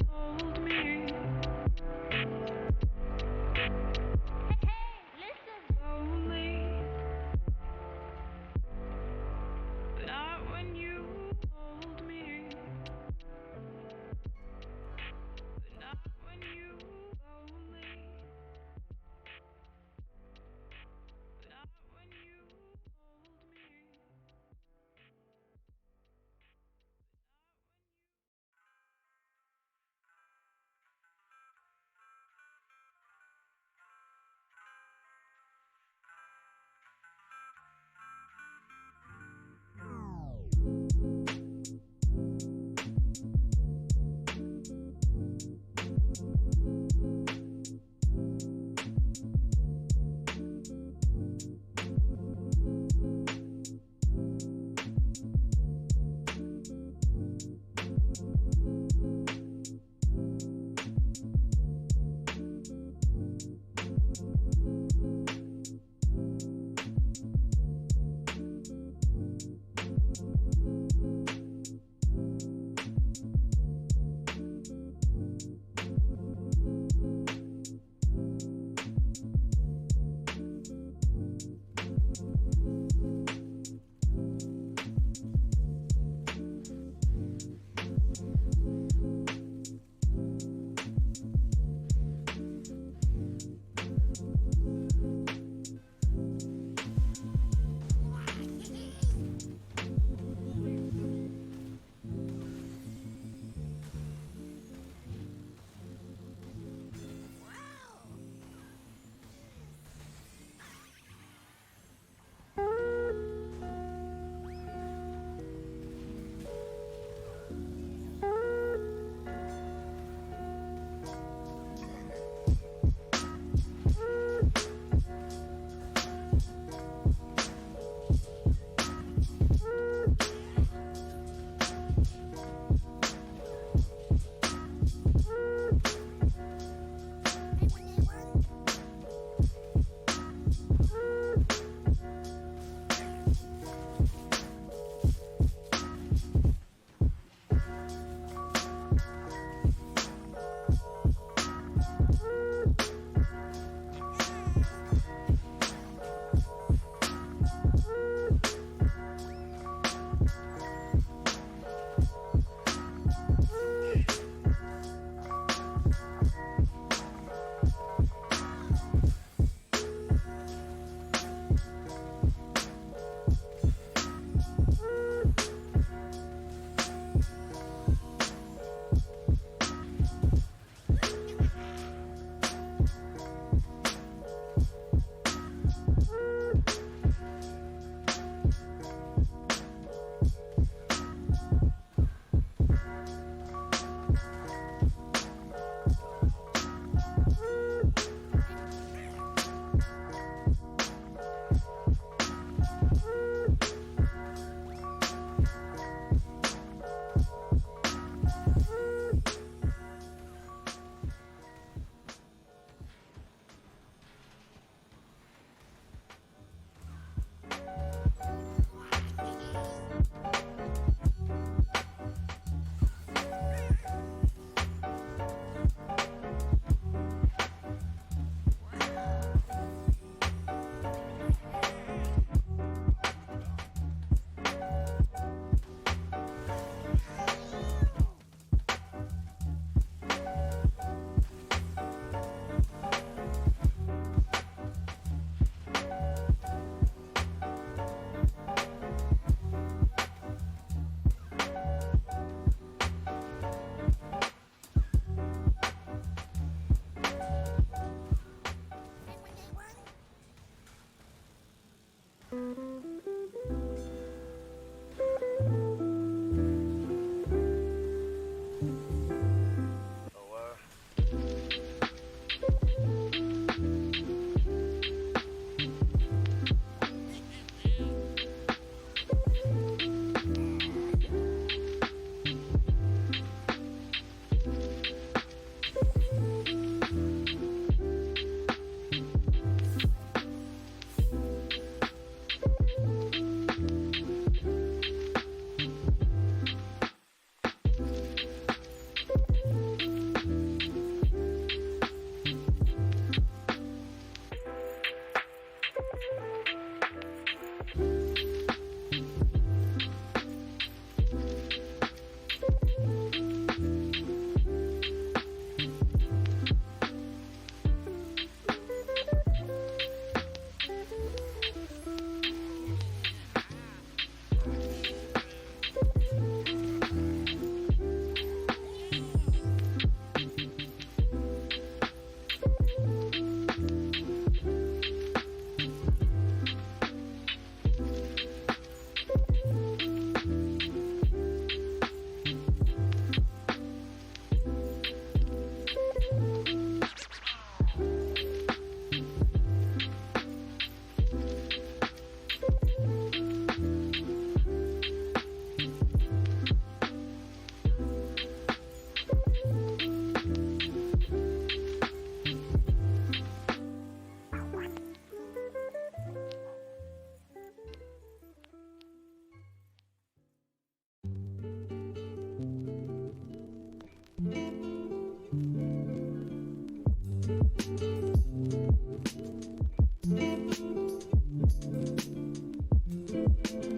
Peace.